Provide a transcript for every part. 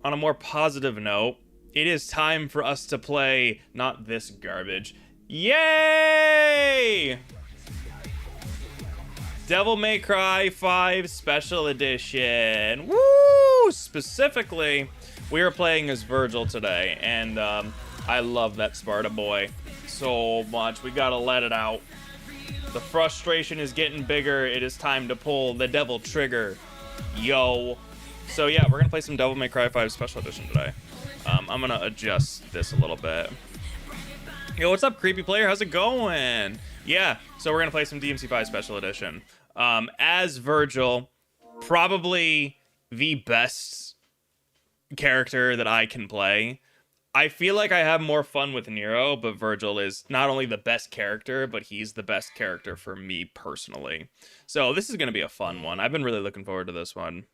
on a more positive note, it is time for us to play not this garbage. Yay! Devil May Cry 5 Special Edition. Woo! Specifically, we are playing as Vergil today, and I love that Sparta boy so much. We gotta let it out. The frustration is getting bigger. It is time to pull the devil trigger. Yo. So yeah, we're gonna play some Devil May Cry 5 Special Edition today. I'm gonna adjust this a little bit. Yo, what's up, creepy player? How's it going? Yeah, so we're gonna play some DMC5 Special Edition. As Vergil, probably the best character that I can play. I feel like I have more fun with Nero, but Vergil is not only the best character, but he's the best character for me personally. So this is gonna be a fun one. I've been really looking forward to this one.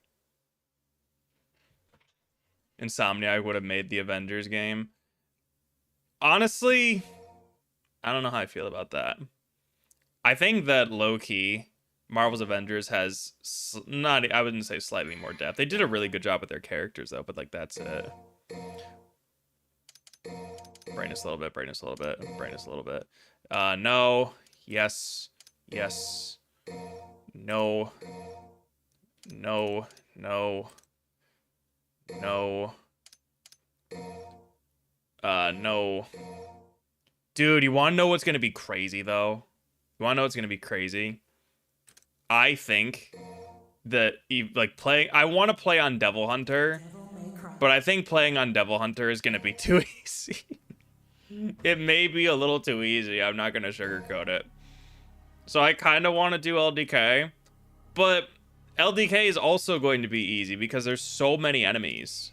Insomniac would have made the Avengers game. Honestly, I don't know how I feel about that. I think that low-key, Marvel's Avengers has not, I wouldn't say slightly more depth. They did a really good job with their characters though, but like that's it. Brightness a little bit, brightness a little bit, brightness a little bit. No, yes, yes, no, no, no, no, no. Dude, you want to know what's going to be crazy, though? You want to know what's going to be crazy? I think that, like, I want to play on Devil Hunter, but I think playing on Devil Hunter is going to be too easy. It may be a little too easy. I'm not going to sugarcoat it. So I kind of want to do LDK, but LDK is also going to be easy because there's so many enemies.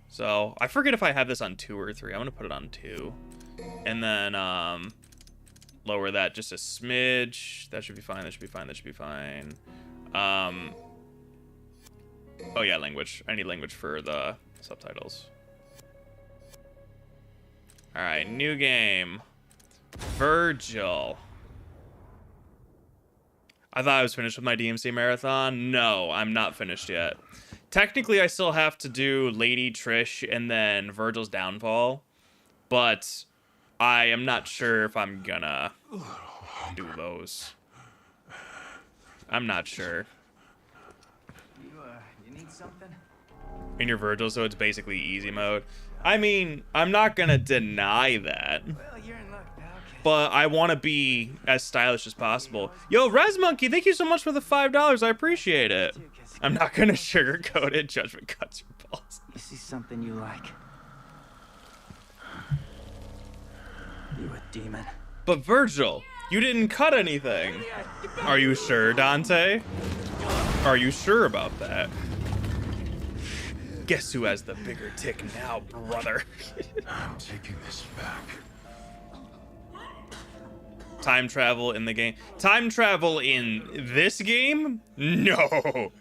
So I forget if I have this on 2 or 3. I'm going to put it on 2. And then lower that just a smidge. That should be fine. That should be fine. That should be fine. Oh yeah, language. I need language for the subtitles. All right, new game. Vergil. I thought I was finished with my DMC marathon. No, I'm not finished yet. Technically, I still have to do Lady Trish and then Vergil's Downfall, but I am not sure if I'm gonna do those. I'm not sure. You need something? In your Vergil, so it's basically easy mode. I mean, I'm not gonna deny that. Well, you're in luck, pal. But I want to be as stylish as possible. Yo, Res Monkey, thank you so much for the $5. I appreciate it. I'm not gonna sugarcoat it. Judgment cuts your balls. You see something you like? You a demon? But Vergil, you didn't cut anything. Are you sure, Dante? Are you sure about that? Guess who has the bigger tick now, brother? I'm taking this back. Time travel in the game. Time travel in this game? No.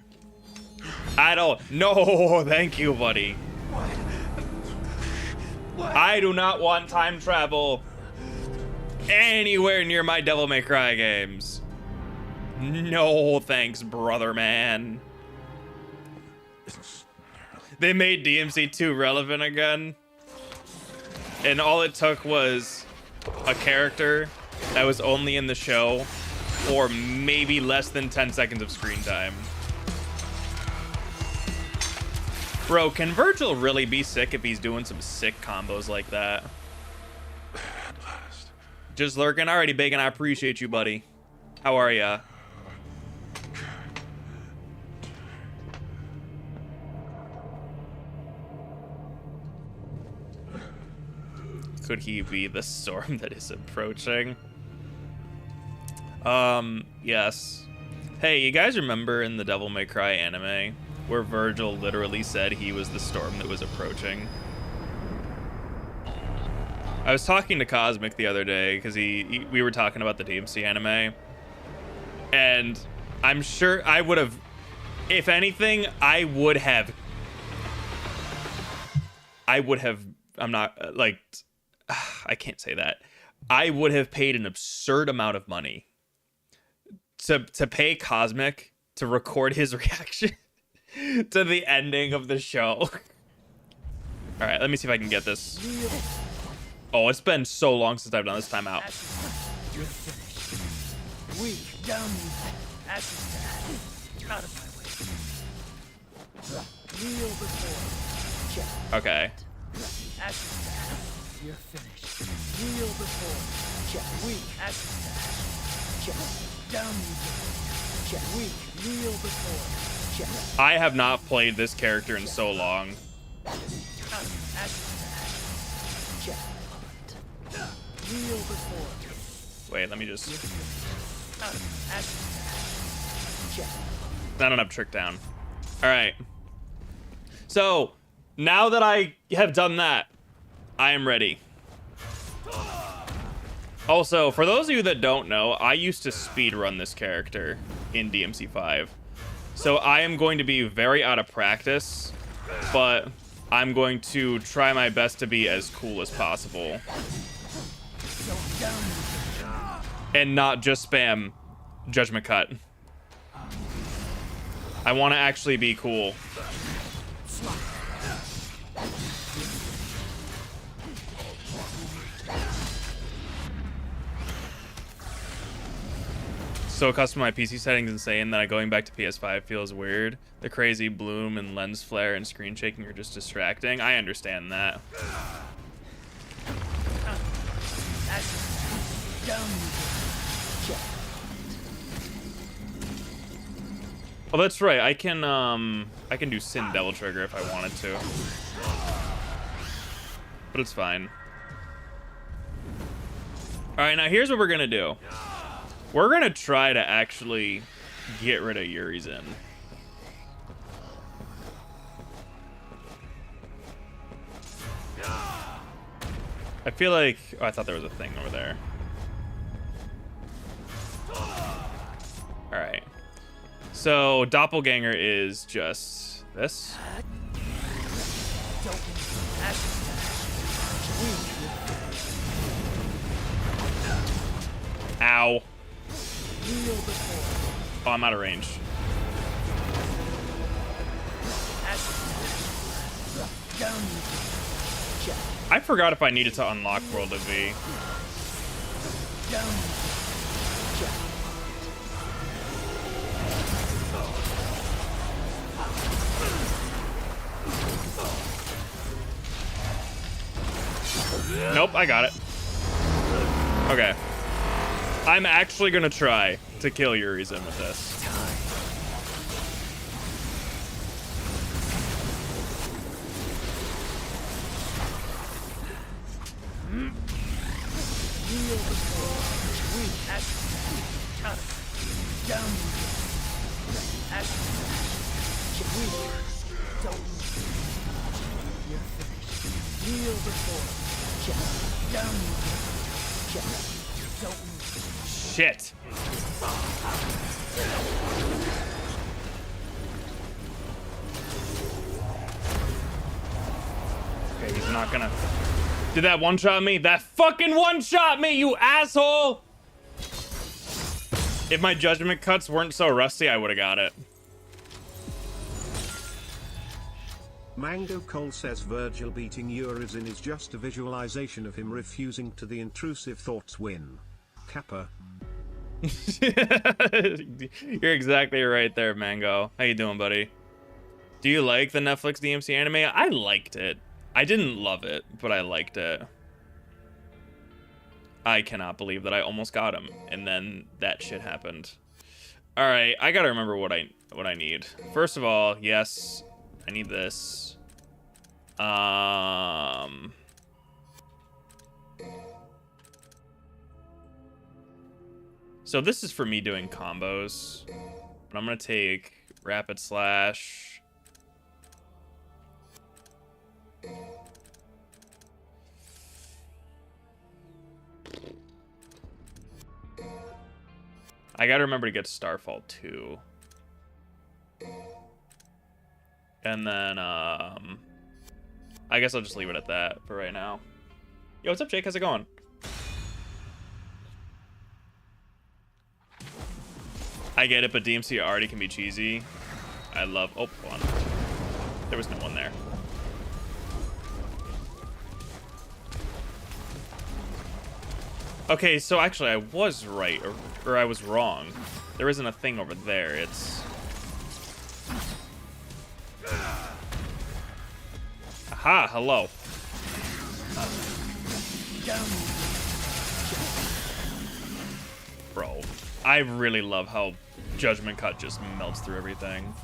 I don't. No, thank you, buddy. I do not want time travel anywhere near my Devil May Cry games. No, thanks, brother, man. They made DMC2 relevant again. And all it took was a character that was only in the show or maybe less than 10 seconds of screen time. Bro, can Vergil really be sick if he's doing some sick combos like that? At last. Just lurking. Alrighty, Bacon, I appreciate you, buddy. How are ya? Could he be the storm that is approaching? Yes. Hey, you guys remember in the Devil May Cry anime where Vergil literally said he was the storm that was approaching? I was talking to Cosmic the other day because we were talking about the DMC anime, and I'm sure I would have, if anything, I would have, I'm not, like, I can't say that. I would have paid an absurd amount of money to pay Cosmic to record his reaction to the ending of the show. All right, let me see if I can get this. Oh, it's been so long since I've done this timeout. You're finished. Weak, down you. Ashes out of my way. Kneel before. Check. Okay. Ashes you're finished. Kneel before. Check. Weak. Ashes check. Down you go. Check. Weak. Kneel before. Check. I have not played this character in so long. Check. Kneel before. Wait, let me just... Check. I don't have trick down. All right. So now that I have done that, I am ready. Also, for those of you that don't know, I used to speedrun this character in DMC5. So I am going to be very out of practice, but I'm going to try my best to be as cool as possible. And not just spam Judgment Cut. I want to actually be cool. So custom my PC settings and saying that going back to PS5 feels weird. The crazy bloom and lens flare and screen shaking are just distracting. I understand that. Oh, that's right. I can do Sin Devil Trigger if I wanted to. But it's fine. All right, now here's what we're gonna do. We're gonna try to actually get rid of Urizen. I feel like... Oh, I thought there was a thing over there. Alright. So, Doppelganger is just this. Ow. Oh, I'm out of range. I forgot if I needed to unlock World of V. Nope, I got it. Okay. I'm actually gonna try to kill Urizen with this. Shit. Okay, he's not gonna... Did that one-shot me? That fucking one-shot me, you asshole! If my judgment cuts weren't so rusty, I would've got it. Mango Cole says Vergil beating Urizen is just a visualization of him refusing to the intrusive thoughts win. Kappa. You're exactly right there, Mango. How you doing, buddy? Do you like the Netflix DMC anime? I liked it. I didn't love it, but I liked it. I cannot believe that I almost got him, and then that shit happened. All right, I gotta remember what I need. First of all, yes, I need this. So this is for me doing combos, but I'm gonna take Rapid Slash. I gotta remember to get Starfall too. And then, I guess I'll just leave it at that for right now. Yo, what's up, Jake? How's it going? I get it, but DMC already can be cheesy. I love... Oh, hold on. There was no one there. Okay, so actually I was right, or I was wrong. There isn't a thing over there. It's... Aha, hello. Bro, I really love how Judgment Cut just melts through everything.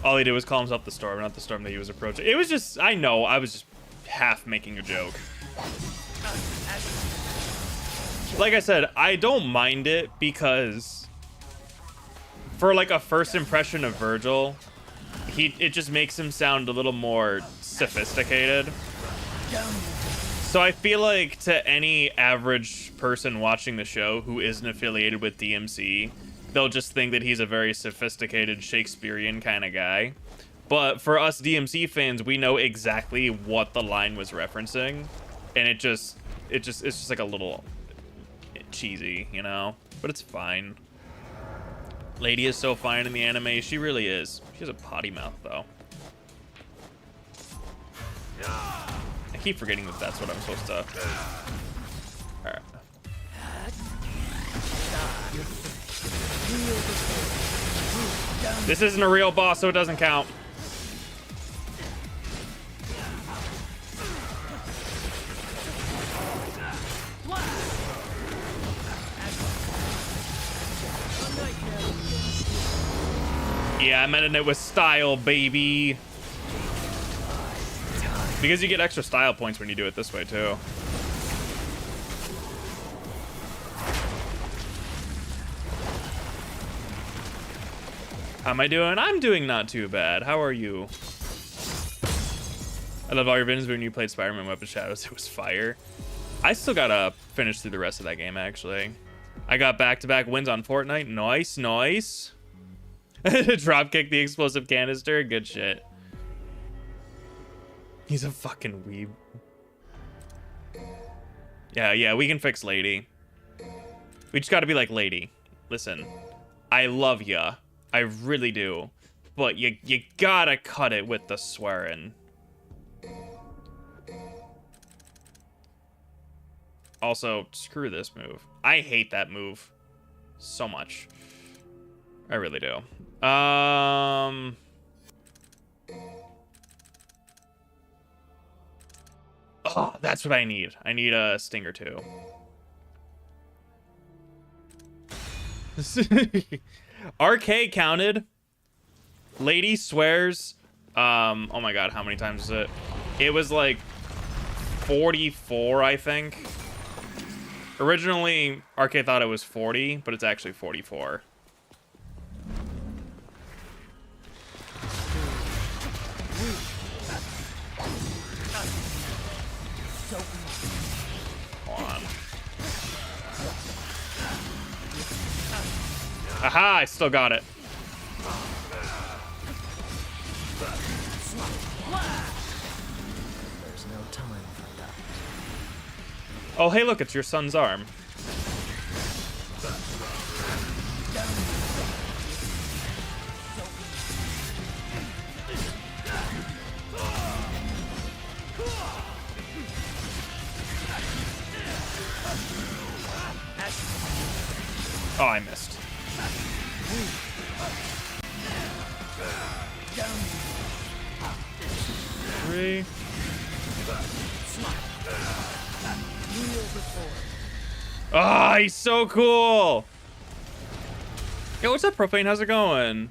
All he did was call himself the storm, not the storm that he was approaching. It was just, I know, I was just half making a joke. Like I said, I don't mind it because for like a first impression of Vergil, it just makes him sound a little more sophisticated. So I feel like to any average person watching the show who isn't affiliated with DMC, they'll just think that he's a very sophisticated Shakespearean kind of guy. But for us DMC fans, we know exactly what the line was referencing, and it's just like a little cheesy, you know? But it's fine. Lady is so fine in the anime. She really is. She has a potty mouth, though. I keep forgetting that that's what I'm supposed to... Alright. This isn't a real boss, so it doesn't count. Yeah, I'm ending it with style, baby. Because you get extra style points when you do it this way, too. How am I doing? I'm doing not too bad. How are you? I love all your videos when you played Spider-Man Web of Shadows. It was fire. I still gotta finish through the rest of that game, actually. I got back-to-back wins on Fortnite. Nice, nice. Dropkick the explosive canister. Good shit. He's a fucking weeb. Yeah, we can fix Lady. We just gotta be like, Lady, listen, I love ya. I really do. But you gotta cut it with the swearing. Also, screw this move. I hate that move so much. I really do. Oh, that's what I need. I need a stinger too. RK counted. Lady swears. Oh my god, how many times is it? It was like 44, I think. Originally, RK thought it was 40, but it's actually 44. Aha, I still got it. There's no time for that. Oh, hey, look, it's your son's arm. Oh, I missed. 3. Ah, he's so cool. Yo, what's up, Profane? How's it going?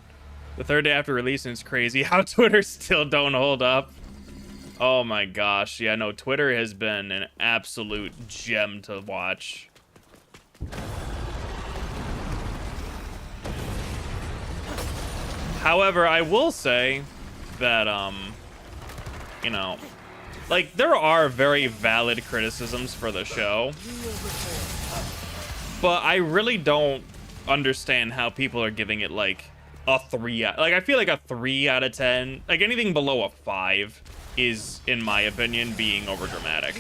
The third day after release, and it's crazy how Twitter still don't hold up. Oh my gosh. Yeah, no, Twitter has been an absolute gem to watch. However, I will say that, you know, like, there are very valid criticisms for the show, but I really don't understand how people are giving it, like, a 3 out. Like, I feel like a 3 out of 10, like, anything below a 5 is, in my opinion, being overdramatic.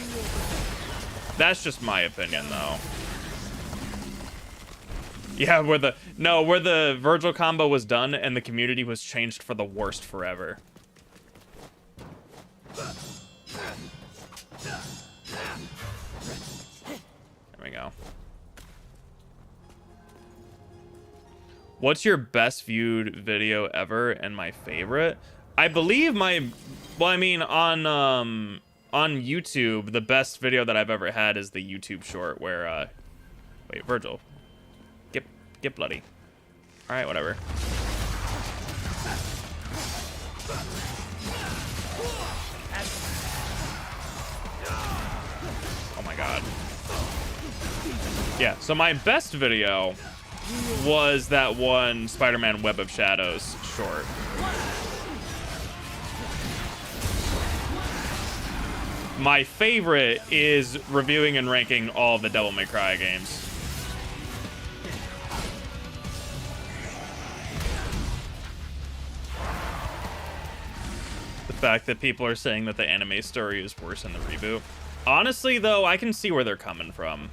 That's just my opinion, though. Yeah, where the Vergil combo was done and the community was changed for the worst forever. There we go. What's your best viewed video ever and my favorite? I believe my, well, I mean, on YouTube, the best video that I've ever had is the YouTube short where, wait, Vergil, get bloody. All right, whatever. Oh my God. Yeah, so my best video was that one Spider-Man Web of Shadows short. My favorite is reviewing and ranking all the Devil May Cry games. The fact that people are saying that the anime story is worse than the reboot. Honestly, though, I can see where they're coming from.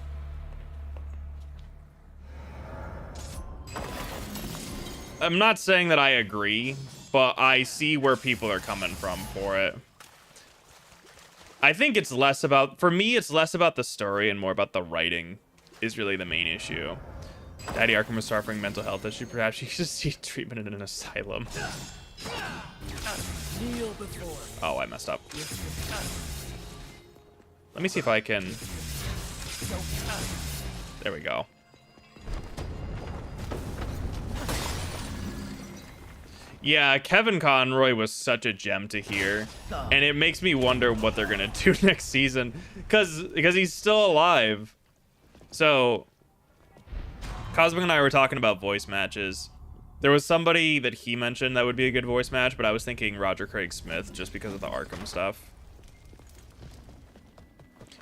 I'm not saying that I agree, but I see where people are coming from for it. I think it's less about, for me, it's less about the story and more about the writing is really the main issue. Daddy Arkham was suffering mental health issue. Perhaps he should seek treatment in an asylum. Oh, I messed up. Let me see if I can... There we go. Yeah, Kevin Conroy was such a gem to hear, and it makes me wonder what they're gonna do next season, because he's still alive. So, Cosmic and I were talking about voice matches. There was somebody that he mentioned that would be a good voice match, but I was thinking Roger Craig Smith just because of the Arkham stuff.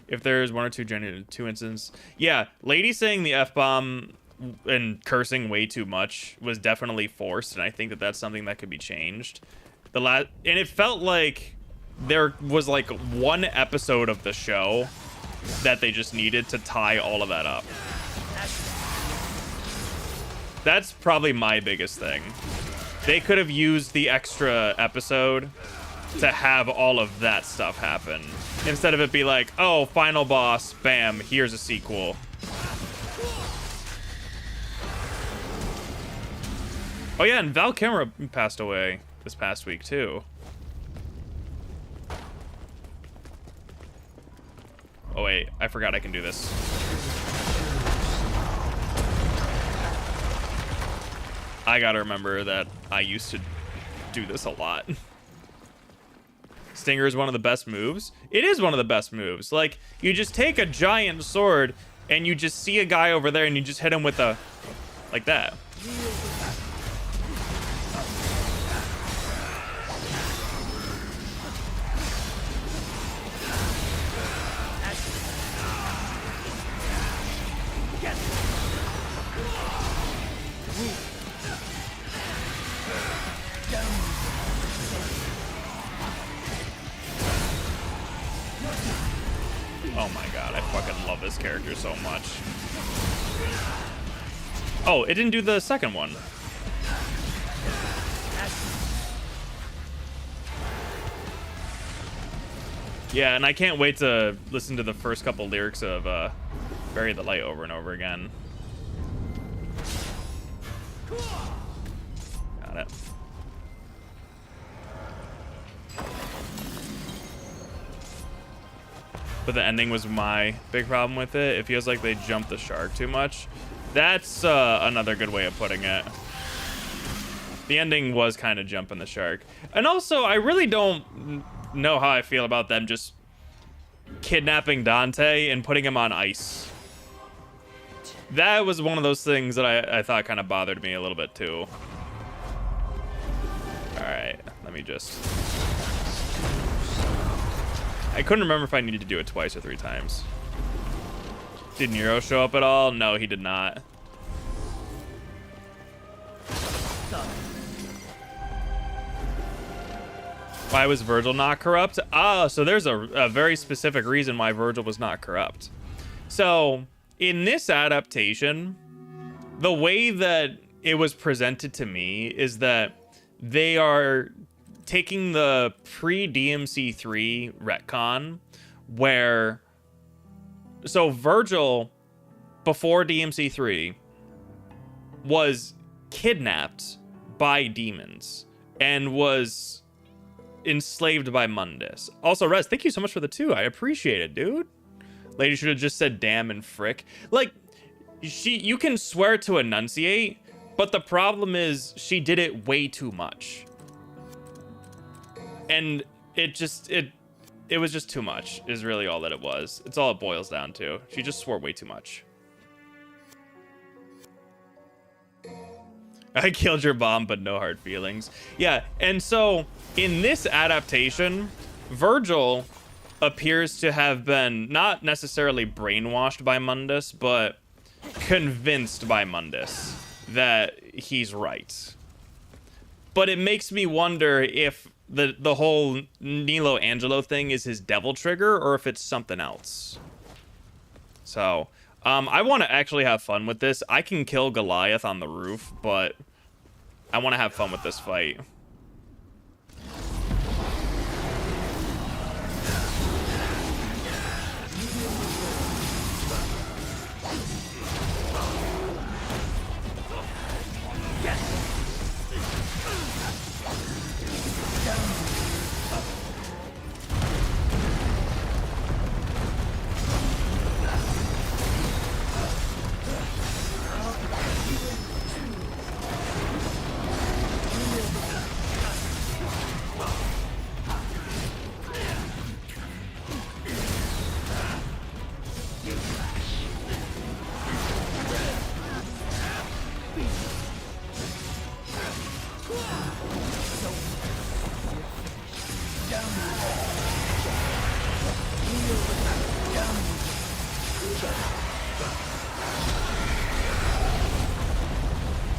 If there's one or two instances, yeah, lady saying the F-bomb and cursing way too much was definitely forced, and I think that that's something that could be changed. And it felt like there was like one episode of the show that they just needed to tie all of that up. That's probably my biggest thing. They could have used the extra episode to have all of that stuff happen instead of it be like, oh, final boss, bam, here's a sequel. Oh yeah, and Val Kilmer passed away this past week too. Oh wait, I forgot I can do this. I gotta remember that I used to do this a lot. Stinger is one of the best moves. It is one of the best moves. Like, you just take a giant sword and you just see a guy over there and you just hit him with a, like that. Oh my god, I fucking love this character so much. Oh, it didn't do the second one. Yeah, and I can't wait to listen to the first couple lyrics of Bury the Light over and over again. Got it. But the ending was my big problem with it. It feels like they jumped the shark too much. That's another good way of putting it. The ending was kind of jumping the shark. And also, I really don't know how I feel about them just kidnapping Dante and putting him on ice. That was one of those things that I thought kind of bothered me a little bit too. Alright, let me just... I couldn't remember if I needed to do it twice or 3 times. Did Nero show up at all? No, he did not. Why was Vergil not corrupt? Ah, so there's a very specific reason why Vergil was not corrupt. So, in this adaptation, the way that it was presented to me is that they are taking the pre-DMC3 retcon where... So Vergil, before DMC3, was kidnapped by demons and was enslaved by Mundus. Also, Rez, thank you so much for the 2. I appreciate it, dude. Lady should have just said damn and frick. Like, you can swear to enunciate, but the problem is she did it way too much. And it was just too much, is really all that it was. It's all it boils down to. She just swore way too much. I killed your mom, but no hard feelings. Yeah, and so in this adaptation, Vergil appears to have been not necessarily brainwashed by Mundus, but convinced by Mundus that he's right. But it makes me wonder if the whole Nilo Angelo thing is his devil trigger or if it's something else. So, I want to actually have fun with this. I can kill Goliath on the roof, but I want to have fun with this fight.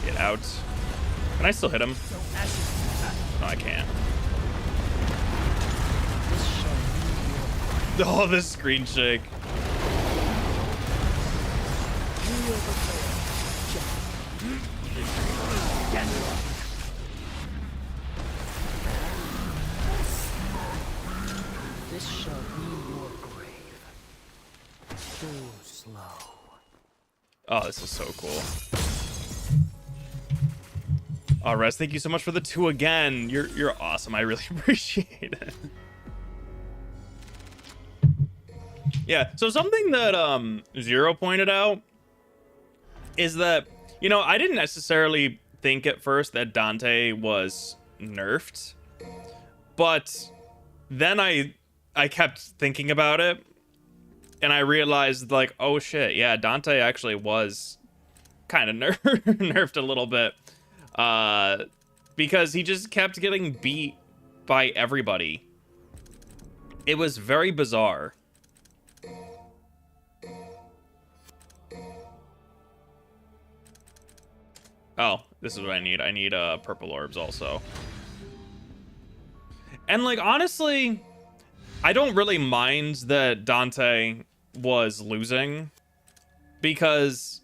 Get out. Can I still hit him? No, I can't. Oh, this screen shake. This shall be your grave. Too slow. Oh, this is so cool. Oh, Rez, thank you so much for the 2 again. You're awesome. I really appreciate it. Yeah, so something that Zero pointed out is that, you know, I didn't necessarily think at first that Dante was nerfed, but then I kept thinking about it and I realized, like, oh shit, yeah, Dante actually was kind of nerfed a little bit. Because he just kept getting beat by everybody. It was very bizarre. Oh, this is what I need. I need purple orbs also. And like, honestly, I don't really mind that Dante was losing, because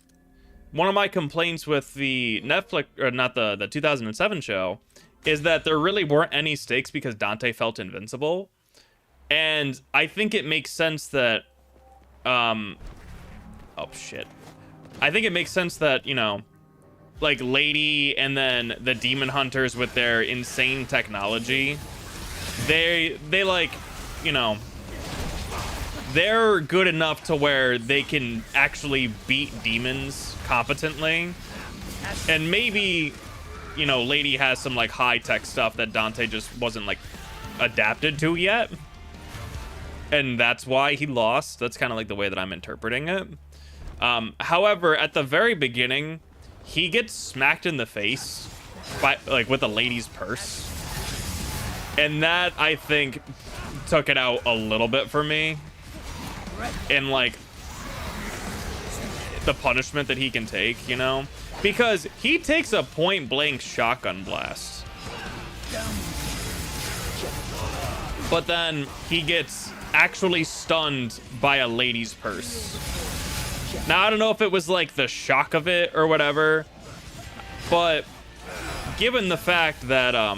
one of my complaints with the Netflix, or not the 2007 show, is that there really weren't any stakes because Dante felt invincible. And I think it makes sense that, oh shit. I think it makes sense that, you know, like Lady and then the Demon Hunters with their insane technology, they like, you know, they're good enough to where they can actually beat demons competently. And maybe, you know, Lady has some like high-tech stuff that Dante just wasn't like adapted to yet, and that's why he lost. That's kind of like the way that I'm interpreting it. However, at the very beginning, he gets smacked in the face by like with a lady's purse, and that I think took it out a little bit for me. And like the punishment that he can take, you know, because he takes a point-blank shotgun blast, but then he gets actually stunned by a lady's purse. Now, I don't know if it was like the shock of it or whatever, but given the fact that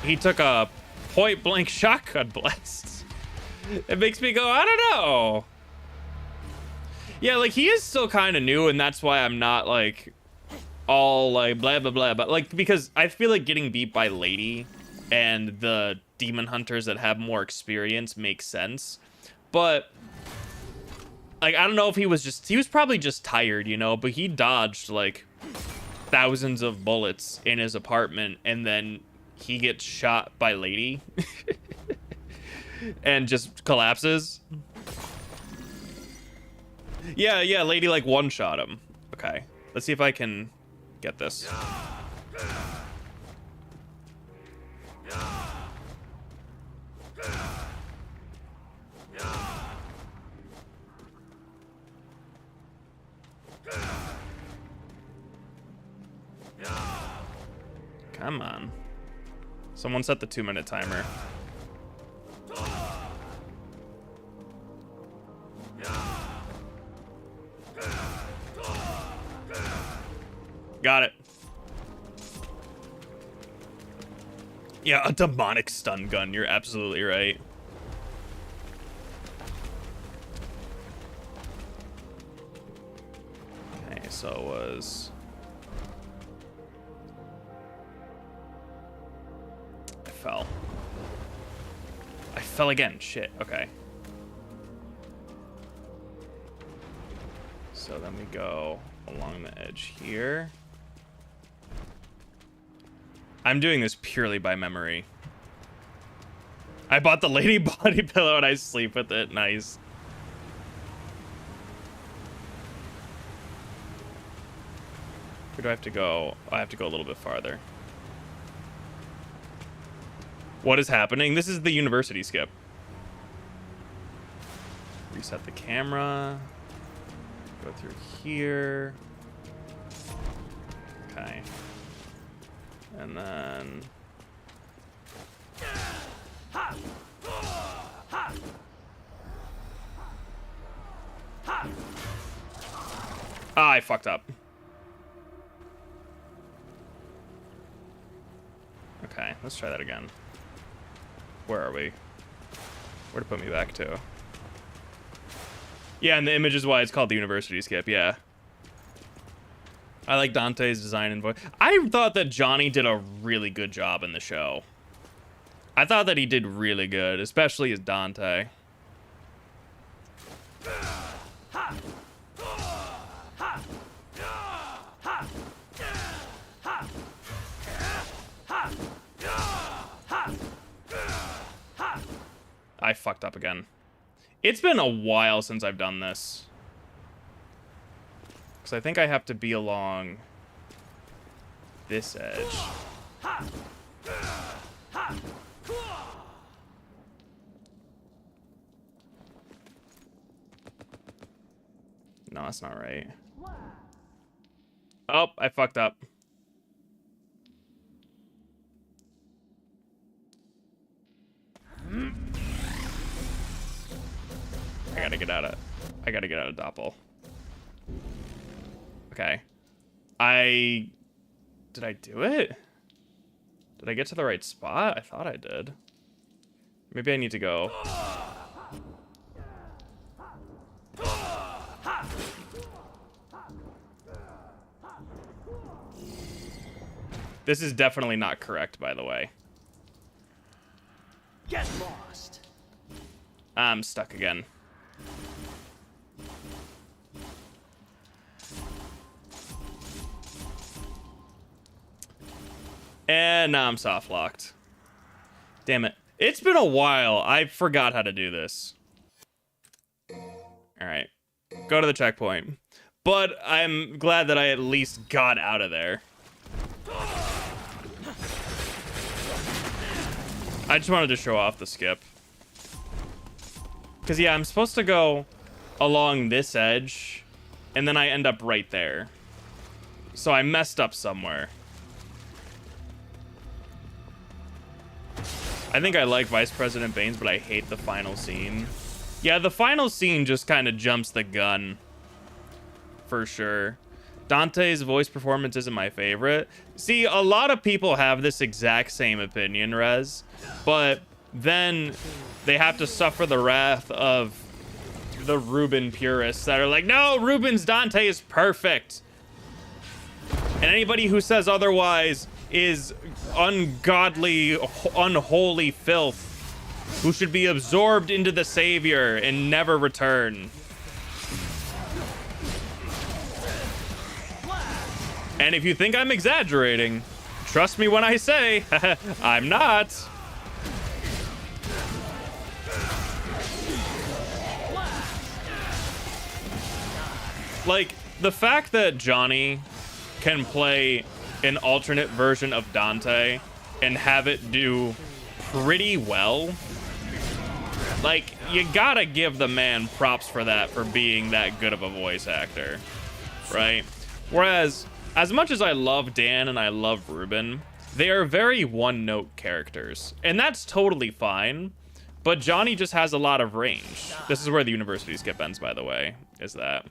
he took a point blank shotgun blast, it makes me go, I don't know. Yeah, like he is still kind of new, and that's why I'm not like all like blah blah blah, but like because I feel like getting beat by Lady and the demon hunters that have more experience makes sense. But like I don't know if he was probably just tired, you know, but he dodged like thousands of bullets in his apartment, and then he gets shot by Lady and just collapses. Yeah, Lady like one-shot him. Okay, let's see if I can get this. Come on. Someone set the 2-minute timer. Got it. Yeah, a demonic stun gun. You're absolutely right. Okay, so it was... I fell again. Shit. Okay. So then we go along the edge here. I'm doing this purely by memory. I bought the Lady body pillow and I sleep with it. Nice. Where do I have to go? I have to go a little bit farther. What is happening? This is the university skip. Reset the camera. Go through here. Okay. And then... Ah, I fucked up. Okay, let's try that again. Where are we? Where to put me back to? Yeah, and the image is why it's called the university skip, yeah. I like Dante's design and voice. I thought that Johnny did a really good job in the show. I thought that he did really good, especially as Dante. I fucked up again. It's been a while since I've done this. Because I think I have to be along this edge. No, that's not right. Oh, I fucked up. I gotta get out of Doppel. Okay. Did I do it? Did I get to the right spot? I thought I did. Maybe I need to go. This is definitely not correct, by the way. Get lost. I'm stuck again. And now I'm soft locked. Damn it. It's been a while. I forgot how to do this. Alright. Go to the checkpoint. But I'm glad that I at least got out of there. I just wanted to show off the skip. Because, yeah, I'm supposed to go along this edge, and then I end up right there. So I messed up somewhere. I think I like Vice President Baines, but I hate the final scene. Yeah, the final scene just kind of jumps the gun. for sure. Dante's voice performance isn't my favorite. See, a lot of people have this exact same opinion, Rez, but then they have to suffer the wrath of the Ruben purists that are like, no, Ruben's Dante is perfect. And anybody who says otherwise is ungodly, unholy filth who should be absorbed into the Savior and never return. And if you think I'm exaggerating, trust me when I say, I'm not. Like, the fact that Johnny can play an alternate version of Dante and have it do pretty well, like, you gotta give the man props for that, for being that good of a voice actor, right? Whereas, as much as I love Dan and I love Ruben, they are very one-note characters, and that's totally fine, but Johnny just has a lot of range. This is where the university skip ends, by the way, is that.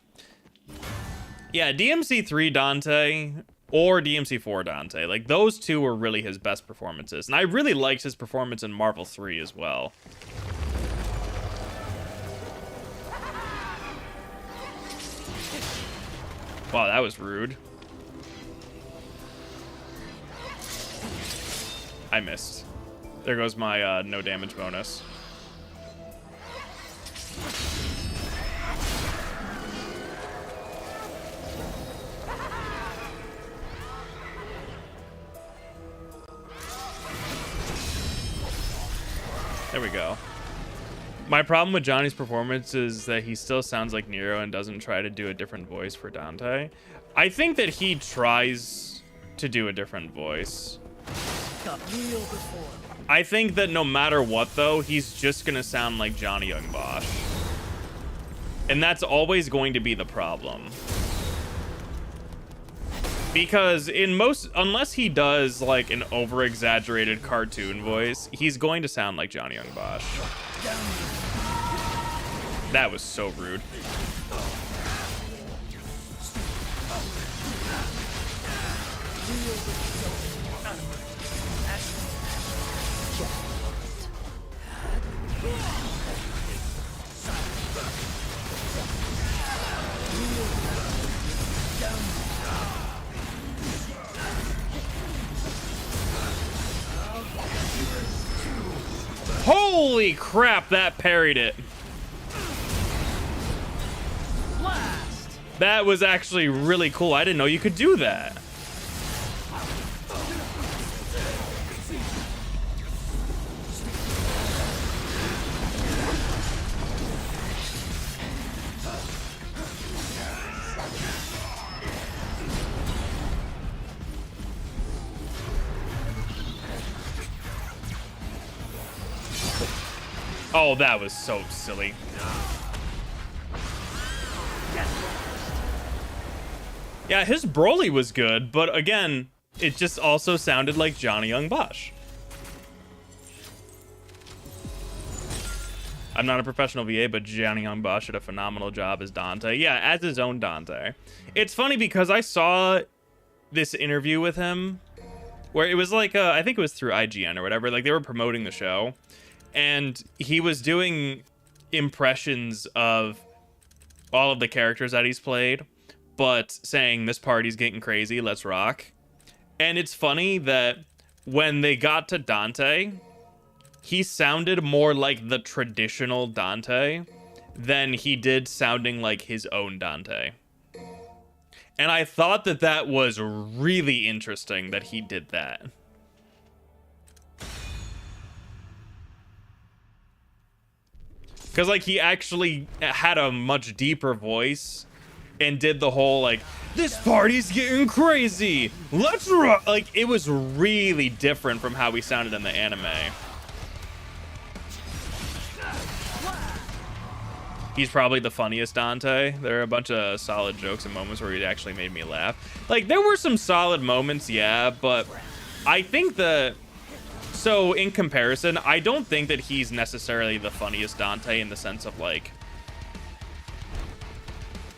Yeah, DMC3 Dante or DMC4 Dante, like, those two were really his best performances, and I really liked his performance in Marvel 3 as well. Wow, that was rude. I missed. There goes my no damage bonus. There we go. My problem with Johnny's performance is that he still sounds like Nero and doesn't try to do a different voice for Dante. I think that he tries to do a different voice. I think that no matter what, though, he's just gonna sound like Johnny Young Bosch. And that's always going to be the problem. Because unless he does like an over-exaggerated cartoon voice, he's going to sound like Johnny Young Bosch. That was so rude. Holy crap, that parried it. That was actually really cool. I didn't know you could do that. Oh, that was so silly. Yeah, his Broly was good, but again, it just also sounded like Johnny Young Bosch. I'm not a professional VA, but Johnny Young Bosch did a phenomenal job as Dante. Yeah, as his own Dante. It's funny because I saw this interview with him where it was like, I think it was through IGN or whatever, like they were promoting the show. And he was doing impressions of all of the characters that he's played, but saying this party's getting crazy, let's rock. And it's funny that when they got to Dante, he sounded more like the traditional Dante than he did sounding like his own Dante. And I thought that that was really interesting that he did that. Because, like, he actually had a much deeper voice and did the whole, like, this party's getting crazy, let's rock. Like, it was really different from how he sounded in the anime. He's probably the funniest Dante. There are a bunch of solid jokes and moments where he actually made me laugh. Like, there were some solid moments, yeah, but I think that... So, in comparison, I don't think that he's necessarily the funniest Dante in the sense of, like...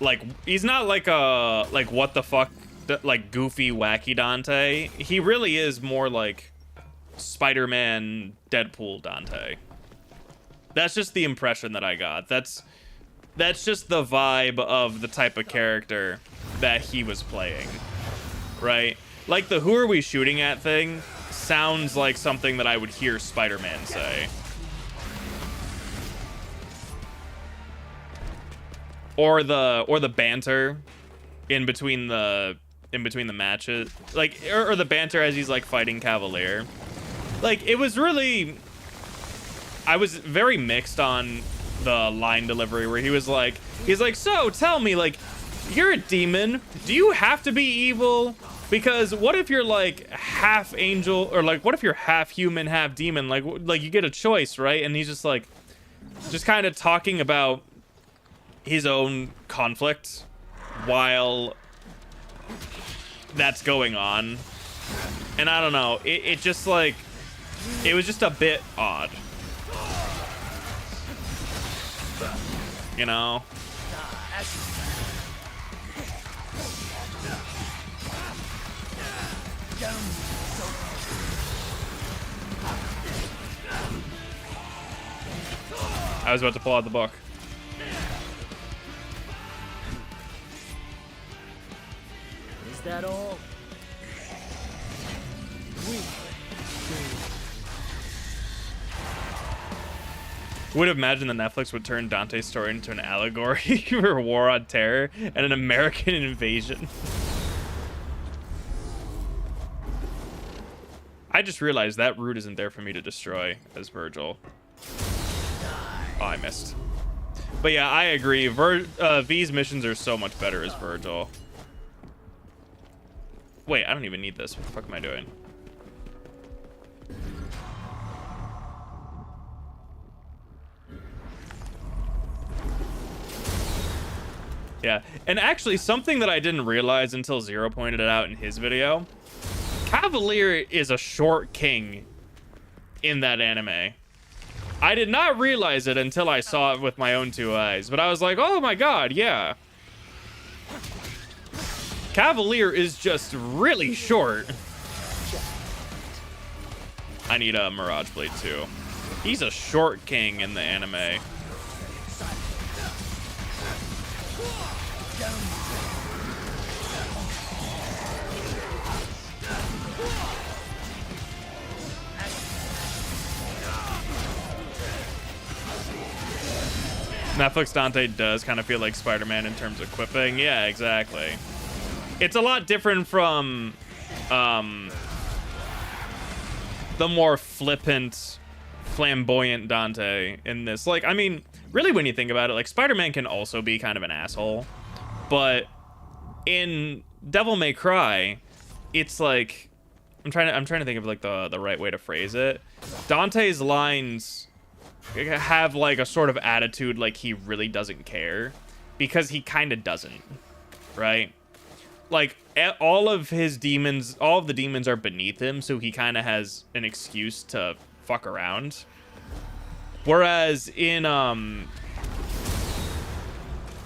like he's not like a like what the fuck like goofy wacky Dante. He really is more like Spider-Man Deadpool Dante. That's just the impression that I got. That's just the vibe of the type of character that he was playing, right? Like the "who are we shooting at" thing sounds like something that I would hear Spider-Man say. Or the banter in between the matches, like or the banter as he's like fighting Cavalier. Like it was really, I was very mixed on the line delivery where he's like, so tell me, like, you're a demon, do you have to be evil? Because what if you're like half angel, or like what if you're half human, half demon? Like you get a choice, right? And he's just like, just kind of talking about his own conflict while that's going on. And I don't know, it just like, it was just a bit odd, you know? I was about to pull out the book. Is that all? Would have imagined that Netflix would turn Dante's story into an allegory for war on terror and an American invasion. I just realized that root isn't there for me to destroy as Vergil. Oh, I missed. But yeah, I agree. V's missions are so much better as Vergil. Wait, I don't even need this. What the fuck am I doing? Yeah, and actually something that I didn't realize until Zero pointed it out in his video, Cavalier is a short king in that anime. I did not realize it until I saw it with my own two eyes, but I was like, oh my god, yeah. Cavalier is just really short. I need a Mirage Blade too. He's a short king in the anime. Netflix Dante does kind of feel like Spider-Man in terms of quipping. Yeah, exactly. It's a lot different from the more flippant, flamboyant Dante in this. Like, I mean, really when you think about it, like Spider-Man can also be kind of an asshole, but in Devil May Cry, it's like, I'm trying to think of like the right way to phrase it. Dante's lines have like a sort of attitude like he really doesn't care, because he kind of doesn't, right? Like all of the demons are beneath him, so he kind of has an excuse to fuck around. Whereas in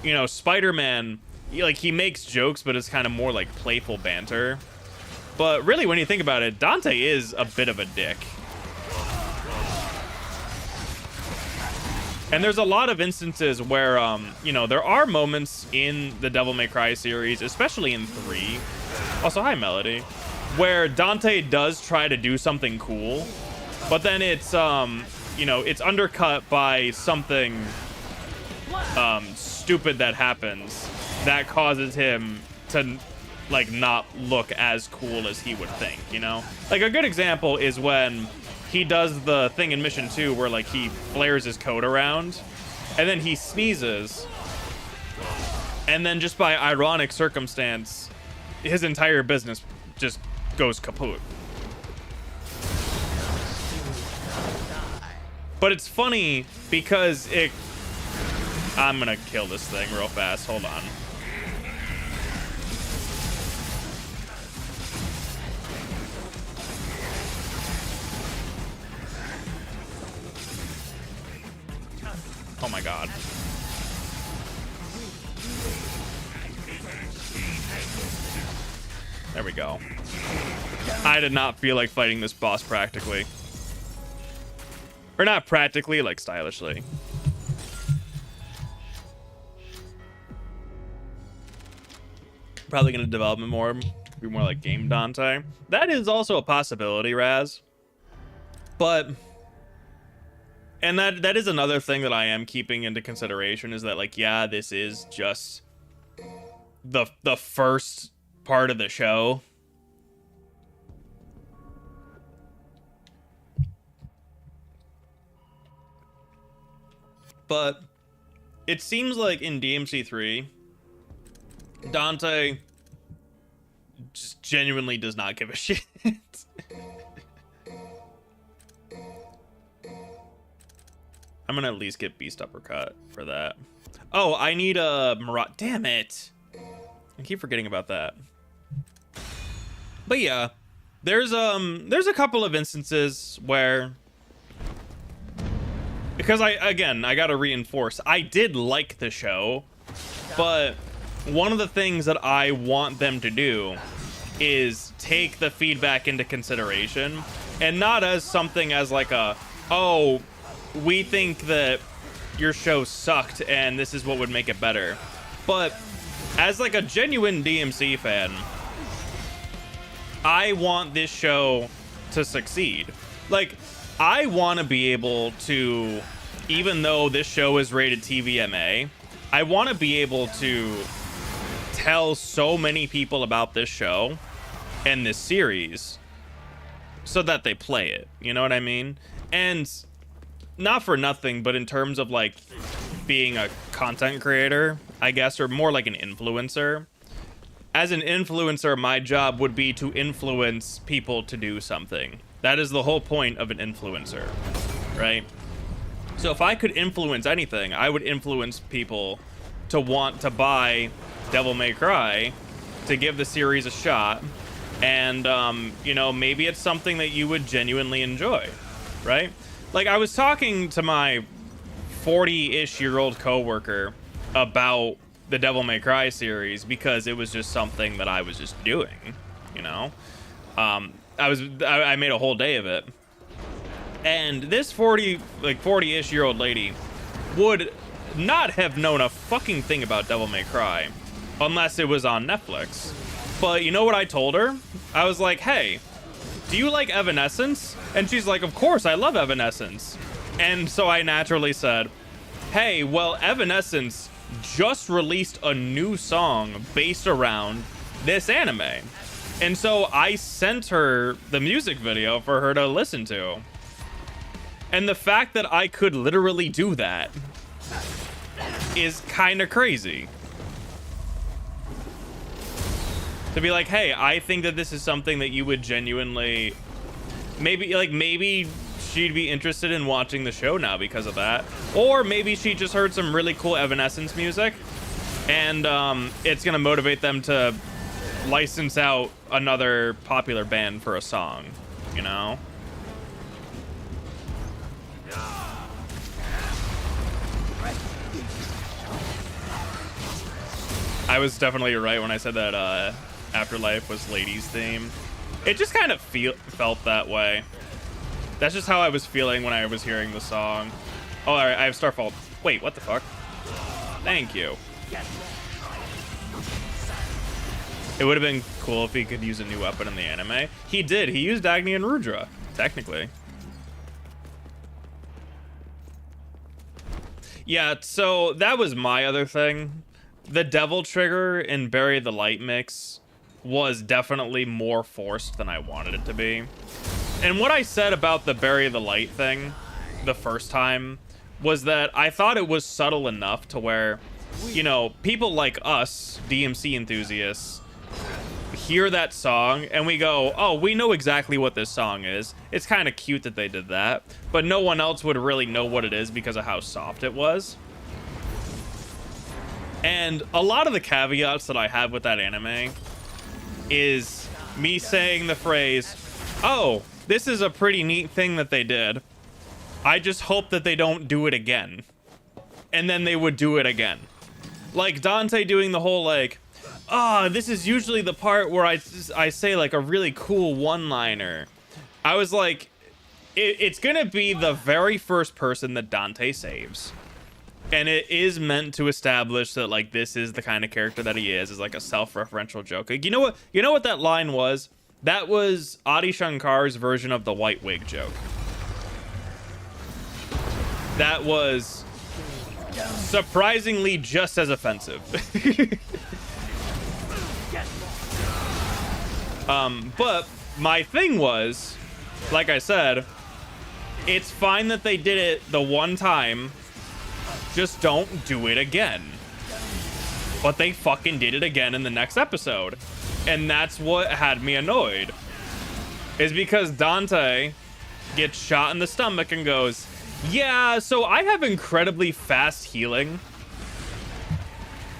you know, Spider-Man, he makes jokes, but it's kind of more like playful banter. But really, when you think about it, Dante is a bit of a dick. And there's a lot of instances where, you know, there are moments in the Devil May Cry series, especially in 3. Also, hi, Melody. Where Dante does try to do something cool, but then it's, you know, it's undercut by something stupid that happens that causes him to, like, not look as cool as he would think, you know? Like, a good example is when he does the thing in Mission 2 where, like, he flares his coat around, and then he sneezes, and then just by ironic circumstance, his entire business just goes kaput. But it's funny because I'm gonna kill this thing real fast, hold on. Oh my god. There we go. I did not feel like fighting this boss practically. Or not practically, like stylishly. Probably gonna develop it more, be more like Game Dante. That is also a possibility, Raz. But, and that is another thing that I am keeping into consideration, is that, like, yeah, this is just the first part of the show. But it seems like in DMC3, Dante just genuinely does not give a shit. I'm gonna at least get Beast Uppercut for that. Oh, I need a Marat. Damn it. I keep forgetting about that. But yeah, there's a couple of instances where, because I gotta reinforce, I did like the show, but one of the things that I want them to do is take the feedback into consideration, and not as something as like a, oh, we think that your show sucked and this is what would make it better, but as like a genuine DMC fan, I want this show to succeed. Like, I want to be able to, even though this show is rated TVMA, I want to be able to tell so many people about this show and this series so that they play it. You know what I mean? And not for nothing, but in terms of like being a content creator, I guess, or more like an influencer. As an influencer, my job would be to influence people to do something. That is the whole point of an influencer, right? So if I could influence anything, I would influence people to want to buy Devil May Cry, to give the series a shot, and you know, maybe it's something that you would genuinely enjoy, right? Like, I was talking to my 40-ish-year-old coworker about the Devil May Cry series because it was just something that I was just doing, you know? I made a whole day of it. And this 40-ish-year-old lady would not have known a fucking thing about Devil May Cry unless it was on Netflix. But you know what I told her? I was like, hey, do you like Evanescence? And she's like, of course, I love Evanescence. And so I naturally said, hey, well, Evanescence just released a new song based around this anime. And so I sent her the music video for her to listen to. And the fact that I could literally do that is kind of crazy. To be like, hey, I think that this is something that you would genuinely, maybe she'd be interested in watching the show now because of that. Or maybe she just heard some really cool Evanescence music, and it's gonna motivate them to license out another popular band for a song, you know? I was definitely right when I said that Afterlife was Ladies' theme. It just kind of felt that way. That's just how I was feeling when I was hearing the song. Oh, all right, I have Starfall. Wait, what the fuck? Thank you. It would have been cool if he could use a new weapon in the anime. He did. He used Agni and Rudra, technically. Yeah, so that was my other thing. The Devil Trigger in Bury the Light mix was definitely more forced than I wanted it to be. And what I said about the Bury the Light thing the first time was that I thought it was subtle enough to where, you know, people like us, DMC enthusiasts, hear that song and we go, oh, we know exactly what this song is. It's kind of cute that they did that, but no one else would really know what it is because of how soft it was. And a lot of the caveats that I have with that anime is me saying the phrase, oh, this is a pretty neat thing that they did. I just hope that they don't do it again. And then they would do it again. Like Dante doing the whole like, this is usually the part where I say like a really cool one-liner. I was like, it's gonna be the very first person that Dante saves. And it is meant to establish that like this is the kind of character that he is like a self-referential joke. Like, you know what that line was? That was Adi Shankar's version of the white wig joke. That was surprisingly just as offensive. But my thing was, like I said, it's fine that they did it the one time. Just don't do it again. But they fucking did it again in the next episode. And that's what had me annoyed. Is because Dante gets shot in the stomach and goes, yeah, so I have incredibly fast healing.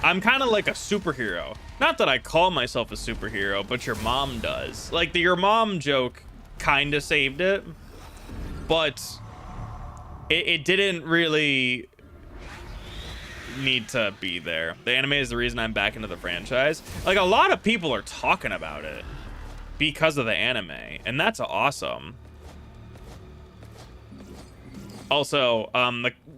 I'm kind of like a superhero. Not that I call myself a superhero, but your mom does. Like, the your mom joke kind of saved it. But it didn't really need to be there. The anime is the reason I'm back into the franchise. Like, a lot of people are talking about it because of the anime, and that's awesome. Also,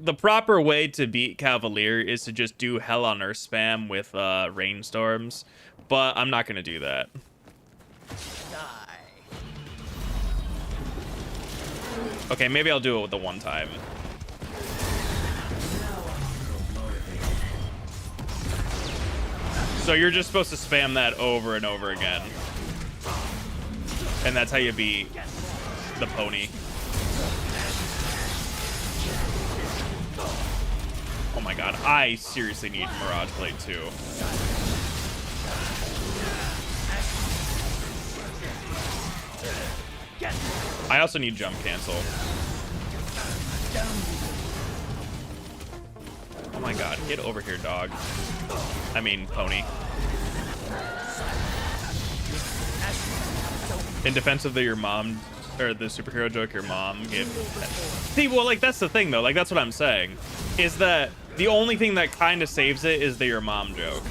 the proper way to beat Cavalier is to just do Hell on Earth spam with rainstorms, but I'm not gonna do that. Okay, maybe I'll do it with the one time. So you're just supposed to spam that over and over again. And that's how you beat the pony. Oh my god, I seriously need Mirage Blade 2. I also need jump cancel. Oh my god, get over here, dog. I mean, pony. In defense of your mom, or the superhero joke your mom gave. See, well, like, that's the thing, though. Like, that's what I'm saying. Is that the only thing that kind of saves it is the your mom joke.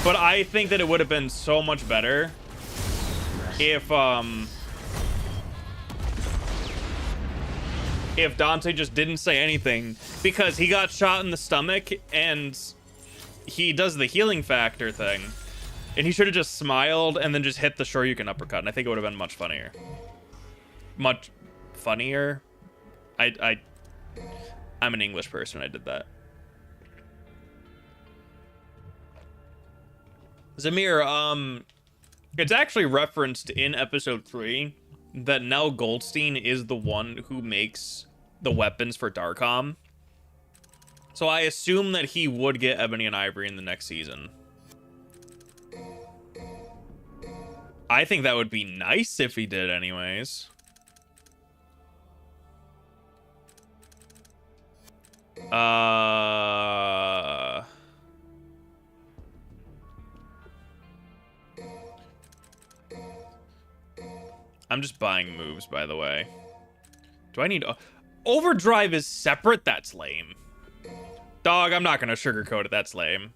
But I think that it would have been so much better if Dante just didn't say anything, because he got shot in the stomach and he does the healing factor thing, and he should have just smiled and then just hit the Shoryuken uppercut, and I think it would have been much funnier. Much funnier. I'm an English person. I did that. Zamir, it's actually referenced in episode 3 that Nell Goldstein is the one who makes the weapons for Darkholm. So I assume that he would get Ebony and Ivory in the next season. I think that would be nice if he did anyways. I'm just buying moves, by the way. Do I need... Overdrive is separate? That's lame. Dog, I'm not going to sugarcoat it. That's lame.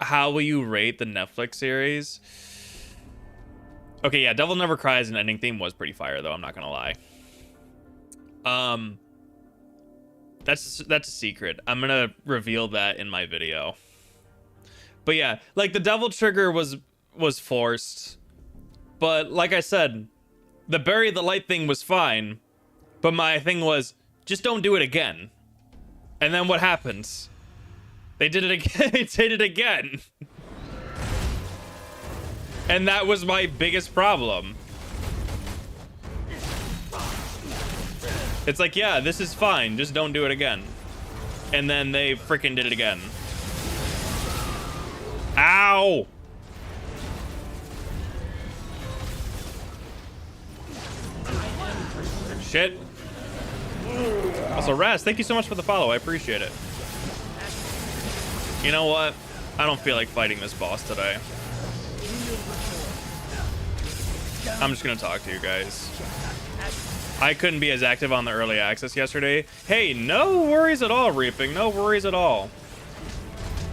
How will you rate the Netflix series? Okay, yeah, Devil Never Cries and ending theme was pretty fire, though. I'm not going to lie. That's a secret. I'm going to reveal that in my video. But yeah, like, the Devil Trigger was forced. But like I said... The bury the light thing was fine, but my thing was, just don't do it again. And then what happens? They did it again. They did it again. And that was my biggest problem. It's like, yeah, this is fine. Just don't do it again. And then they freaking did it again. Ow! Shit. Also, Raz, thank you so much for the follow. I appreciate it. You know what? I don't feel like fighting this boss today. I'm just gonna talk to you guys. I couldn't be as active on the early access yesterday. Hey, no worries at all, Reaping. No worries at all.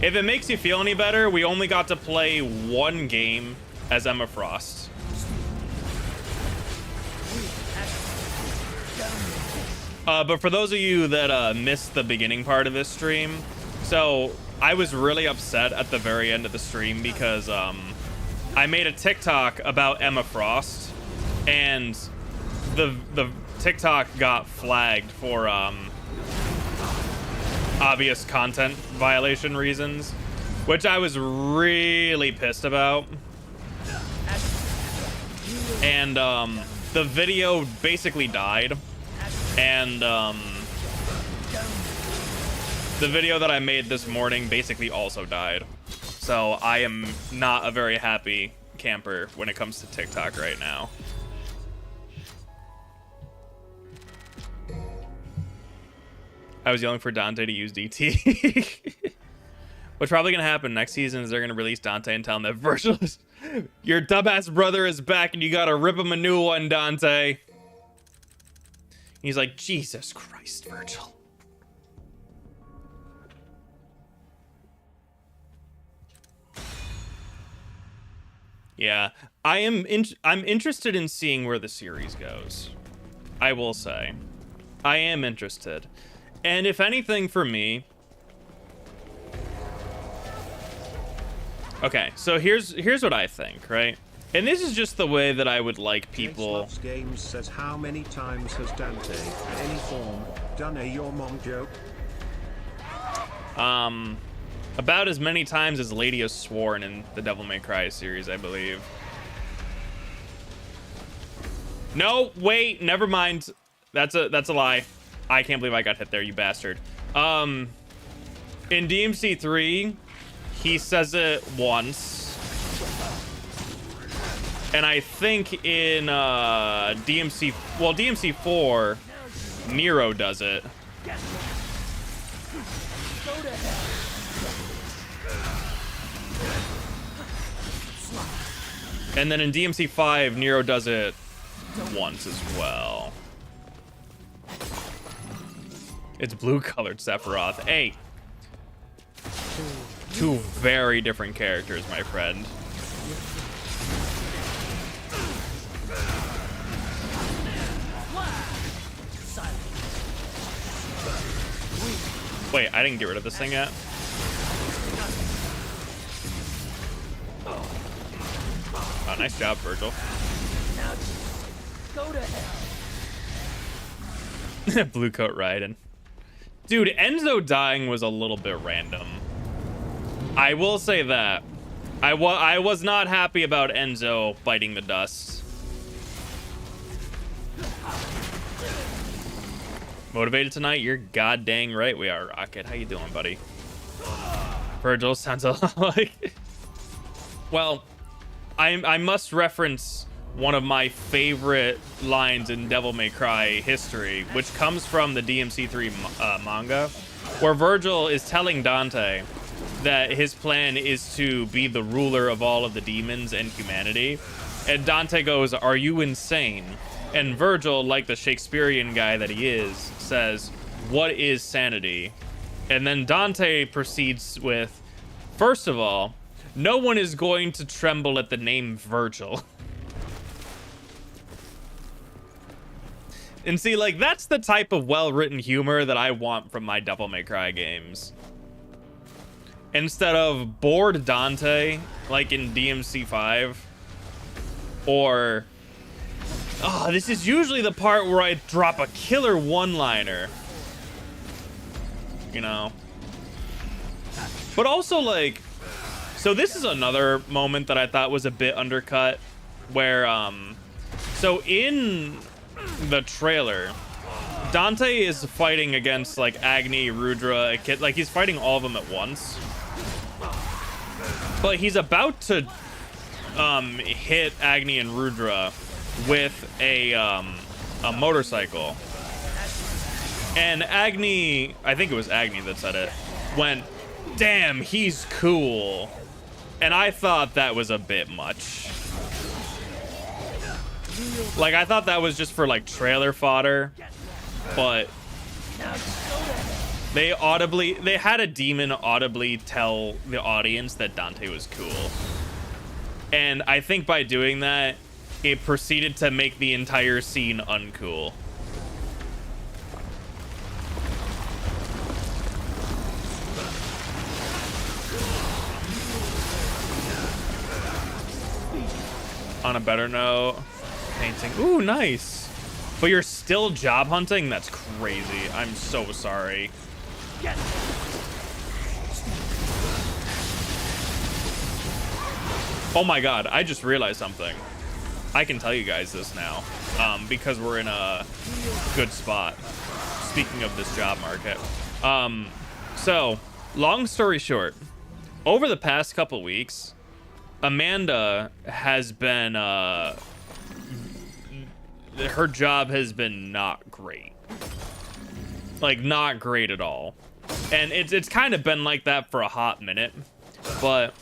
If it makes you feel any better, we only got to play one game as Emma Frost. But for those of you that missed the beginning part of this stream, so I was really upset at the very end of the stream because I made a TikTok about Emma Frost, and the TikTok got flagged for obvious content violation reasons, which I was really pissed about. And the video basically died, and the video that I made this morning basically also died. So I am not a very happy camper when it comes to TikTok right now. I was yelling for Dante to use DT. What's probably gonna happen next season is they're gonna release Dante and tell him that Vergil is your dumbass brother is back and you gotta rip him a new one, Dante. He's like, Jesus Christ, Vergil. Yeah, I'm interested in seeing where the series goes. I will say, I am interested. And if anything for me... Okay, so here's what I think, right? And this is just the way that I would like people... Games says how many times has Dante, in any form, done a your mom joke? About as many times as Lady has sworn in the Devil May Cry series, I believe. No, wait, never mind. That's a lie. I can't believe I got hit there, you bastard. In DMC3, he says it once. And I think in DMC4, Nero does it. And then in DMC5, Nero does it once as well. It's blue-colored Sephiroth. Hey. Two very different characters, my friend. Wait, I didn't get rid of this thing yet. Oh, nice job, Vergil. Now go to hell. Blue coat Raiden. Dude, Enzo dying was a little bit random. I will say that. I was not happy about Enzo biting the dust. Motivated tonight? You're god dang right we are, Rocket. How you doing, buddy? Vergil sounds a lot like... Well, I must reference one of my favorite lines in Devil May Cry history, which comes from the DMC3 manga, where Vergil is telling Dante that his plan is to be the ruler of all of the demons and humanity. And Dante goes, "Are you insane?" And Vergil, like the Shakespearean guy that he is, says, "What is sanity?" And then Dante proceeds with, "First of all, no one is going to tremble at the name Vergil." And see, like, that's the type of well-written humor that I want from my Devil May Cry games. Instead of bored Dante, like in DMC5, or... Oh, this is usually the part where I drop a killer one-liner. You know? But also, like... So this is another moment that I thought was a bit undercut, where, so in the trailer, Dante is fighting against, like, Agni, Rudra, like, he's fighting all of them at once. But he's about to, hit Agni and Rudra with a motorcycle. And Agni, I think it was Agni that said it, went, "Damn, he's cool." And I thought that was a bit much. Like, I thought that was just for, like, trailer fodder. But They had a demon audibly tell the audience that Dante was cool. And I think by doing that, it proceeded to make the entire scene uncool. On a better note, painting. Ooh, nice. But you're still job hunting? That's crazy. I'm so sorry. Oh my god, I just realized something. I can tell you guys this now, because we're in a good spot. Speaking of this job market. So, long story short, over the past couple weeks, Amanda has been, her job has been not great. Like, not great at all. And it's kind of been like that for a hot minute. But,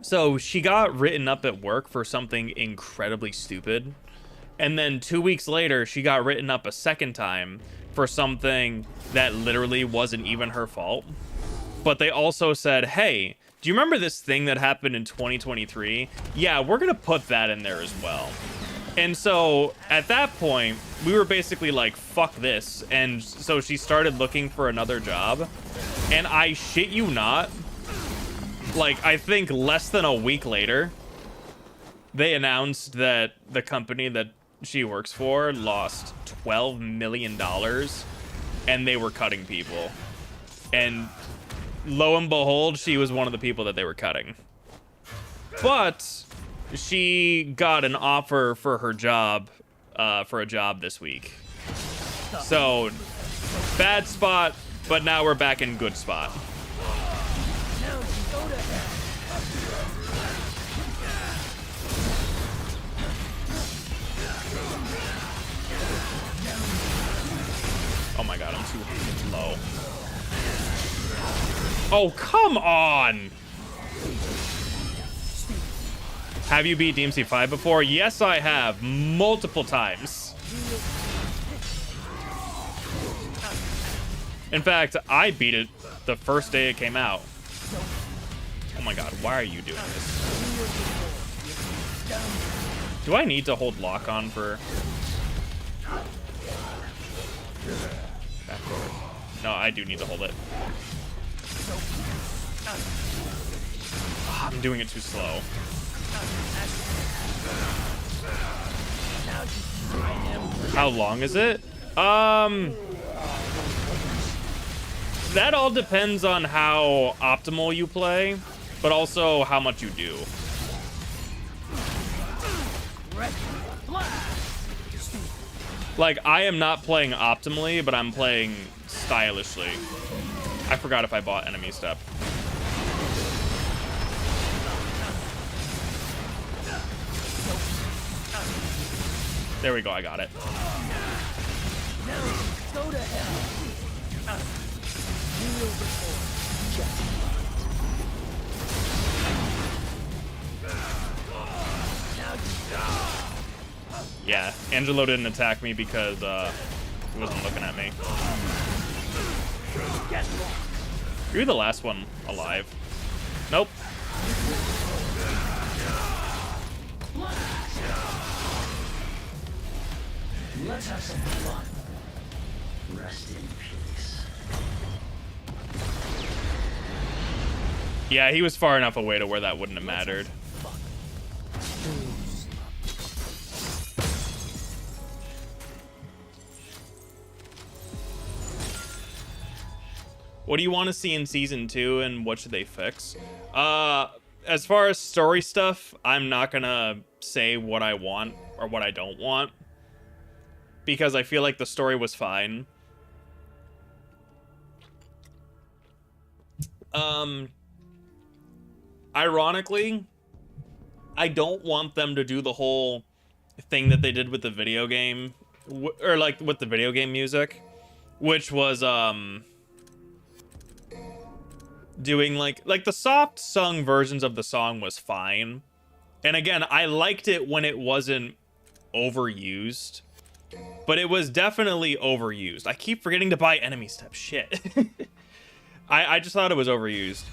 so she got written up at work for something incredibly stupid. And then 2 weeks later, she got written up a second time for something that literally wasn't even her fault. But they also said, hey, do you remember this thing that happened in 2023? Yeah, we're going to put that in there as well. And so at that point, we were basically like, fuck this. And so she started looking for another job. And I shit you not, like, I think less than a week later, they announced that the company that she works for lost $12 million and they were cutting people. And lo and behold, she was one of the people that they were cutting. But she got an offer for her job, for a job this week. So, bad spot, but now we're back in good spot. Oh my god, I'm too low. Oh, come on! Have you beat DMC5 before? Yes, I have. Multiple times. In fact, I beat it the first day it came out. Oh my god, why are you doing this? Do I need to hold lock on for... Back forward. No, I do need to hold it. Oh, I'm doing it too slow. How long is it? That all depends on how optimal you play, but also how much you do. Like, I am not playing optimally, but I'm playing stylishly. I forgot if I bought enemy step. There we go, I got it. Go to hell. Yeah, Angelo didn't attack me because he wasn't looking at me. You're the last one alive. Nope. Let's have some fun. Rest in peace. Yeah, he was far enough away to where that wouldn't have mattered. What do you want to see in season 2 and what should they fix? As far as story stuff, I'm not gonna say what I want or what I don't want, because I feel like the story was fine. Ironically, I don't want them to do the whole thing that they did with the video game, or like with the video game music, which was doing like the soft sung versions of the song was fine. And again, I liked it when it wasn't overused. but it was definitely overused. I keep forgetting to buy enemy step. Shit. I just thought it was overused.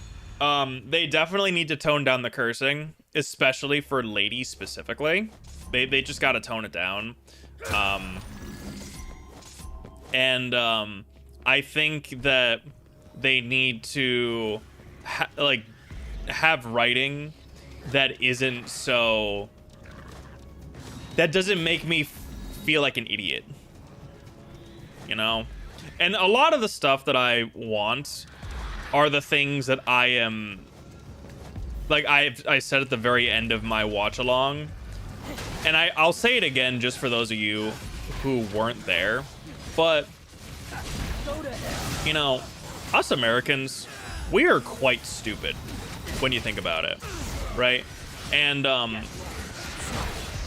They definitely need to tone down the cursing, especially for ladies specifically. They just gotta tone it down. I think that they need to have writing that isn't so, that doesn't make me feel like an idiot, you know? And a lot of the stuff that I want are the things that I am, like I said at the very end of my watch along, and I'll say it again just for those of you who weren't there, but you know, us Americans, we are quite stupid when you think about it, right? And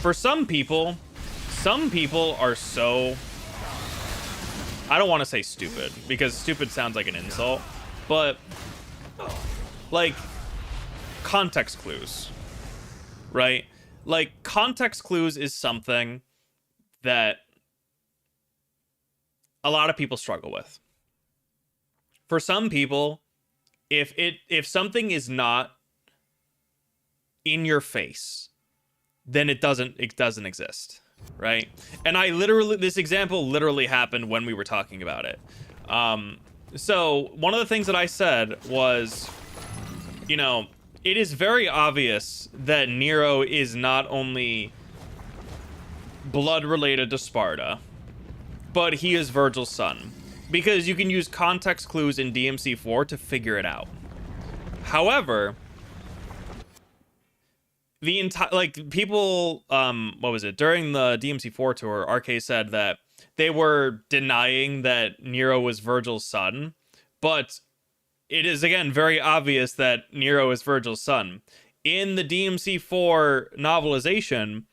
for some people are so, I don't want to say stupid because stupid sounds like an insult, but like context clues, right? Like context clues is something that a lot of people struggle with. For some people, if something is not in your face, then it doesn't exist, right? And this example literally happened when we were talking about it. So one of the things that I said was, you know, it is very obvious that Nero is not only blood related to Sparta, but he is Vergil's son, because you can use context clues in DMC4 to figure it out. However, the entire, like, people, what was it, during the DMC4 tour, RK said that they were denying that Nero was Vergil's son, but it is, again, very obvious that Nero is Vergil's son. In the DMC4 novelization,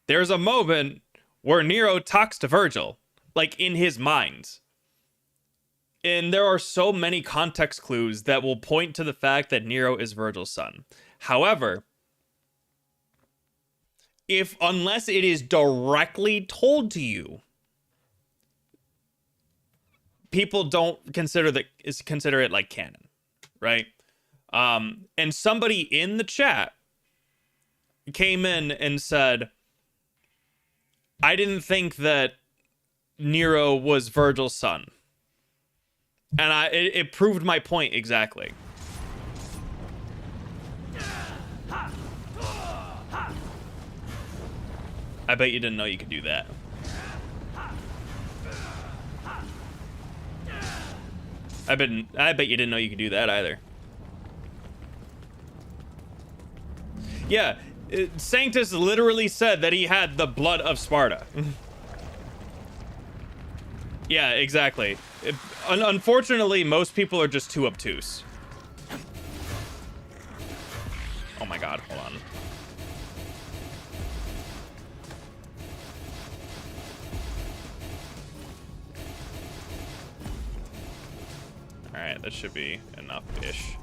there's a moment where Nero talks to Vergil, like, in his mind. And there are so many context clues that will point to the fact that Nero is Vergil's son. However, unless it is directly told to you, people don't consider it like canon, right? And somebody in the chat came in and said, I didn't think that Nero was Vergil's son. And it proved my point exactly. I bet you didn't know you could do that. I bet you didn't know you could do that either. Yeah, Sanctus literally said that he had the blood of Sparta. Yeah, exactly. Unfortunately, most people are just too obtuse. Oh my god, hold on. Alright, that should be enough-ish.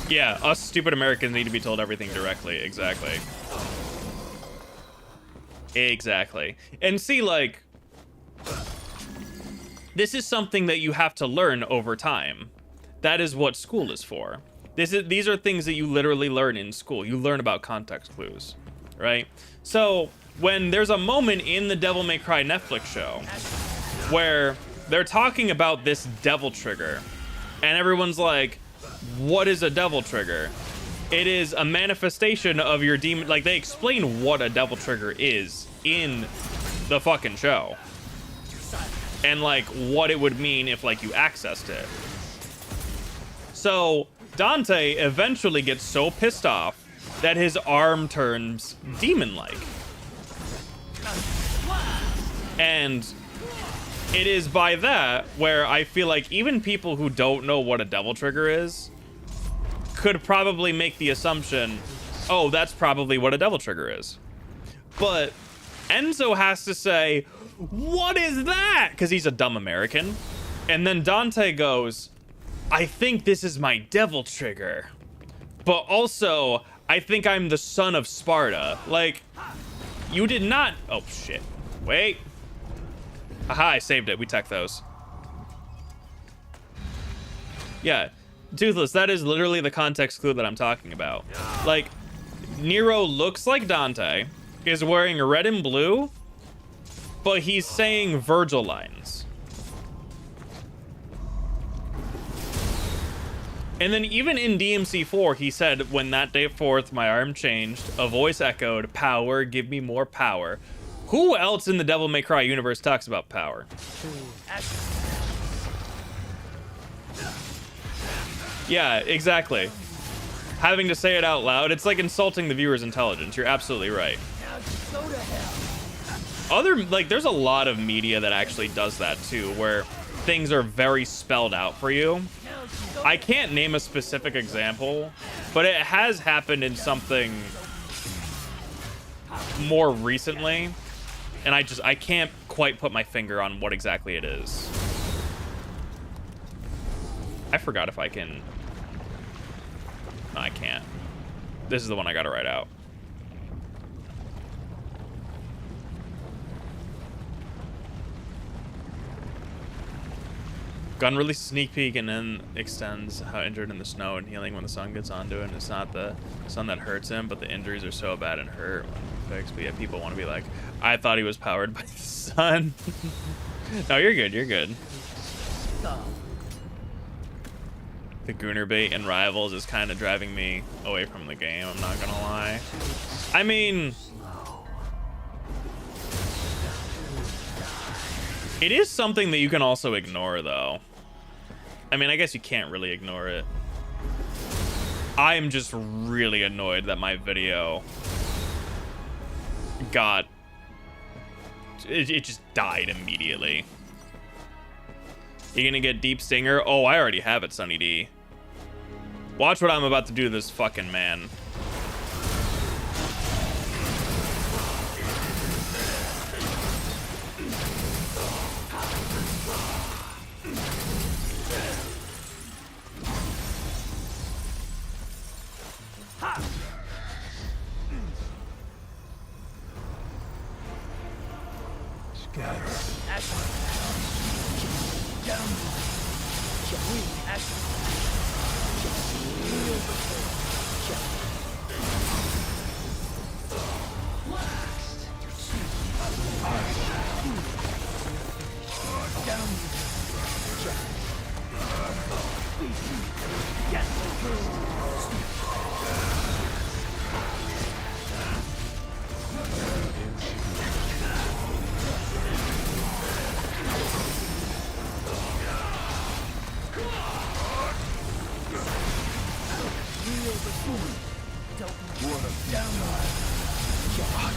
Yeah, us stupid Americans need to be told everything directly. Exactly. Exactly. And see, like, this is something that you have to learn over time. That is what school is for. These are things that you literally learn in school. You learn about context clues, right? So when there's a moment in the Devil May Cry Netflix show where they're talking about this devil trigger, and everyone's like, what is a devil trigger? It is a manifestation of your demon. Like, they explain what a devil trigger is in the fucking show, and like what it would mean if like you accessed it. So Dante eventually gets so pissed off that his arm turns demon-like, and it is by that where I feel like even people who don't know what a devil trigger is could probably make the assumption, oh, that's probably what a devil trigger is. But Enzo has to say, what is that? Because he's a dumb American. And then Dante goes, I think this is my devil trigger. but also I think I'm the son of Sparta. Like, you did not. Oh shit! Wait. Aha! I saved it. We tech those. Yeah, Toothless. That is literally the context clue that I'm talking about. Like, Nero looks like Dante, is wearing red and blue, but he's saying Vergil lines. And then even in DMC4, he said, when that day forth my arm changed, a voice echoed, power, give me more power. Who else in the Devil May Cry universe talks about power? Yeah, exactly. Having to say it out loud, it's like insulting the viewer's intelligence. You're absolutely right. There's a lot of media that actually does that too, where things are very spelled out for you. I can't name a specific example, but it has happened in something more recently, and I can't quite put my finger on what exactly it is. I forgot if I can. No, I can't. This is the one I gotta write out. Gun release sneak peek and then extends how injured in the snow and healing when the sun gets onto it. And it's not the sun that hurts him, but the injuries are so bad and hurt when fixed. But yeah, people want to be like, I thought he was powered by the sun. No, you're good. You're good. The Gooner bait and Rivals is kind of driving me away from the game, I'm not gonna lie. I mean, it is something that you can also ignore, though. I mean, I guess you can't really ignore it. I am just really annoyed that my video got... It just died immediately. You gonna get Deep Stinger? Oh, I already have it, Sunny D. Watch what I'm about to do to this fucking man.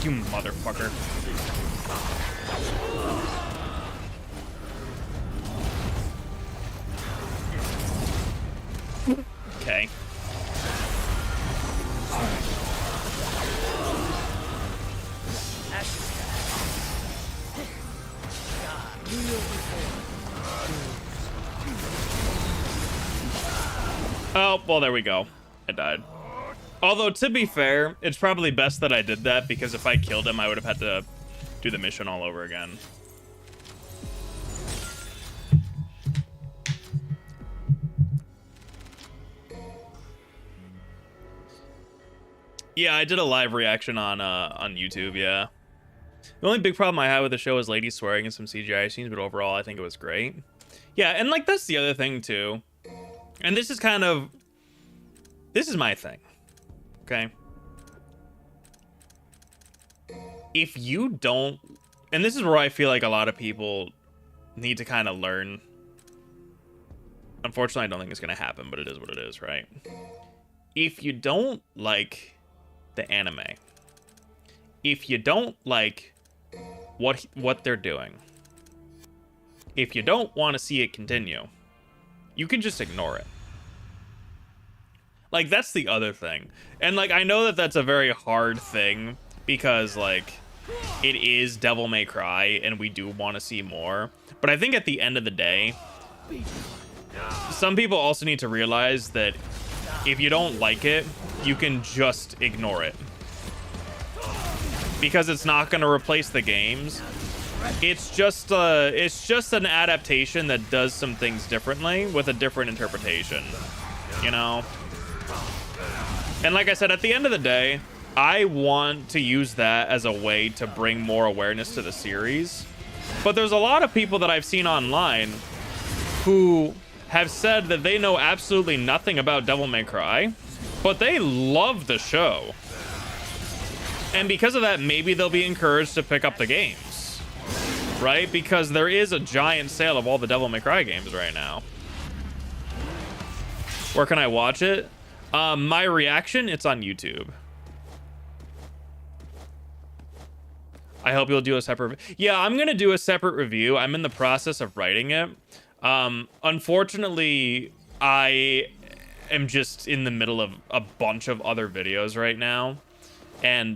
You motherfucker. Okay. Oh, well, there we go. I died. Although, to be fair, it's probably best that I did that, because if I killed him, I would have had to do the mission all over again. Yeah, I did a live reaction on YouTube, yeah. The only big problem I had with the show is ladies swearing and some CGI scenes, but overall, I think it was great. Yeah, and, like, that's the other thing, too. And this is kind of... This is my thing. Okay? If you don't... And this is where I feel like a lot of people need to kind of learn. Unfortunately, I don't think it's going to happen, but it is what it is, right? If you don't like the anime, if you don't like what they're doing, if you don't want to see it continue, you can just ignore it. Like, that's the other thing. And, like, I know that that's a very hard thing because, like, it is Devil May Cry and we do want to see more. But I think at the end of the day, some people also need to realize that if you don't like it, you can just ignore it. Because it's not going to replace the games. It's just an adaptation that does some things differently with a different interpretation, you know? And like I said, at the end of the day, I want to use that as a way to bring more awareness to the series. But there's a lot of people that I've seen online who have said that they know absolutely nothing about Devil May Cry, but they love the show. And because of that, maybe they'll be encouraged to pick up the games, right? Because there is a giant sale of all the Devil May Cry games right now. Where can I watch it? My reaction, it's on YouTube. I hope you'll do a separate... Yeah, I'm going to do a separate review. I'm in the process of writing it. Unfortunately, I am just in the middle of a bunch of other videos right now. And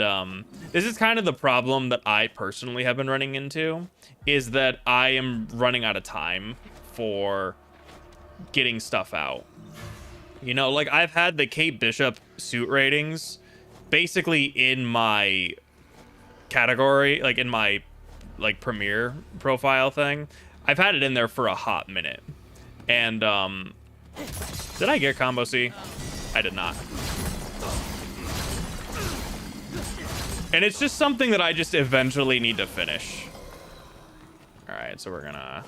this is kind of the problem that I personally have been running into, is that I am running out of time for getting stuff out. You know, like I've had the Kate Bishop suit ratings basically in my category, like in my like premiere profile thing. I've had it in there for a hot minute. And did I get combo C? I did not. And it's just something that I just eventually need to finish. All right, so we're gonna...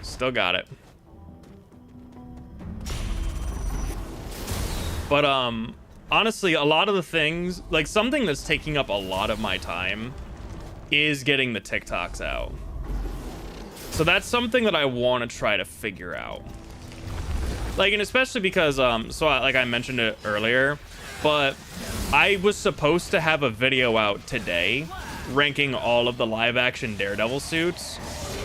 Still got it. But honestly, a lot of the things, like something that's taking up a lot of my time is getting the TikToks out. So that's something that I want to try to figure out. Like, and especially because, like I mentioned it earlier, but I was supposed to have a video out today ranking all of the live action Daredevil suits,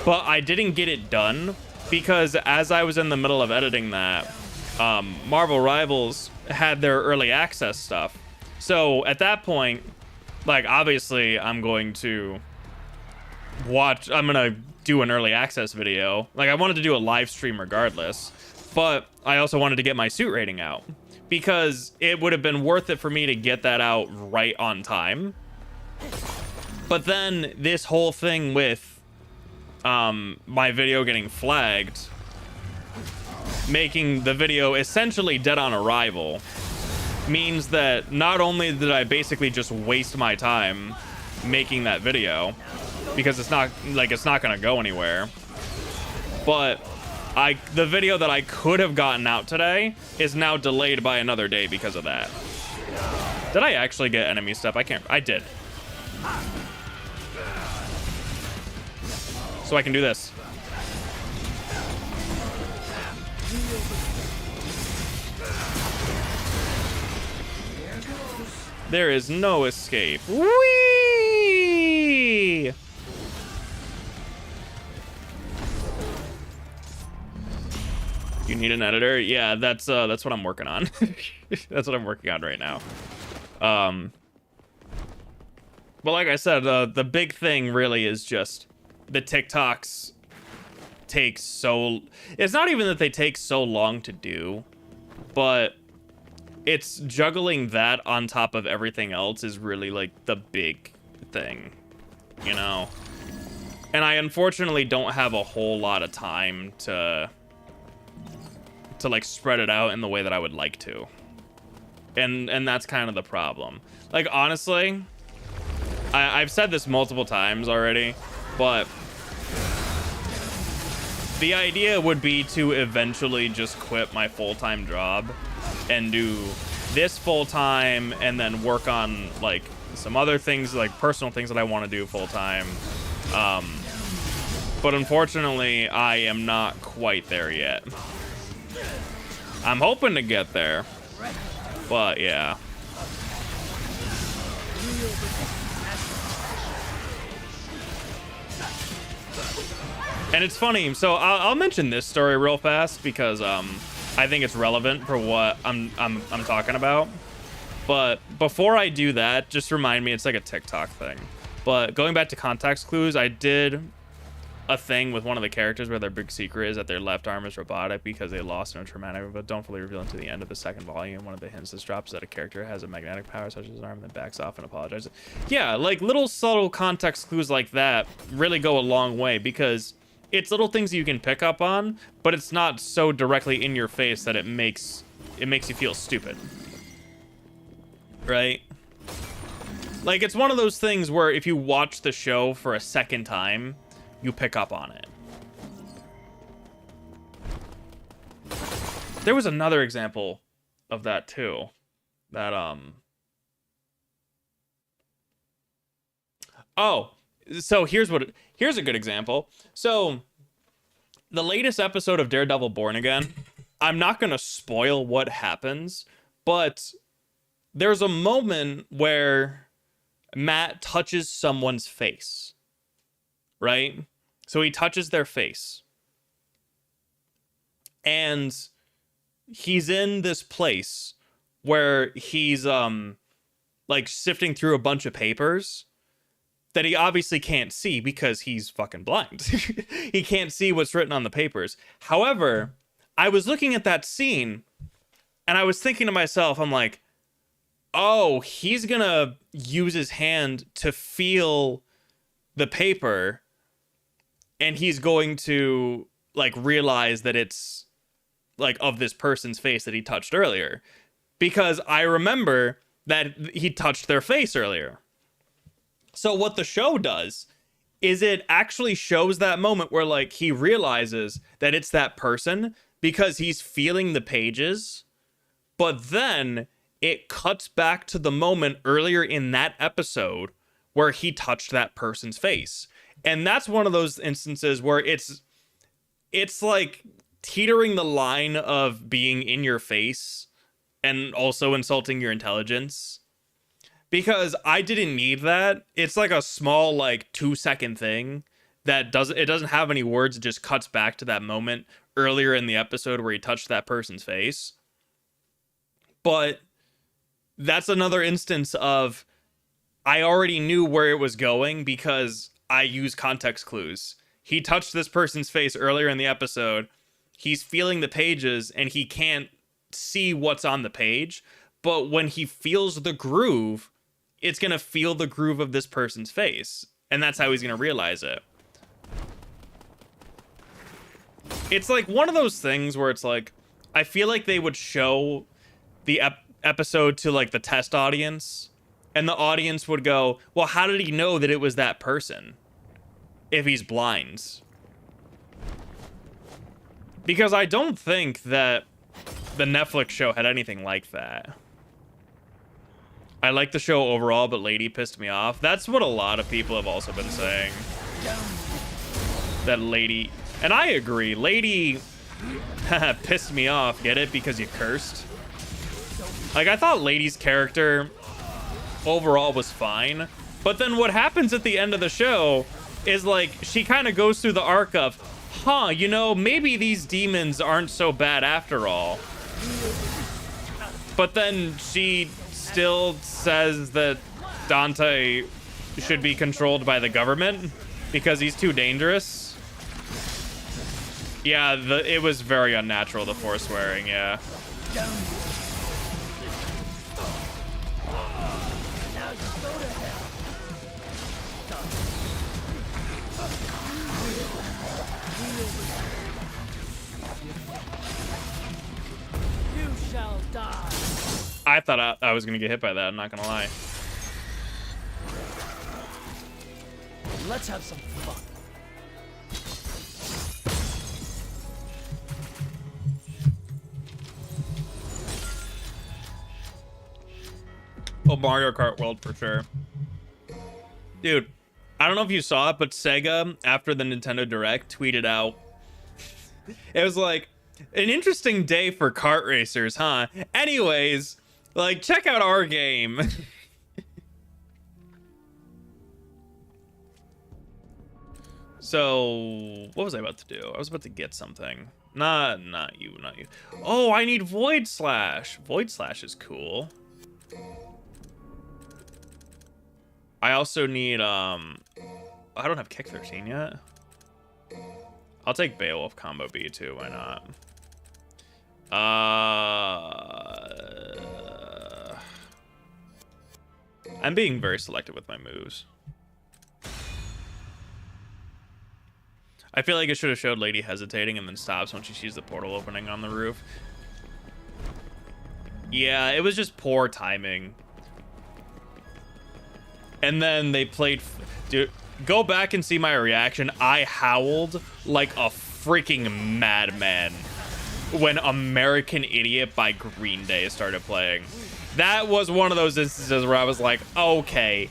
but I didn't get it done because as I was in the middle of editing that, Marvel Rivals had their early access stuff. So at that point, like, obviously I'm going to do an early access video. Like, I wanted to do a live stream regardless, but I also wanted to get my suit rating out because it would have been worth it for me to get that out right on time. But then this whole thing with my video getting flagged, making the video essentially dead on arrival, means that not only did I basically just waste my time making that video, because it's not gonna go anywhere, but the video that I could have gotten out today is now delayed by another day because of that. Did I actually get enemy step? I did. So I can do this. There is no escape. Whee! You need an editor? Yeah, that's what I'm working on. That's what I'm working on right now. But like I said, the big thing really is just the TikToks take so... It's not even that they take so long to do, but it's juggling that on top of everything else is really like the big thing, you know? And I unfortunately don't have a whole lot of time to like spread it out in the way that I would like to. And that's kind of the problem. Like, honestly, I've said this multiple times already, but the idea would be to eventually just quit my full-time job and do this full-time and then work on like some other things, like personal things that I want to do full-time. But unfortunately, I am not quite there yet. I'm hoping to get there, but yeah. And it's funny, so I'll mention this story real fast because I think it's relevant for what I'm talking about. But before I do that, just remind me, it's like a TikTok thing. But going back to context clues, I did a thing with one of the characters where their big secret is that their left arm is robotic because they lost in a traumatic, but don't fully reveal until the end of the second volume. One of the hints this drops is that a character has a magnetic power such as his arm and then backs off and apologizes. Yeah, like little subtle context clues like that really go a long way because it's little things you can pick up on, but it's not so directly in your face that it makes you feel stupid. Right? Like, it's one of those things where if you watch the show for a second time, you pick up on it. There was another example of that too. That oh, so here's a good example. So the latest episode of Daredevil Born Again, I'm not going to spoil what happens, but there's a moment where Matt touches someone's face. Right? So he touches their face. And he's in this place where he's like sifting through a bunch of papers that he obviously can't see because he's fucking blind. He can't see what's written on the papers. However, I was looking at that scene and I was thinking to myself, I'm like, oh, he's gonna use his hand to feel the paper and he's going to like realize that it's like of this person's face that he touched earlier, because I remember that he touched their face earlier. So what the show does is it actually shows that moment where like he realizes that it's that person because he's feeling the pages, but then it cuts back to the moment earlier in that episode where he touched that person's face. And that's one of those instances where it's like teetering the line of being in your face and also insulting your intelligence. Because I didn't need that. It's like a small, like 2-second thing that doesn't have any words. It just cuts back to that moment earlier in the episode where he touched that person's face. But that's another instance of I already knew where it was going because I use context clues. He touched this person's face earlier in the episode. He's feeling the pages and he can't see what's on the page. But when he feels the groove, it's going to feel the groove of this person's face. And that's how he's going to realize it. It's like one of those things where it's like, I feel like they would show the episode to like the test audience. And the audience would go, well, how did he know that it was that person if he's blind? Because I don't think that the Netflix show had anything like that. I like the show overall, but Lady pissed me off. That's what a lot of people have also been saying. That Lady... And I agree. Lady pissed me off. Get it? Because you cursed. Like, I thought Lady's character overall was fine, but then what happens at the end of the show is like she kind of goes through the arc of, you know, maybe these demons aren't so bad after all, but then she still says that Dante should be controlled by the government because he's too dangerous. Yeah, it was very unnatural, the forswearing. Yeah. I thought I was gonna get hit by that, I'm not gonna lie. Let's have some fun. Oh, Mario Kart World for sure. Dude, I don't know if you saw it, but Sega, after the Nintendo Direct, tweeted out, it was like, an interesting day for kart racers, huh? Anyways, like, check out our game. So, what was I about to do? I was about to get something. Not you. Oh, I need Void Slash. Void Slash is cool. I also need, I don't have kick 13 yet. I'll take Beowulf combo B too, why not? I'm being very selective with my moves. I feel like I should have showed Lady hesitating and then stops when she sees the portal opening on the roof. Yeah, it was just poor timing. And then they played... Dude, go back and see my reaction. I howled like a freaking madman when American Idiot by Green Day started playing. That was one of those instances where I was like, okay,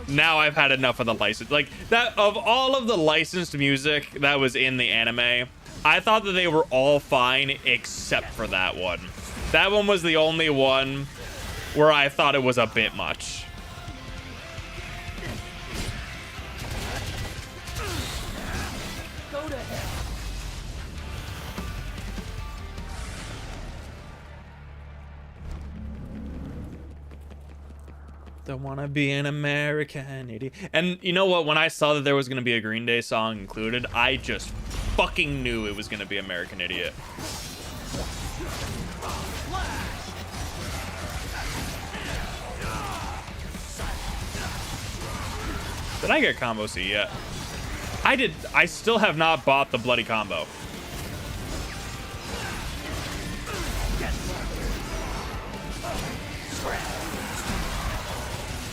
now I've had enough of the license. Like, that, of all of the licensed music that was in the anime, I thought that they were all fine except for that one. That one was the only one where I thought it was a bit much. Go to hell. Don't wanna be an American idiot. And you know what? When I saw that there was gonna be a Green Day song included, I just fucking knew it was gonna be American Idiot. Did I get combo C yet? I did. I still have not bought the bloody combo.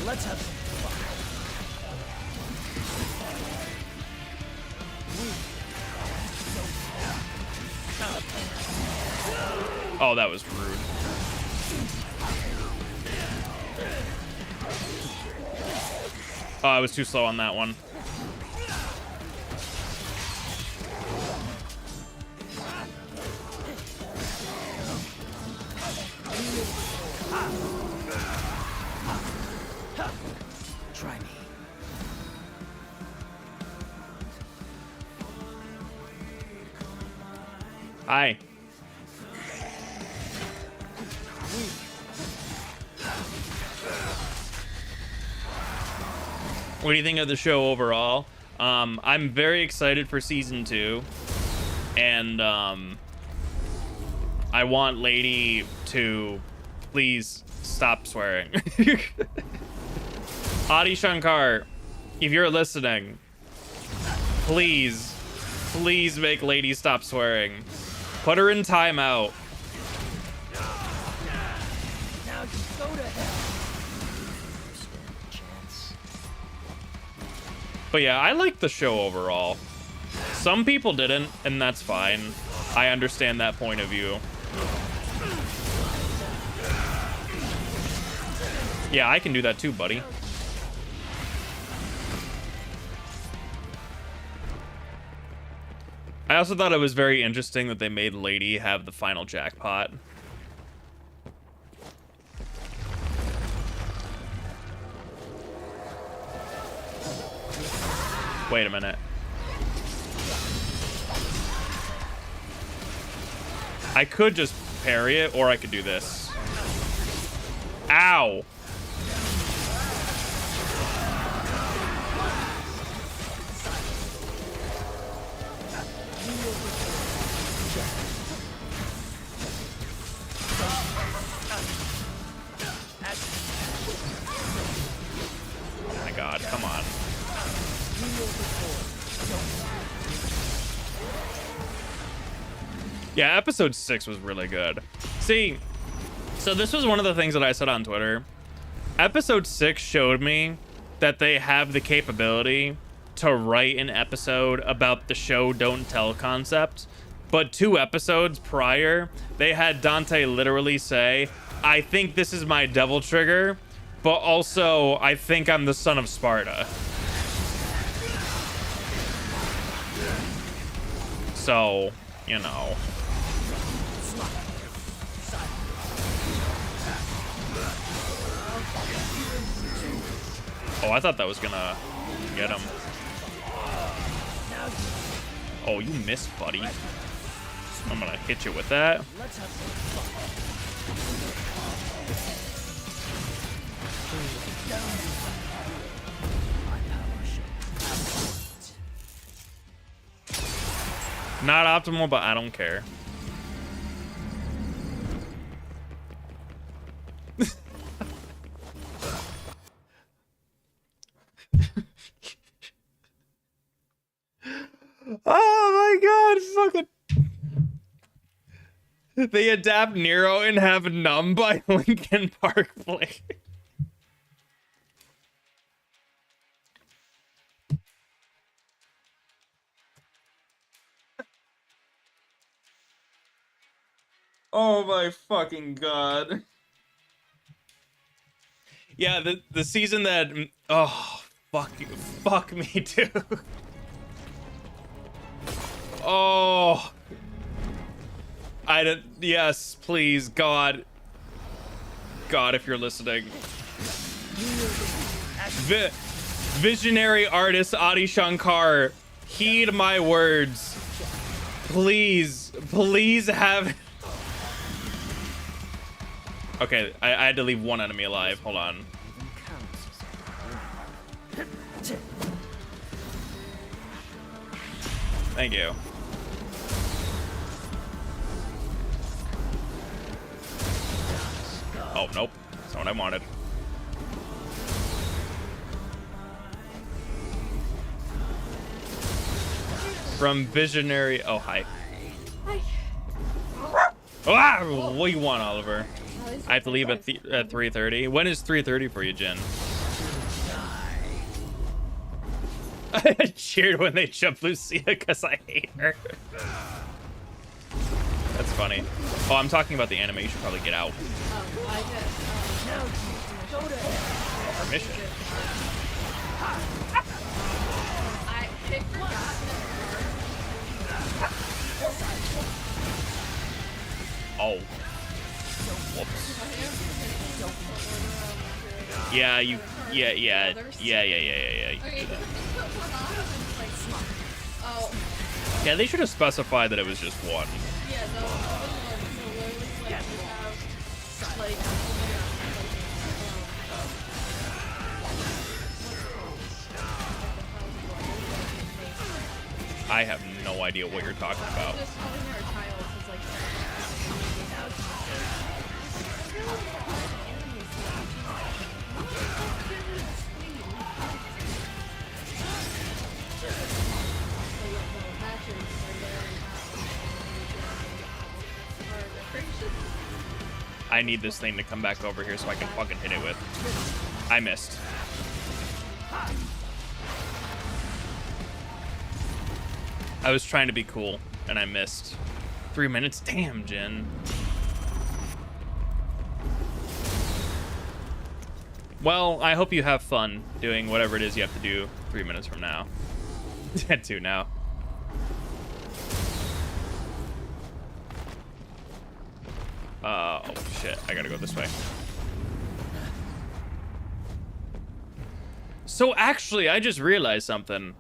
Let's have some fun. Oh, that was rude. Oh, I was too slow on that one. Try me. Hi. What do you think of the show overall? I'm very excited for season 2, and I want Lady to please stop swearing. Adi Shankar, if you're listening, please make Lady stop swearing. Put her in timeout. Now just go to hell. Stand a chance. But yeah, I like the show overall. Some people didn't, and that's fine. I understand that point of view. Yeah, I can do that too, buddy. I also thought it was very interesting that they made Lady have the final jackpot. Wait a minute. I could just parry it, or I could do this. Ow! Oh my god, come on. Yeah, episode 6 was really good. See, so this was one of the things that I said on Twitter. Episode 6 showed me that they have the capability to write an episode about the show don't tell concept, but 2 episodes prior, they had Dante literally say, I think this is my devil trigger, but also I think I'm the son of Sparta. So, you know. Oh, I thought that was gonna get him. Oh, you missed, buddy. I'm gonna hit you with that. Not optimal, but I don't care. Oh my god, fucking. They adapt Nero and have Numb by Linkin Park play. Oh my fucking god. Yeah, the season that, oh fuck me too. Oh, I don't. Yes, please, God, if you're listening. Visionary artist Adi Shankar, heed my words. Please have. Okay, I had to leave one enemy alive. Hold on. Thank you. Oh, nope. That's not what I wanted. From Visionary... Oh, hi. Hi. Ah, what do you want, Oliver? I have to leave at 3:30. When is 3:30 for you, Jen? I cheered when they jumped Lucia because I hate her. That's funny. Oh, I'm talking about the anime. You should probably get out. Our mission. Oh. Whoops. Yeah, you. Yeah. Yeah, they should have specified that it was just one. I have no idea what you're talking about. I need this thing to come back over here so I can fucking hit it with. I missed. I was trying to be cool, and I missed. 3 minutes? Damn, Jen. Well, I hope you have fun doing whatever it is you have to do 3 minutes from now. 2 now. Oh shit, I gotta go this way. So actually, I just realized something.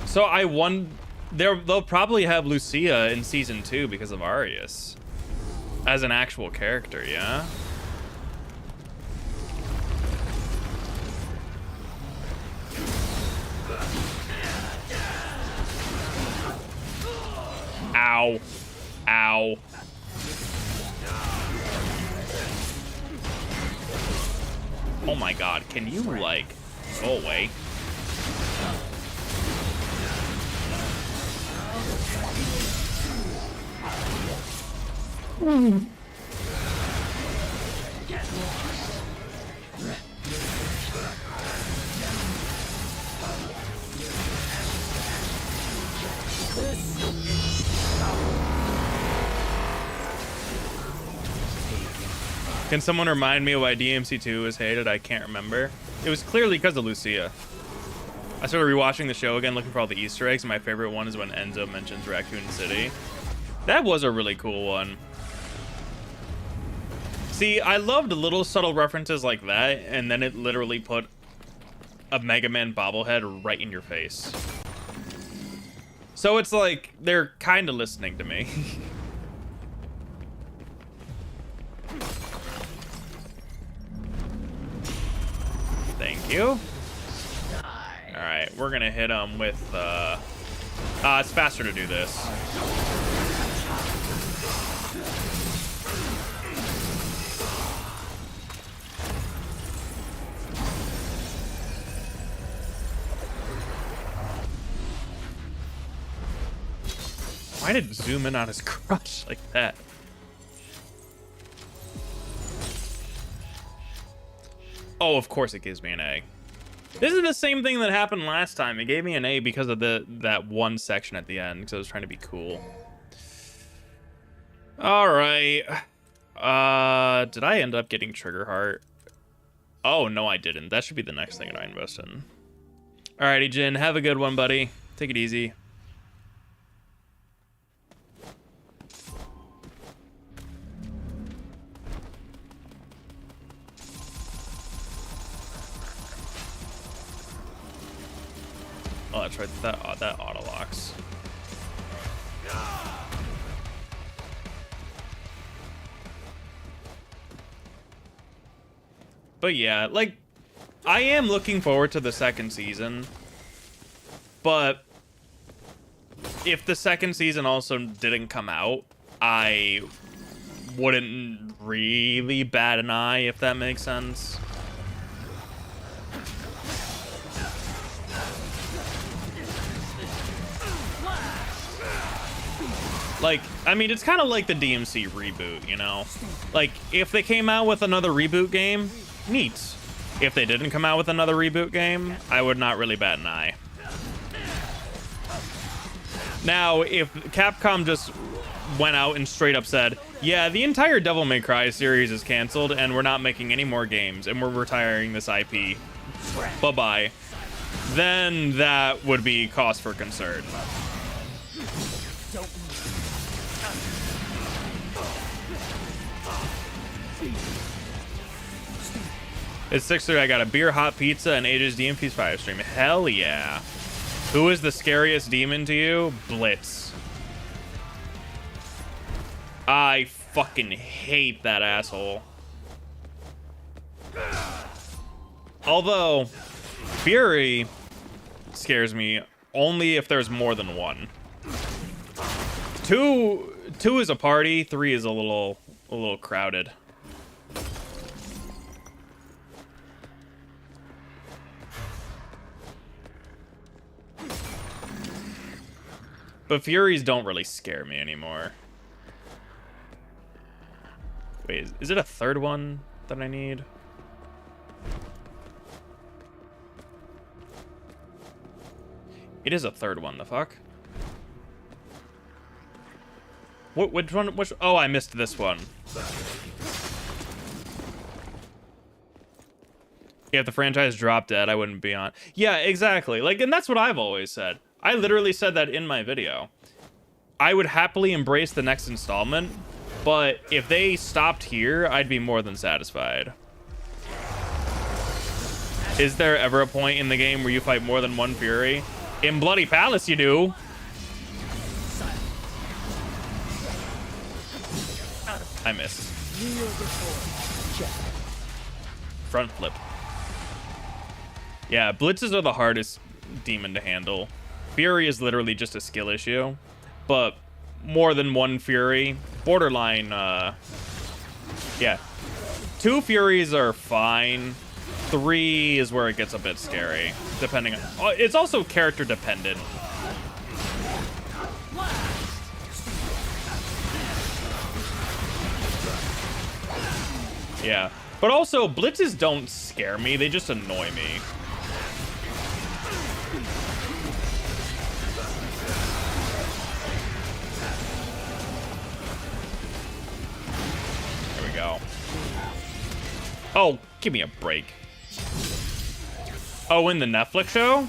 So I won. They'll probably have Lucia in season 2 because of Arius as an actual character, yeah. Ow. Ow. Oh my god, can you, like, go away? Can someone remind me why DMC2 was hated? I can't remember. It was clearly because of Lucia. I started rewatching the show again, looking for all the Easter eggs, and my favorite one is when Enzo mentions Raccoon City. That was a really cool one. See, I loved little subtle references like that, and then it literally put a Mega Man bobblehead right in your face. So it's like, they're kind of listening to me. Thank you. Alright. right, we're gonna hit him with it's faster to do this. Why did it zoom in on his crotch like that? Oh, of course it gives me an A. This is the same thing that happened last time. It gave me an A because of that one section at the end, because I was trying to be cool. All right. Did I end up getting Trigger Heart? Oh, no, I didn't. That should be the next thing that I invest in. Alrighty, Jin. Have a good one, buddy. Take it easy. Oh, that's right. That auto locks. But yeah, like, I am looking forward to the second season. But if the second season also didn't come out, I wouldn't really bat an eye, if that makes sense. Like, I mean, it's kind of like the DMC reboot, you know? Like, if they came out with another reboot game, neat. If they didn't come out with another reboot game, I would not really bat an eye. Now, if Capcom just went out and straight up said, yeah, the entire Devil May Cry series is canceled, and we're not making any more games, and we're retiring this IP, bye-bye, then that would be cause for concern. It's 6:30. I got a beer, hot pizza, and Ages DMC5 stream. Hell yeah. Who is the scariest demon to you? Blitz. I fucking hate that asshole. Although, Fury scares me only if there's more than one. Two is a party. 3 is a little crowded. But Furies don't really scare me anymore. Wait, is it a third one that I need? It is a third one, the fuck? Which one? Oh, I missed this one. Yeah, if the franchise dropped dead, I wouldn't be on. Yeah, exactly. Like, and that's what I've always said. I literally said that in my video. I would happily embrace the next installment, but if they stopped here, I'd be more than satisfied. Is there ever a point in the game where you fight more than one Fury? In Bloody Palace, you do. I missed. Front flip. Yeah, blitzes are the hardest demon to handle. Fury is literally just a skill issue, but more than one Fury, borderline, yeah. 2 Furies are fine. 3 is where it gets a bit scary, depending on, it's also character dependent. Yeah, but also blitzes don't scare me, they just annoy me. Go. Oh, give me a break. Oh, in the Netflix show?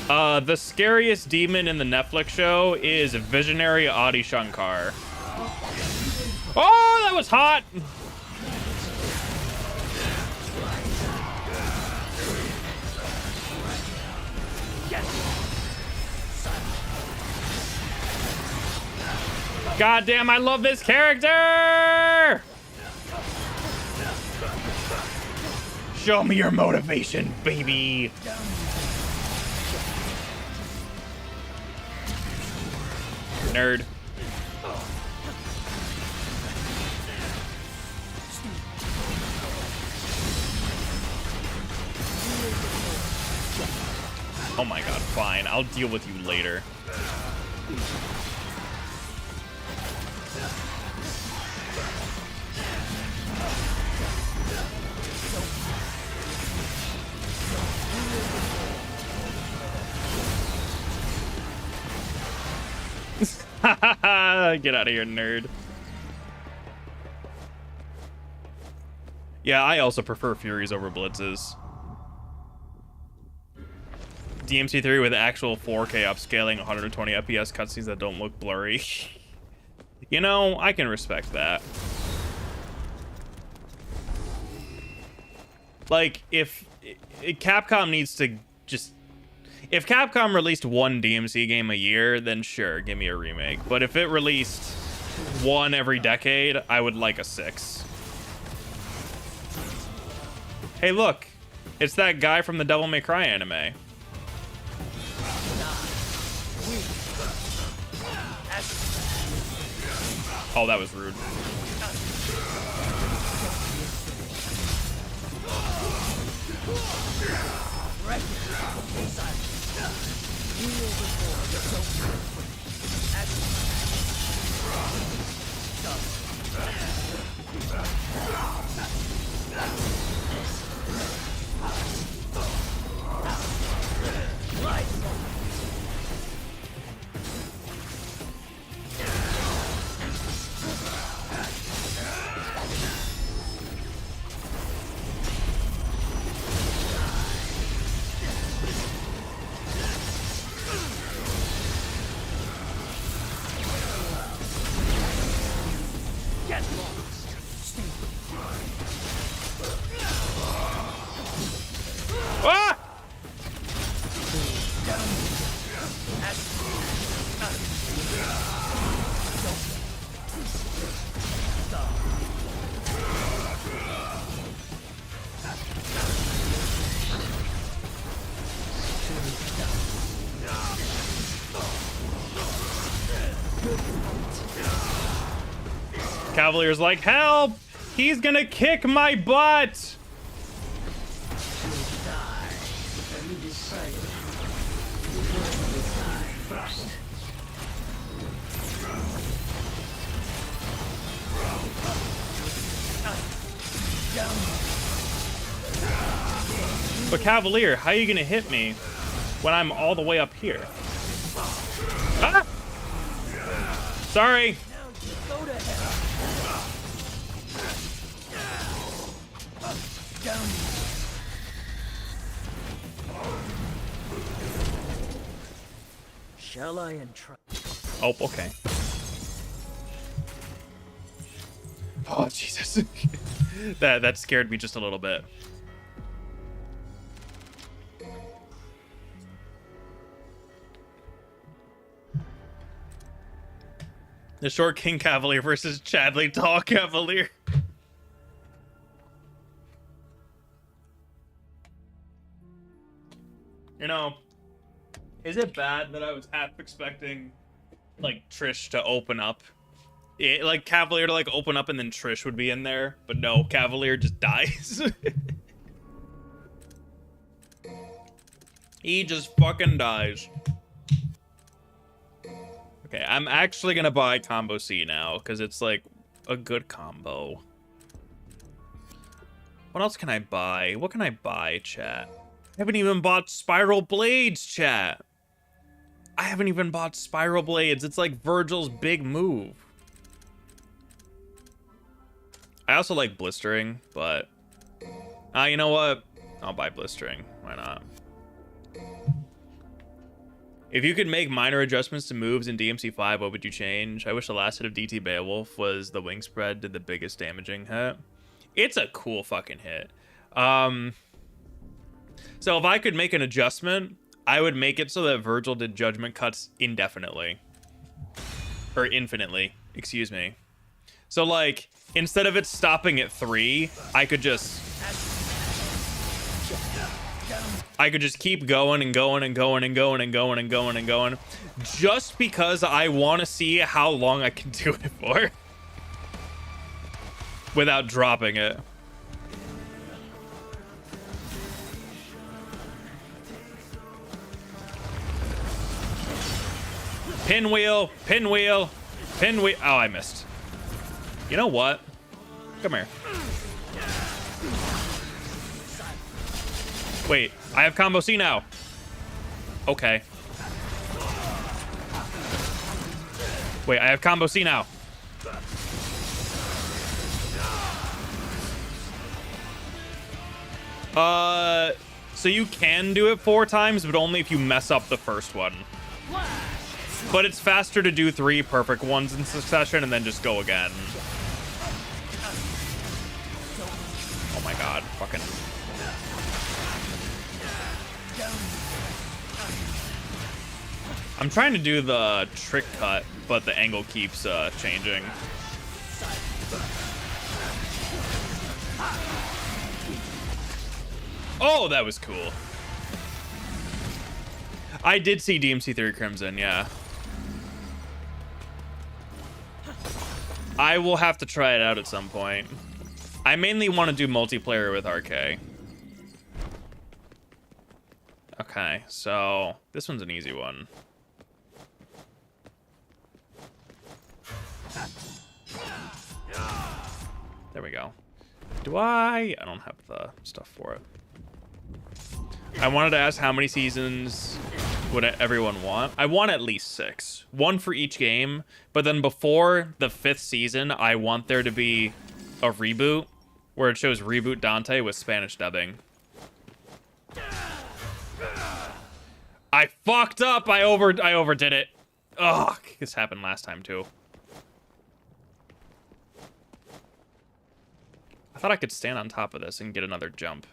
The scariest demon in the Netflix show is Visionary Adi Shankar. Oh, that was hot! God damn, I love this character! Show me your motivation, baby. Nerd. Oh my god, fine. I'll deal with you later. Get out of here, nerd. Yeah, I also prefer Furies over Blitzes. DMC3 with actual 4K upscaling, 120 FPS cutscenes that don't look blurry. You know, I can respect that. Like, if Capcom needs to just... If Capcom released one DMC game a year, then sure, give me a remake. But if it released one every decade, I would like a 6. Hey, look. It's that guy from the Devil May Cry anime. Oh, that was rude. Ah! Cavalier's like, help! He's gonna kick my butt! But Cavalier, how are you gonna hit me when I'm all the way up here? Ah! Sorry. Shall I try? Oh, okay. Oh, Jesus. that scared me just a little bit. The short King Cavalier versus Chadley Tall Cavalier. You know, is it bad that I was half expecting, like, Trish to open up? Like, Cavalier to, like, open up and then Trish would be in there. But no, Cavalier just dies. He just fucking dies. Okay, I'm actually gonna buy Combo C now, because it's, like, a good combo. What else can I buy? What can I buy, chat? I haven't even bought Spiral Blades, chat. I haven't even bought Spiral Blades. It's like Vergil's big move. I also like Blistering, but... you know what? I'll buy Blistering. Why not? If you could make minor adjustments to moves in DMC5, what would you change? I wish the last hit of DT Beowulf was the wing spread did the biggest damaging hit. It's a cool fucking hit. So if I could make an adjustment, I would make it so that Vergil did judgment cuts indefinitely. Or infinitely, excuse me. So like, instead of it stopping at 3, I could just... I could just keep going and going and going and going and going and going and going, just because I want to see how long I can do it for without dropping it. Pinwheel, pinwheel, pinwheel. Oh, I missed. You know what? Come here. Wait, I have combo C now. Okay. Wait, I have combo C now. So you can do it 4 times, but only if you mess up the first one. But it's faster to do 3 perfect ones in succession and then just go again. Oh my god, fucking... I'm trying to do the trick cut, but the angle keeps changing. Oh, that was cool. I did see DMC3 Crimson, yeah. I will have to try it out at some point. I mainly want to do multiplayer with RK. Okay, so this one's an easy one. There we go. Do I don't have the stuff for it. I wanted to ask how many seasons would everyone want? I want at least 6. 1 for each game, but then before the 5th season, I want there to be a reboot where it shows Reboot Dante with Spanish dubbing. I fucked up. I overdid it. Ugh, this happened last time too. I thought I could stand on top of this and get another jump.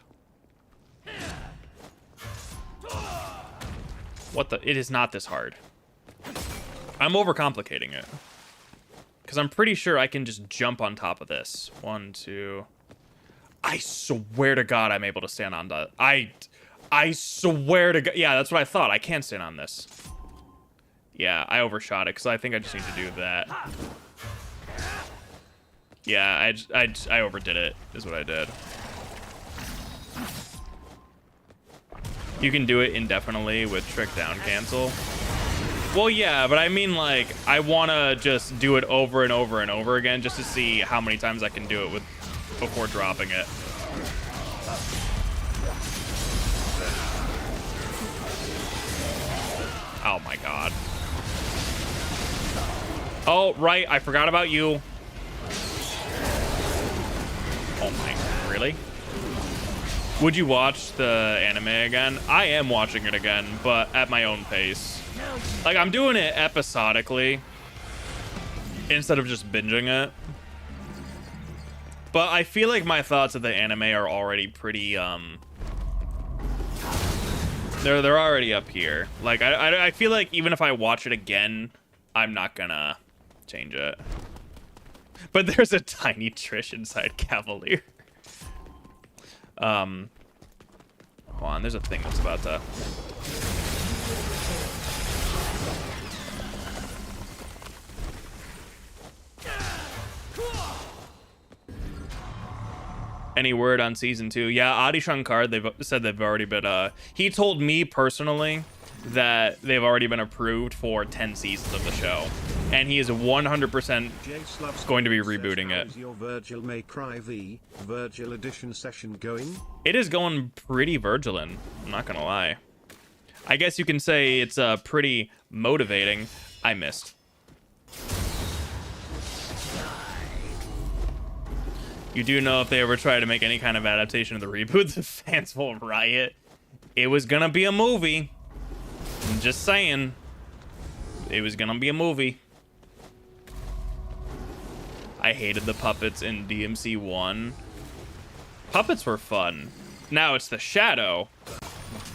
What the? It is not this hard. I'm overcomplicating it. Because I'm pretty sure I can just jump on top of this. 1, 2. I swear to God I'm able to stand on that. I swear to God. Yeah, that's what I thought. I can stand on this. Yeah, I overshot it because I think I just need to do that. Yeah, I overdid it, is what I did. You can do it indefinitely with trick down cancel. Well, yeah, but I mean, like, I want to just do it over and over and over again just to see how many times I can do it with before dropping it. Oh my god. Oh, right, I forgot about you. Oh my, really? Would you watch the anime again? I am watching it again, but at my own pace. Like, I'm doing it episodically instead of just binging it. But I feel like my thoughts of the anime are already pretty, they're already up here. Like, I feel like even if I watch it again, I'm not gonna change it. But there's a tiny Trish inside Cavalier. Hold on, there's a thing that's about to... Any word on season 2? Yeah, Adi Shankar, they've said they've already been, he told me personally that they've already been approved for 10 seasons of the show. And he is 100% going to be rebooting it. Is your Vergil May Cry V Vergil Edition session going? It is going pretty Vergilin, I'm not gonna lie. I guess you can say it's pretty motivating. I missed. You do know if they ever try to make any kind of adaptation of the reboot, the fans will riot. It was gonna be a movie. I'm just saying. It was gonna be a movie. I hated the puppets in DMC1. Puppets were fun. Now it's the Shadow.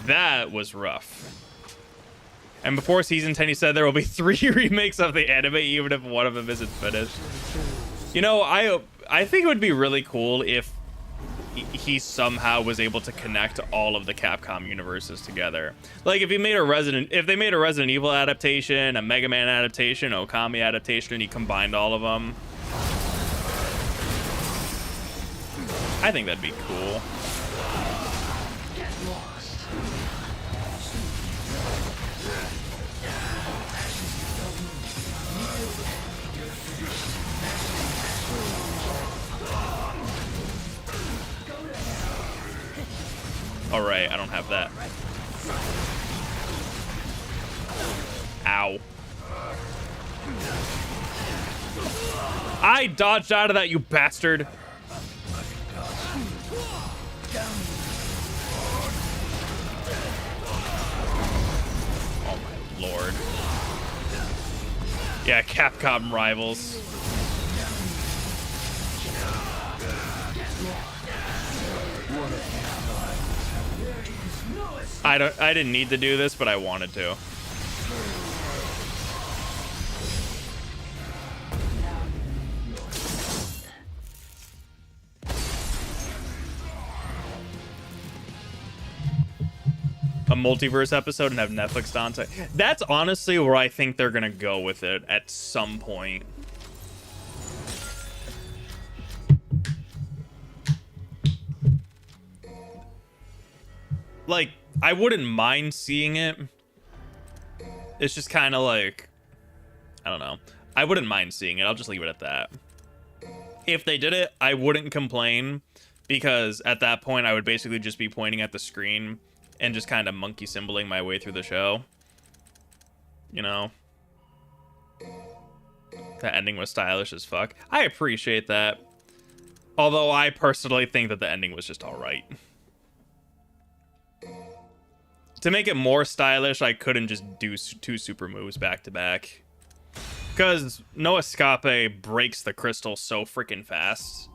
That was rough. And before season 10, he said there will be 3 remakes of the anime, even if one of them isn't finished. You know, I think it would be really cool if he somehow was able to connect all of the Capcom universes together. Like if they made a Resident Evil adaptation, a Mega Man adaptation, Okami adaptation, and he combined all of them, I think that'd be cool. All right, I don't have that. Ow. I dodged out of that, you bastard. Oh my lord. Yeah, Capcom rivals. I didn't need to do this, but I wanted to. A multiverse episode and have Netflix Dante. That's honestly where I think they're gonna go with it at some point. Like, I wouldn't mind seeing it. It's just kind of like, I don't know. I wouldn't mind seeing it. I'll just leave it at that. If they did it, I wouldn't complain, because at that point I would basically just be pointing at the screen and just kind of monkey symboling my way through the show. You know? The ending was stylish as fuck. I appreciate that. Although I personally think that the ending was just alright. To make it more stylish, I couldn't just do two super moves back to back. Because No Escape breaks the crystal so freaking fast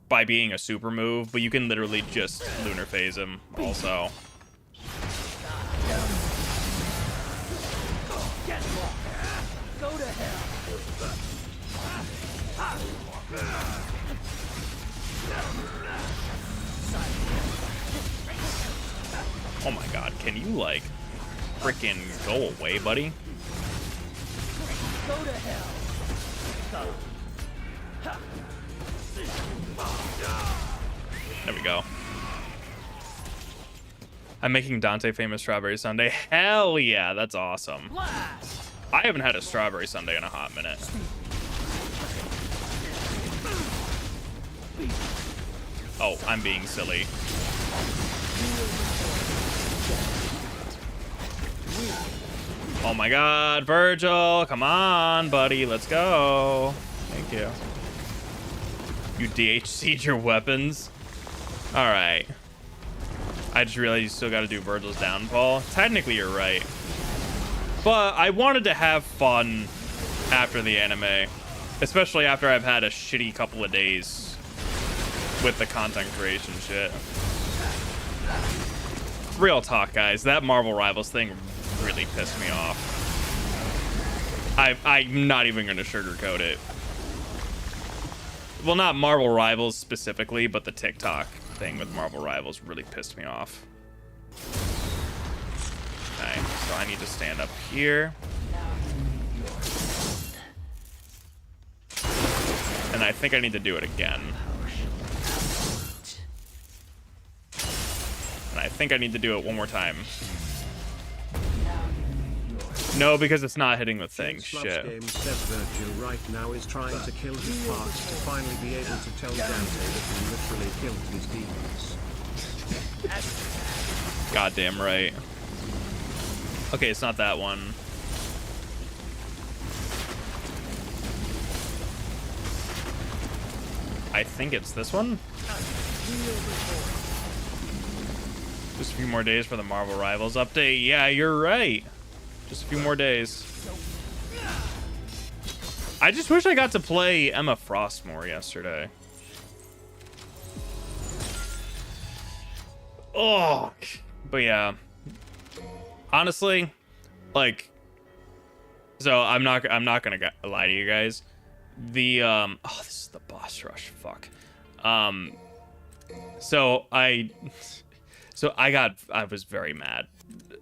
by being a super move, but you can literally just lunar phase him also. Go to hell. Oh my god, can you, like, freaking go away, buddy? Go to hell. There we go. I'm making Dante famous strawberry sundae. Hell yeah, that's awesome. I haven't had a strawberry sundae in a hot minute. Oh, I'm being silly. Oh my god, Vergil, come on, buddy, let's go. Thank you. You DHC'd your weapons? Alright. I just realized you still gotta do Vergil's downfall. Technically, you're right. But I wanted to have fun after the anime. Especially after I've had a shitty couple of days with the content creation shit. Real talk, guys. That Marvel Rivals thing really pissed me off. I'm not even gonna sugarcoat it. Well, not Marvel Rivals specifically, but the TikTok thing with Marvel Rivals really pissed me off. Okay, so I need to stand up here. And I think I need to do it again. And I think I need to do it one more time. No, because it's not hitting the thing. Shit. Game says Vergil right now is trying to kill his parts to finally be able to tell Dante that he literally killed his demons. Goddamn right. Okay, it's not that one. I think it's this one. Just a few more days for the Marvel Rivals update. Yeah, you're right. Just a few more days. I just wish I got to play Emma Frost more yesterday. Oh, but yeah. Honestly, like, so I'm not gonna lie to you guys. The oh, this is the boss rush. Fuck. So I was very mad.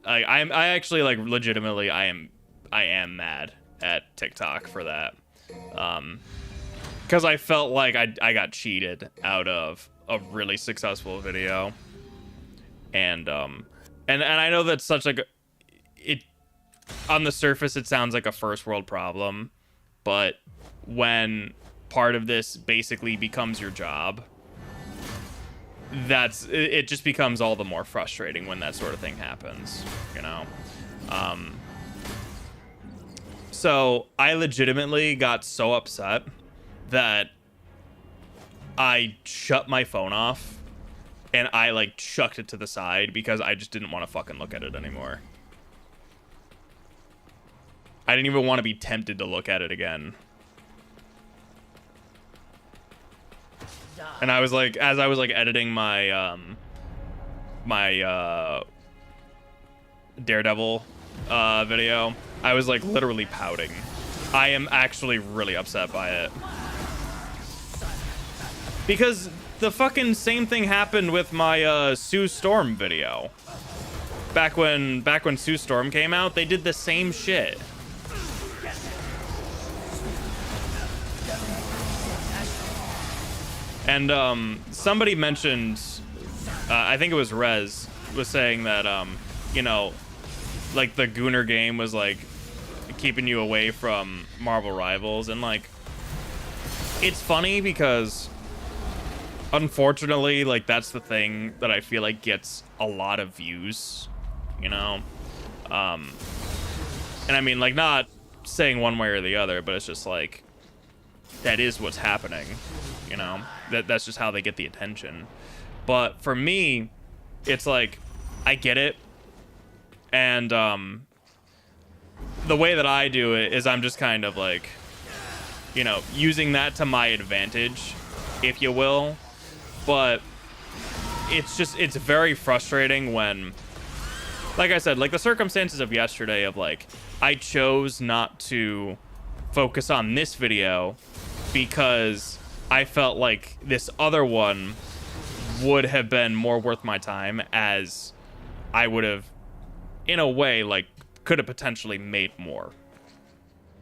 I actually, like, legitimately, I am mad at TikTok for that. Because I felt like I got cheated out of a really successful video. And I know that's such like it on the surface it sounds like a first world problem, but when part of this basically becomes your job, it just becomes all the more frustrating when that sort of thing happens, you know. So I legitimately got so upset that I shut my phone off and I, like, chucked it to the side because I just didn't want to fucking look at it anymore. I didn't even want to be tempted to look at it again. And I was like, as I was, like, editing my, Daredevil, video, I was, like, literally pouting. I am actually really upset by it. Because the fucking same thing happened with my Sue Storm video. Back when Sue Storm came out, they did the same shit. And somebody mentioned, I think it was Rez, was saying that you know, like, the Gooner game was, like, keeping you away from Marvel Rivals, and, like, it's funny because unfortunately, like, that's the thing that I feel like gets a lot of views, you know? And I mean, like, not saying one way or the other, but it's just like, that is what's happening, you know? That's just how they get the attention. But for me, it's like, I get it. And the way that I do it is I'm just kind of like, you know, using that to my advantage, if you will. But it's very frustrating when, like I said, like, the circumstances of yesterday of, like, I chose not to focus on this video because I felt like this other one would have been more worth my time, as I would have, in a way, like, could have potentially made more.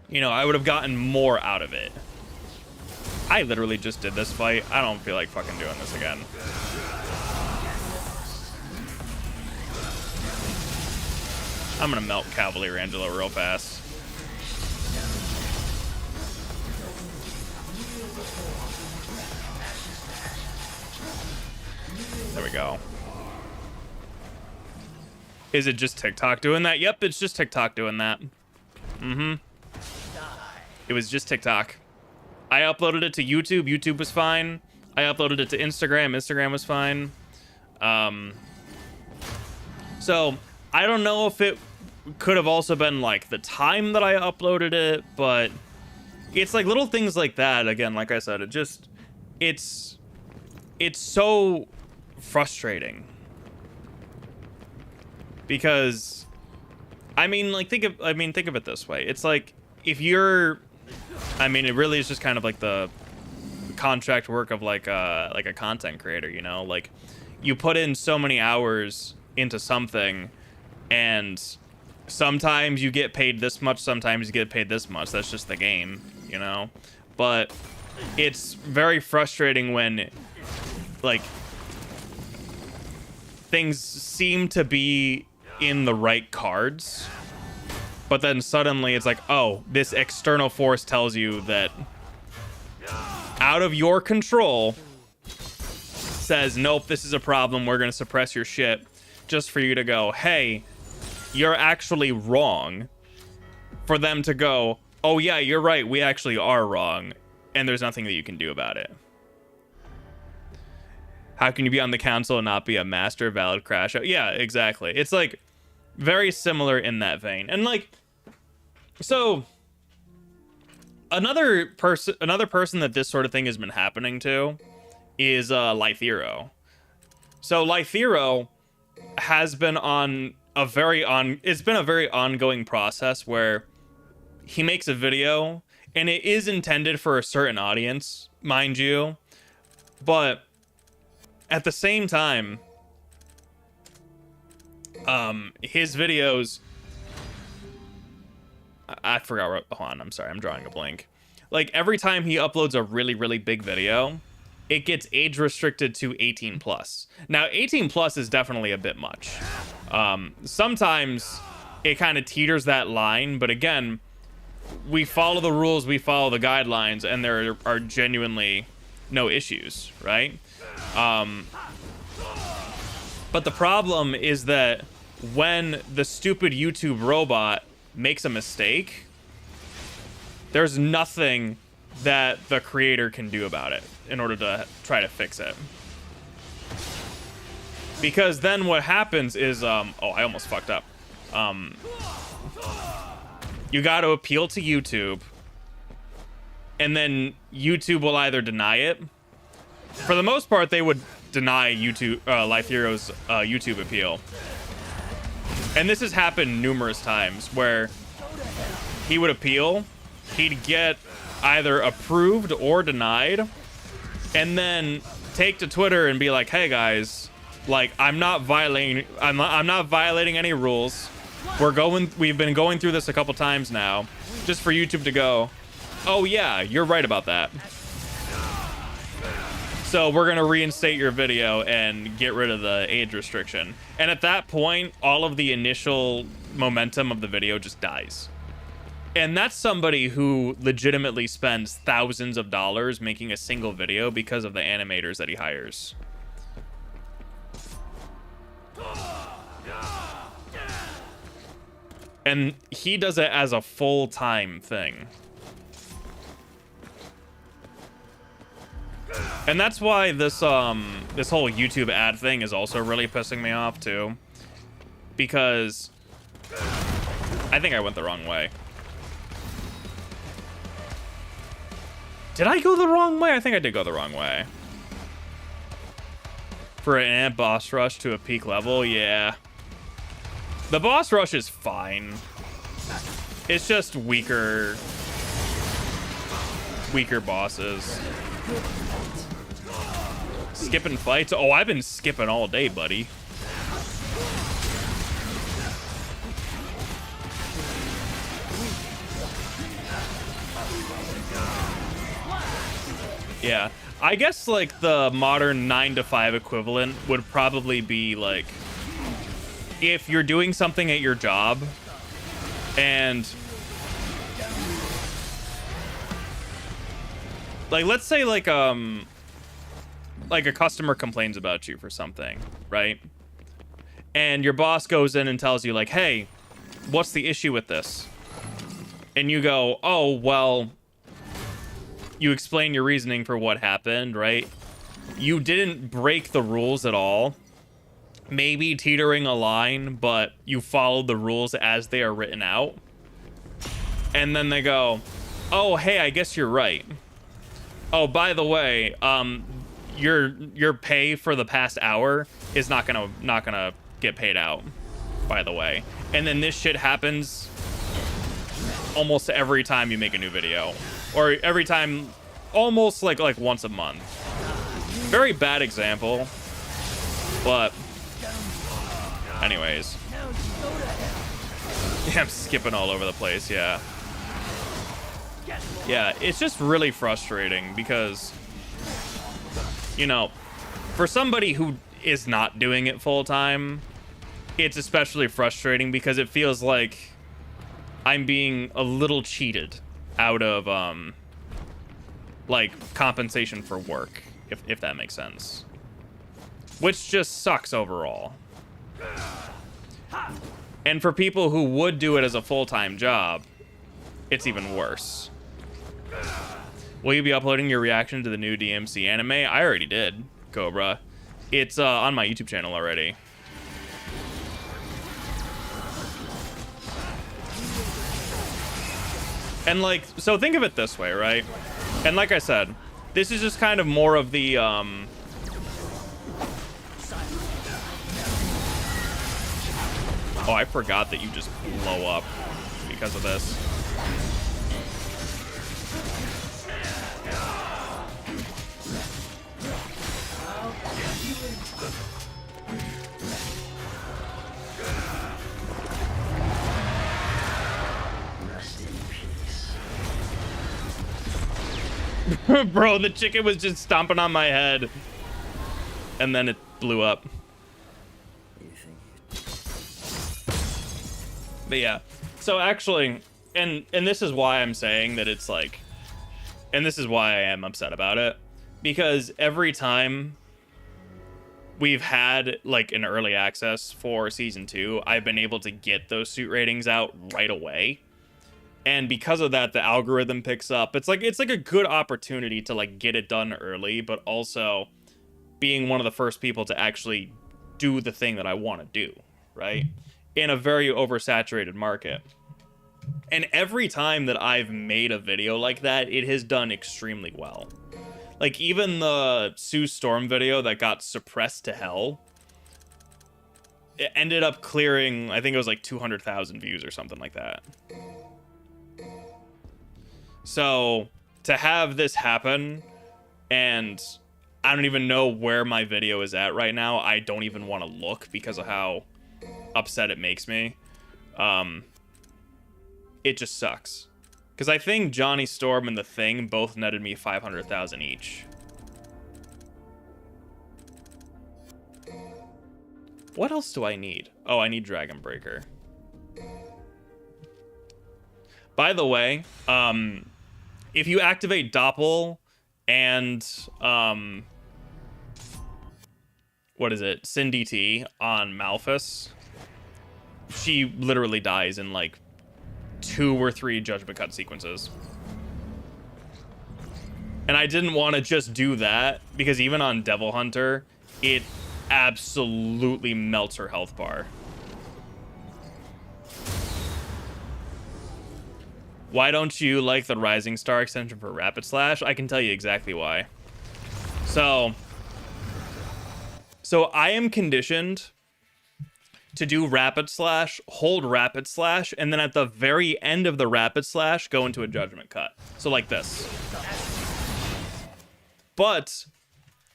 You know, I would have gotten more out of it. I literally just did this fight. I don't feel like fucking doing this again. I'm gonna melt Cavalier Angela real fast. There we go. Is it just TikTok doing that? Yep, it's just TikTok doing that. Mm-hmm. It was just TikTok. I uploaded it to YouTube. YouTube was fine. I uploaded it to Instagram. Instagram was fine. So I don't know if it could have also been, like, the time that I uploaded it, but it's like little things like that. Again, like I said, it's so frustrating because I mean, think of it this way. It's like, if you're, I mean, it really is just kind of like the contract work of, like a content creator, you know? Like, you put in so many hours into something, and sometimes you get paid this much, sometimes you get paid this much. That's just the game, you know? But it's very frustrating when, like, things seem to be in the right cards, but then suddenly it's like, oh, this external force tells you that out of your control says, nope, this is a problem, we're gonna suppress your shit, just for you to go, hey, you're actually wrong, for them to go, oh yeah, you're right, we actually are wrong, and there's nothing that you can do about it. How can you be on the council and not be a master valid crash out? Yeah, exactly. It's, like, very similar in that vein. And, like, so another person that this sort of thing has been happening to is Lythero. So Lythero has been on a very ongoing process where he makes a video, and it is intended for a certain audience, mind you, but at the same time, his videos, I forgot what, hold on, I'm sorry, I'm drawing a blank. Like, every time he uploads a really, really big video, it gets age restricted to 18 plus. Now, 18 plus is definitely a bit much. Sometimes it kind of teeters that line, but again, we follow the rules, we follow the guidelines, and there are genuinely no issues, right? But the problem is that when the stupid YouTube robot makes a mistake, there's nothing that the creator can do about it in order to try to fix it. Because then what happens is, oh, I almost fucked up. You got to appeal to YouTube, and then YouTube will either deny it. For the most part, they would deny YouTube, Life Hero's YouTube appeal. And this has happened numerous times where he would appeal, he'd get either approved or denied, and then take to Twitter and be like, "Hey guys, like I'm not violating any rules. We've been going through this a couple times now, just for YouTube to go, oh yeah, you're right about that. So we're gonna reinstate your video and get rid of the age restriction." And at that point, all of the initial momentum of the video just dies. And that's somebody who legitimately spends thousands of dollars making a single video because of the animators that he hires. And he does it as a full-time thing. And that's why this this whole YouTube ad thing is also really pissing me off too. Because I think I went the wrong way. Did I go the wrong way? I think I did go the wrong way. For an ant boss rush to a peak level, yeah. The boss rush is fine. It's just weaker bosses. Skipping fights? Oh, I've been skipping all day, buddy. Yeah, I guess like the modern 9-to-5 equivalent would probably be like, if you're doing something at your job and like, let's say like a customer complains about you for something, right? And your boss goes in and tells you like, "Hey, what's the issue with this?" And you go, "Oh, well," you explain your reasoning for what happened, right? You didn't break the rules at all. Maybe teetering a line, but you followed the rules as they are written out. And then they go, "Oh, hey, I guess you're right. Oh, by the way, your pay for the past hour is not gonna get paid out, by the way." And then this shit happens almost every time you make a new video, or every time, almost like once a month. Very bad example, but anyways. Yeah, I'm skipping all over the place, yeah. Yeah, it's just really frustrating because, you know, for somebody who is not doing it full time, it's especially frustrating because it feels like I'm being a little cheated out of, like, compensation for work, if that makes sense. Which just sucks overall. And for people who would do it as a full-time job, it's even worse. Will you be uploading your reaction to the new DMC anime? I already did, Cobra. It's on my YouTube channel already. And like, so think of it this way, right? And like I said, this is just kind of more of the, oh, I forgot that you just blow up because of this. Bro, the chicken was just stomping on my head. And then it blew up. But yeah. So actually, and this is why I'm saying that it's like, and this is why I am upset about it. Because every time we've had like an early access for season 2, I've been able to get those suit ratings out right away. And because of that, the algorithm picks up. It's like a good opportunity to like get it done early, but also being one of the first people to actually do the thing that I want to do, right? In a very oversaturated market. And every time that I've made a video like that, it has done extremely well. Like even the Sue Storm video that got suppressed to hell, it ended up clearing, I think it was like 200,000 views or something like that. So to have this happen, and I don't even know where my video is at right now. I don't even want to look because of how upset it makes me. It just sucks. Because I think Johnny Storm and The Thing both netted me 500,000 each. What else do I need? Oh, I need Dragon Breaker. By the way, if you activate Doppel and what is it, Sin DT on Malphus, she literally dies in like 2 or 3 judgment cut sequences. And I didn't want to just do that because even on Devil Hunter, it absolutely melts her health bar. Why don't you like the Rising Star extension for Rapid Slash? I can tell you exactly why. So I am conditioned to do Rapid Slash, hold Rapid Slash, and then at the very end of the Rapid Slash, go into a Judgment Cut. So like this. But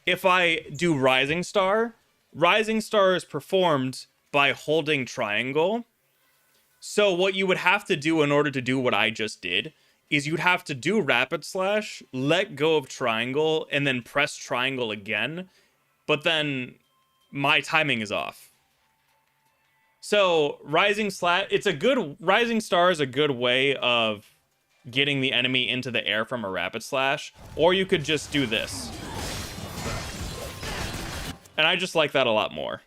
if I do Rising Star is performed by holding triangle. So what you would have to do in order to do what I just did is you'd have to do Rapid Slash, let go of triangle, and then press triangle again. But then my timing is off. So Rising Star is a good way of getting the enemy into the air from a Rapid Slash, or you could just do this. And I just like that a lot more.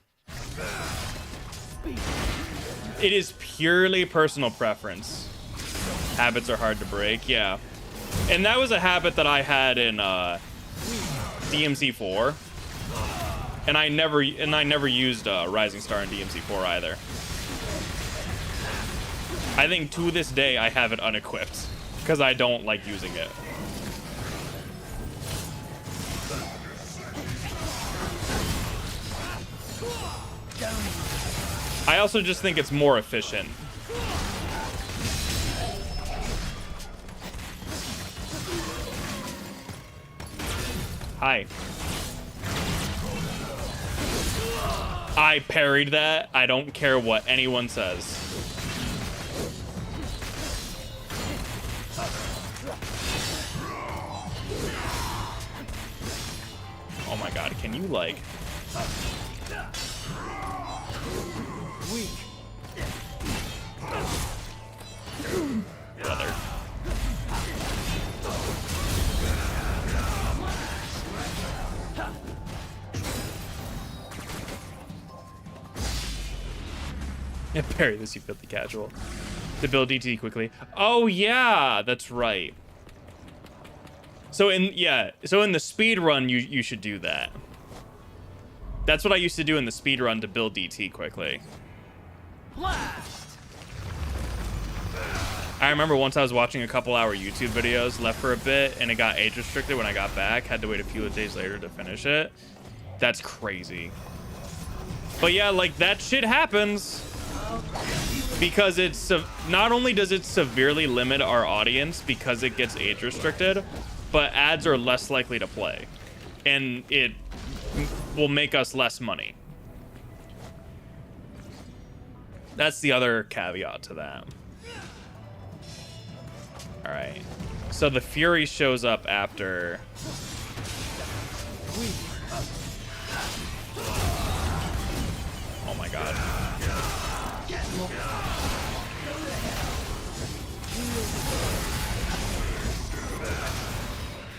It is purely personal preference. Habits are hard to break, yeah. And that was a habit that I had in DMC4. And I never used Rising Star in DMC4 either. I think to this day I have it unequipped because I don't like using it. I also just think it's more efficient. Hi. I parried that. I don't care what anyone says. Oh my god, can you like... Brother. Yeah, parry this, you filthy casual. To build DT quickly. Oh yeah, that's right. So in the speed run, you should do that. That's what I used to do in the speed run to build DT quickly. Blast! I remember once I was watching a couple hour YouTube videos, left for a bit, and it got age restricted when I got back. Had to wait a few days later to finish it. That's crazy. But yeah, like that shit happens because it's not only does it severely limit our audience because it gets age restricted, but ads are less likely to play, and it will make us less money. That's the other caveat to that. All right. So the Fury shows up after. Oh my god.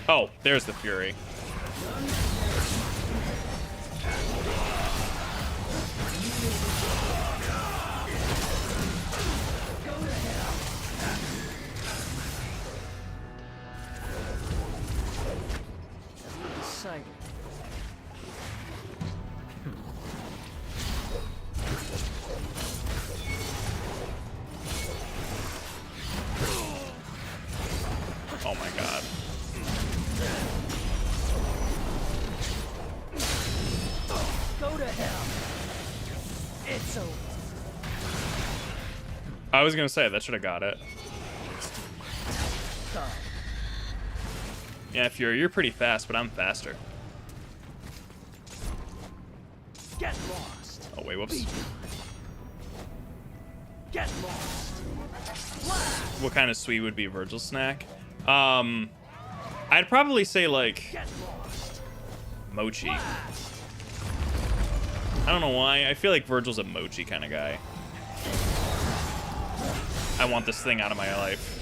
Oh, there's the Fury. Decided. Oh my god. Go to hell. It's over. I was gonna say that should have got it. Come. Yeah, Fury, you're pretty fast, but I'm faster. Get lost. Oh wait, whoops. Get lost. What kind of sweet would be Vergil snack? I'd probably say like Get lost. mochi. I don't know why. I feel like Vergil's a mochi kind of guy. I want this thing out of my life.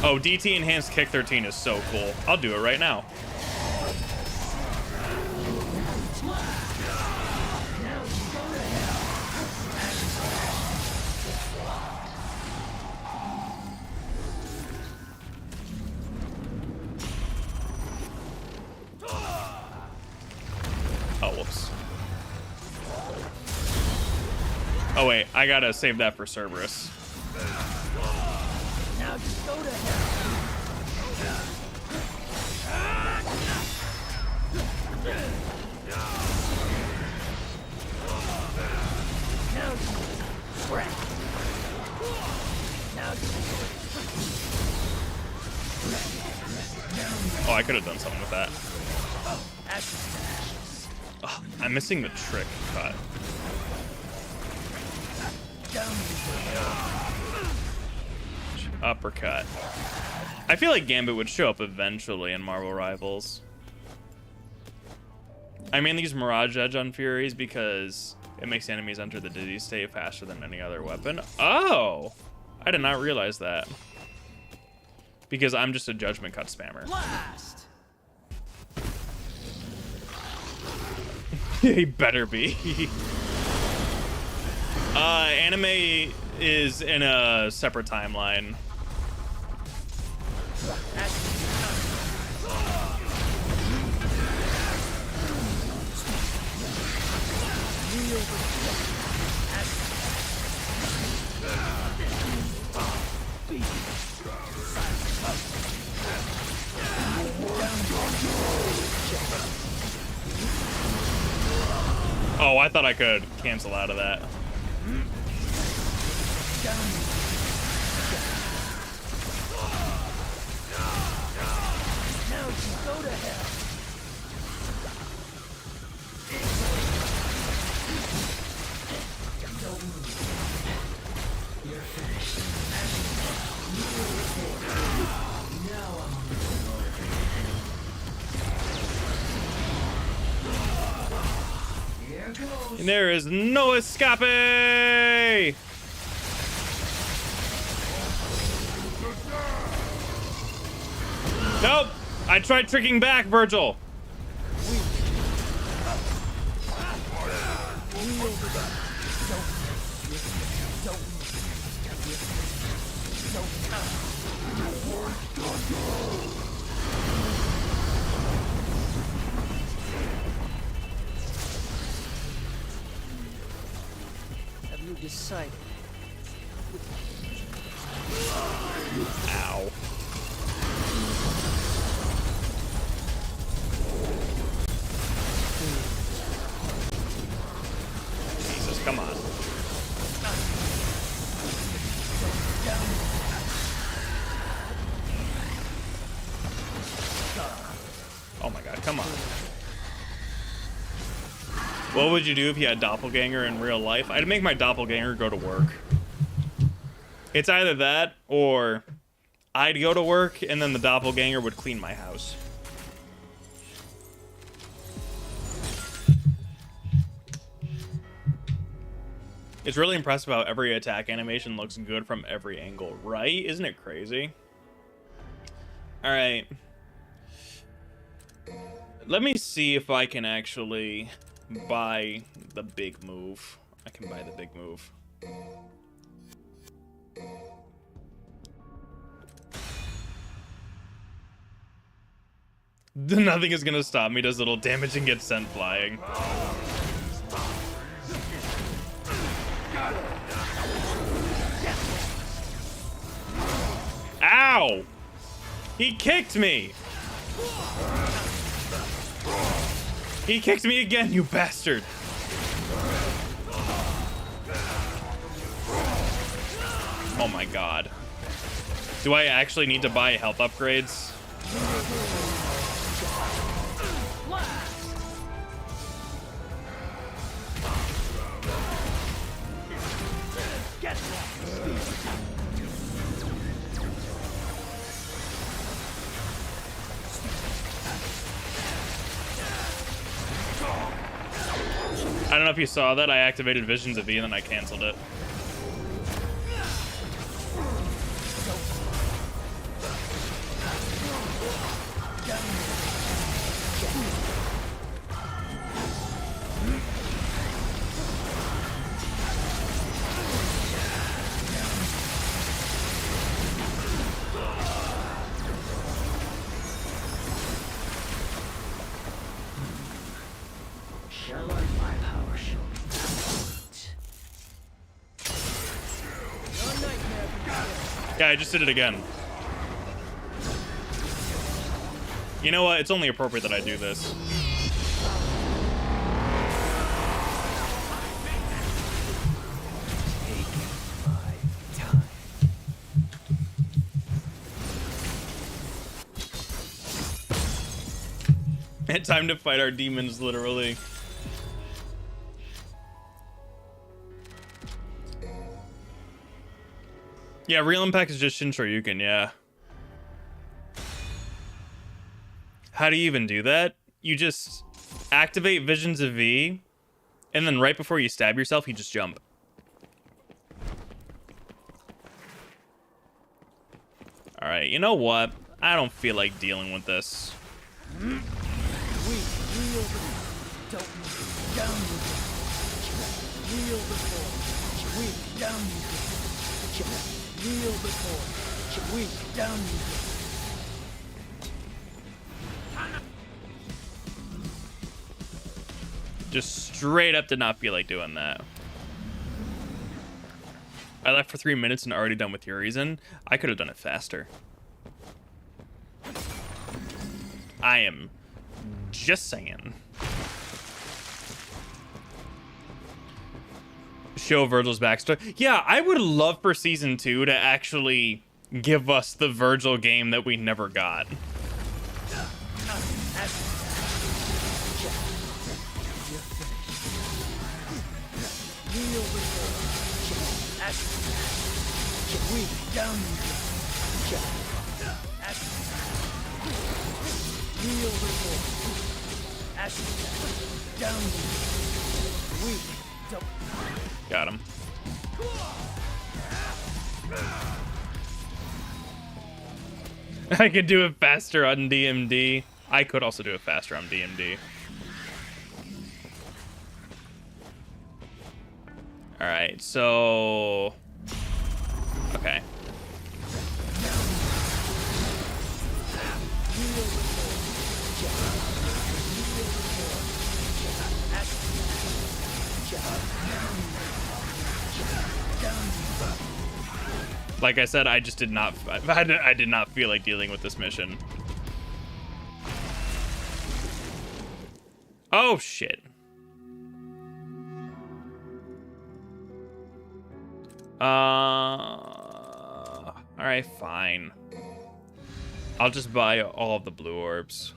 Oh, DT Enhanced Kick 13 is so cool. I'll do it right now. Oh, whoops. Oh, wait. I gotta save that for Cerberus. Now just go to hell. Now just scrap. Now Oh, I could have done something with that. ashes. Oh, I'm missing the trick cut. Uppercut. I feel like Gambit would show up eventually in Marvel Rivals. I mainly use Mirage Edge on Furies because it makes enemies enter the dizzy state faster than any other weapon. Oh! I did not realize that. Because I'm just a Judgment Cut spammer. Blast. He better be. Anime is in a separate timeline. Oh, I thought I could cancel out of that. Now just go to hell. You're finished. Now I'm on the Here goes. And there is no escape! Nope! I tried tricking back, Vergil! Have you decided? Ow. Jesus, come on. Oh my god, come on. What would you do if you had doppelganger in real life? I'd make my doppelganger go to work. It's either that or I'd go to work and then the doppelganger would clean my house. It's really impressive how every attack animation looks good from every angle, right? Isn't it crazy? All right. Let me see if I can actually buy the big move. I can buy the big move. Nothing is gonna stop me. Does little damage and gets sent flying. Ow! He kicked me! He kicked me again, you bastard! Oh my god. Do I actually need to buy health upgrades? I don't know if you saw that. I activated Visions of V and then I canceled it. Yeah, I just did it again. You know what? It's only appropriate that I do this. Time to fight our demons, literally. Yeah, real impact is just Shin Shoryuken, yeah. How do you even do that? You just activate Visions of V, and then right before you stab yourself, you just jump. Alright, you know what? I don't feel like dealing with this. Just straight up did not feel like doing that. I left for 3 minutes and already done with Urizen. I could have done it faster. I am just saying. Show Vergil's backstory. Yeah, I would love for season 2 to actually give us the Vergil game that we never got. Got him. I could do it faster on DMD. I could also do it faster on DMD. All right, so okay. Like I said, I just did not. I did not feel like dealing with this mission. Oh shit. All right, fine. I'll just buy all of the blue orbs.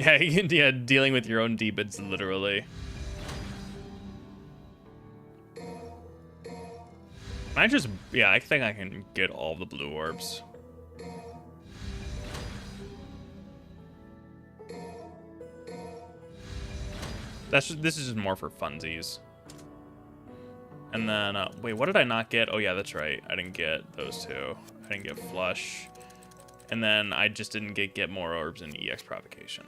Yeah, yeah, dealing with your own demons, literally. I think I can get all the blue orbs. This is just more for funsies. And then, wait, what did I not get? Oh yeah, that's right. I didn't get those two. I didn't get flush. And then I just didn't get more orbs in EX provocation.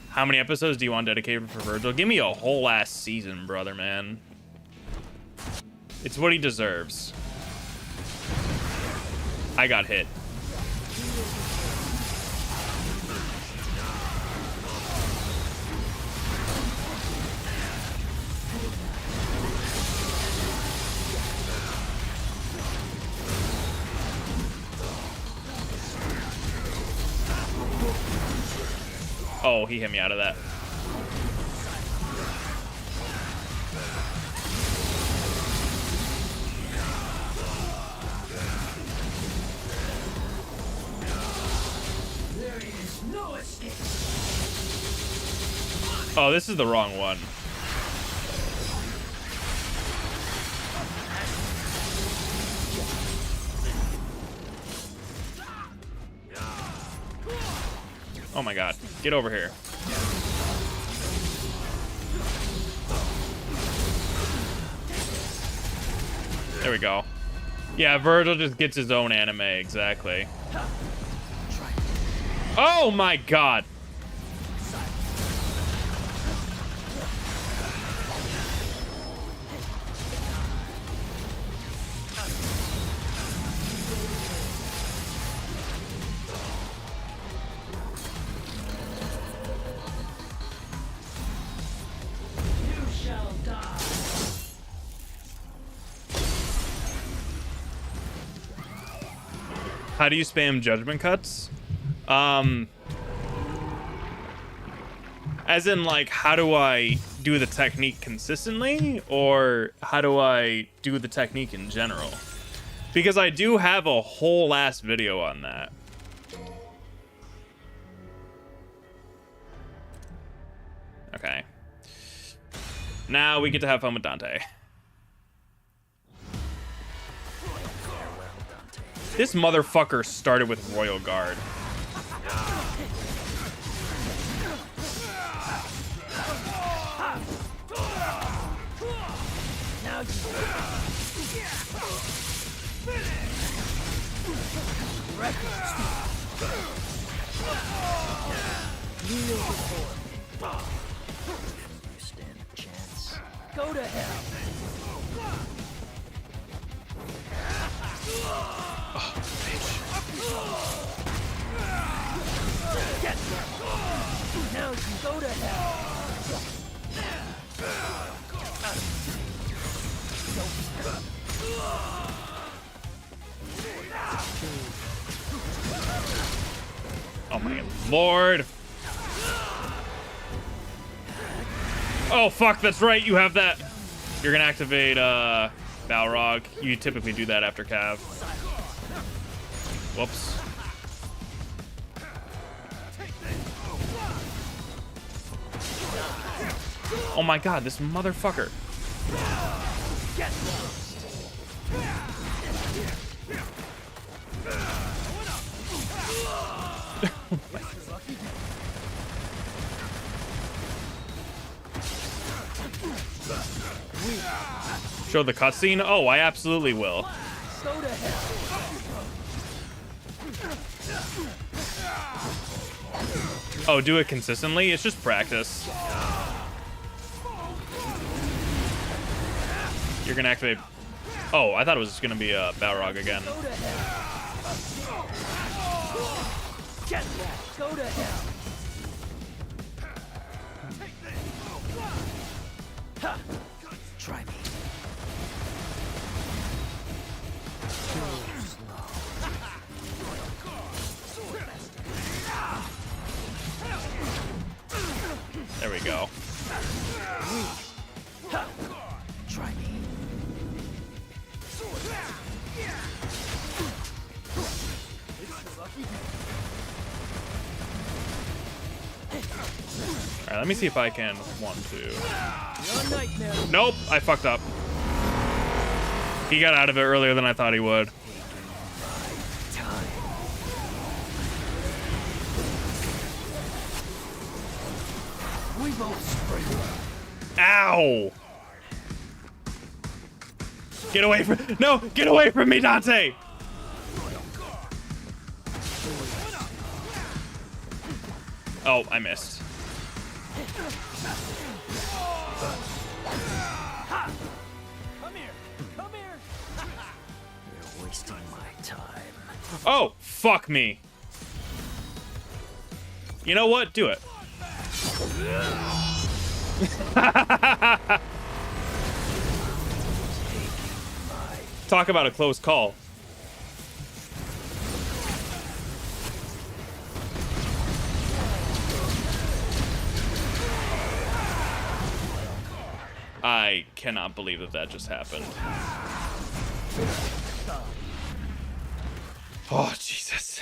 How many episodes do you want dedicated for Vergil? Give me a whole ass season, brother, man. It's what he deserves. I got hit. Oh, he hit me out of that. There is no escape. Oh, this is the wrong one. Oh my god. Get over here. There we go. Yeah, Vergil just gets his own anime, exactly. Oh my god. How do you spam judgment cuts? As in, like, how do I do the technique consistently? Or how do I do the technique in general? Because I do have a whole ass video on that. Okay. Now we get to have fun with Dante. This motherfucker started with Royal Guard. You stand a chance. Go to hell. Oh, bitch. Get there. Now you go to hell. Oh my lord. Oh fuck, that's right, you have that. You're gonna activate Balrog. You typically do that after Cav. Whoops. Oh my god, this motherfucker. Show the cutscene? Oh, I absolutely will. Go to hell. Oh, do it consistently? It's just practice. You're gonna activate... Oh, I thought it was gonna be a Balrog again. Go to hell. Get that. Go to hell. Ha. Try me. There we go. Try me. Alright, let me see if I can 1, 2. Your nightmare. Nope, I fucked up. He got out of it earlier than I thought he would. Time. We both spring. Ow! Get away from— no! Get away from me, Dante! Oh, I missed. Come here. Come here. You're wasting my time. Oh, fuck me. You know what? Do it. Talk about a close call. I cannot believe that that just happened. Oh, Jesus.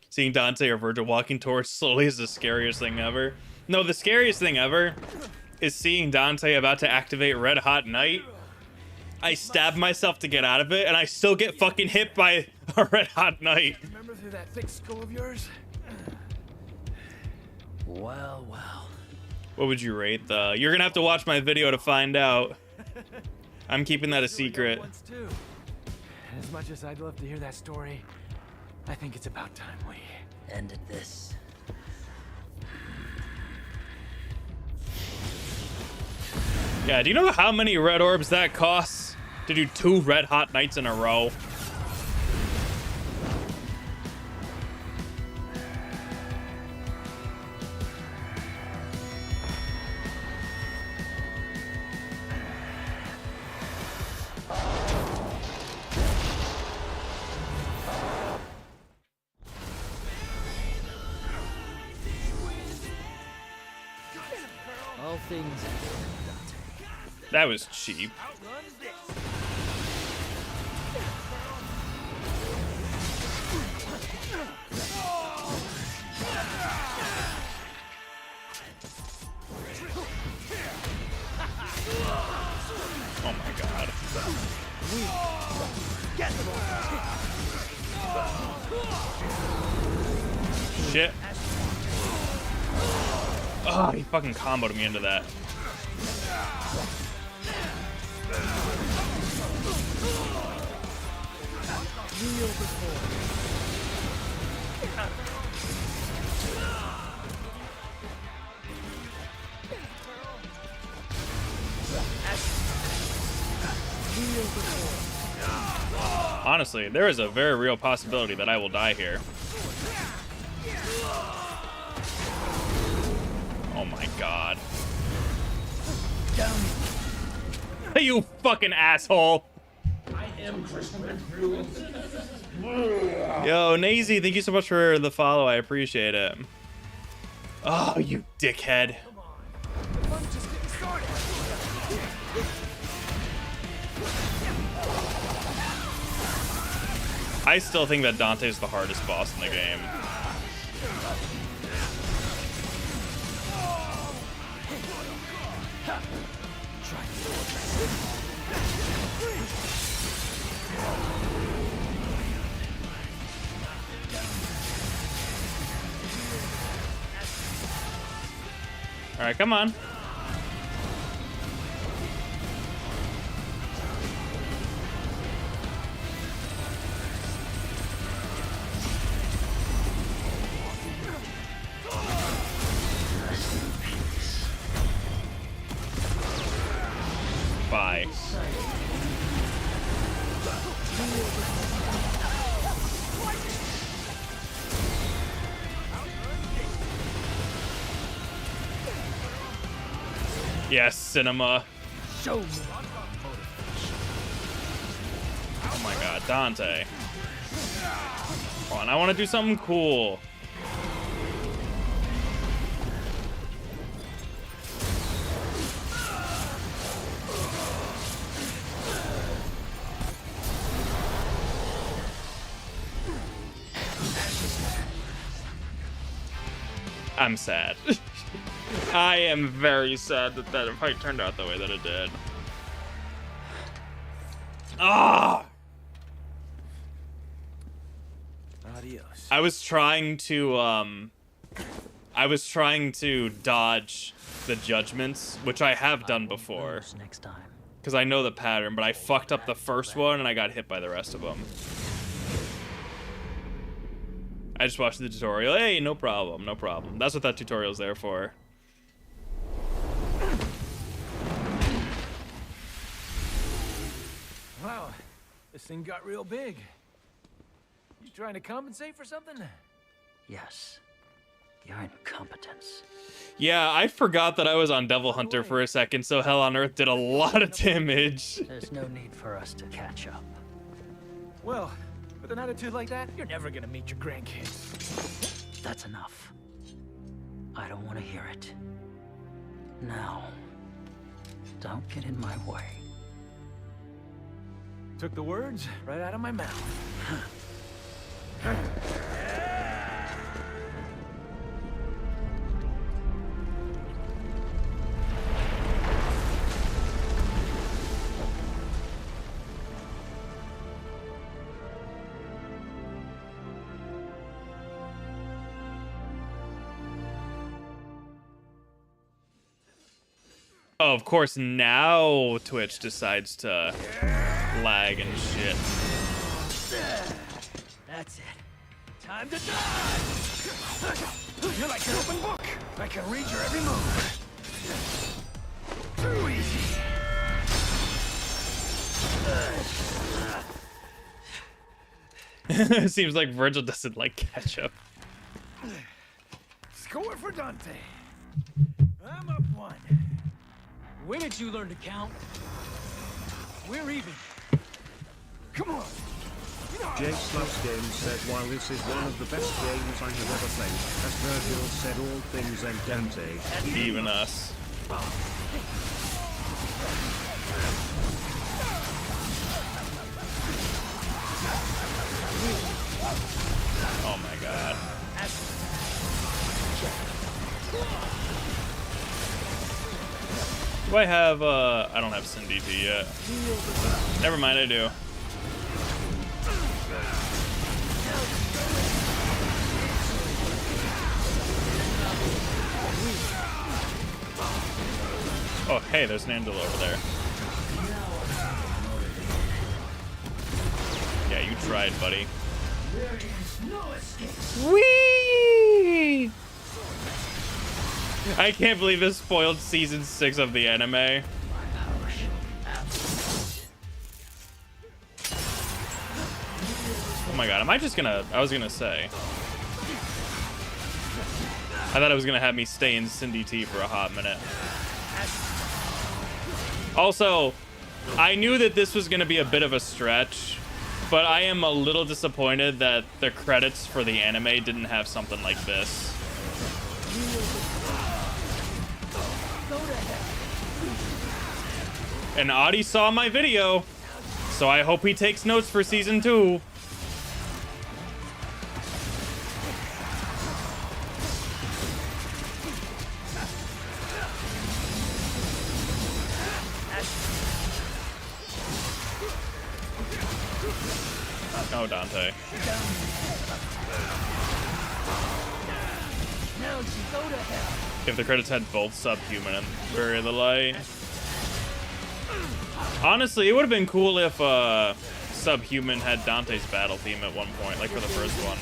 Seeing Dante or Vergil walking towards slowly is the scariest thing ever. No, the scariest thing ever is seeing Dante about to activate Red Hot Night. I stab myself to get out of it, and I still get fucking hit by a Red Hot Night. Remember through that thick skull of yours? Well, well. What would you rate the— you're gonna have to watch my video to find out. I'm keeping that a secret. Once too. And as much as I'd love to hear that story, I think it's about time we ended this. Yeah, do you know how many red orbs that costs to do 2 Red Hot Nights in a row? All things. That was cheap. Oh my god. Shit. Oh, he fucking comboed me into that. Honestly, there is a very real possibility that I will die here. Oh my god. You fucking asshole. Yo, Nazy, thank you so much for the follow. I appreciate it. Oh, you dickhead. I still think that Dante's the hardest boss in the game. All right, come on. Bye. Yes, cinema. Show me. Oh my god, Dante. Come on, I want to do something cool. I'm sad. I am very sad that that fight turned out the way that it did. Ah! Adios. I was trying to dodge the judgments, which I have done before, Next time. because I know the pattern, but I fucked up the first one and I got hit by the rest of them. I just watched the tutorial. Hey, no problem, no problem. That's what that tutorial's there for. Wow, this thing got real big. You trying to compensate for something? Yes. Your incompetence. Yeah, I forgot that I was on Devil Hunter for a second, so Hell on Earth did a lot of damage. There's no need for us to catch up. Well, with an attitude like that, you're never gonna meet your grandkids. That's enough. I don't want to hear it. Now, don't get in my way. Took the words right out of my mouth. Oh, of course, now Twitch decides to lag and shit. That's it. Time to die! You're like an open book. I can read your every move. Too easy. It seems like Vergil doesn't like ketchup. Score for Dante. I'm up 1. When did you learn to count? We're even. Come on. Jace Loves Games said, while this is one of the best games I have ever played, as Vergil said, all things and Dante. Even us. Oh my god. Do I have, I don't have Sin DT yet. Never mind, I do. Oh, hey, there's an angel over there. Yeah, you tried, buddy. Whee! I can't believe this spoiled season 6 of the anime. Oh my god, am I just gonna... I was gonna say. I thought it was gonna have me stay in Sin DT for a hot minute. Also, I knew that this was gonna be a bit of a stretch, but I am a little disappointed that the credits for the anime didn't have something like this. And Audie saw my video, so I hope he takes notes for season 2. Oh, Dante. If the credits had both Subhuman and Bury the Light. Honestly, it would have been cool if Subhuman had Dante's battle theme at one point, like for the first one.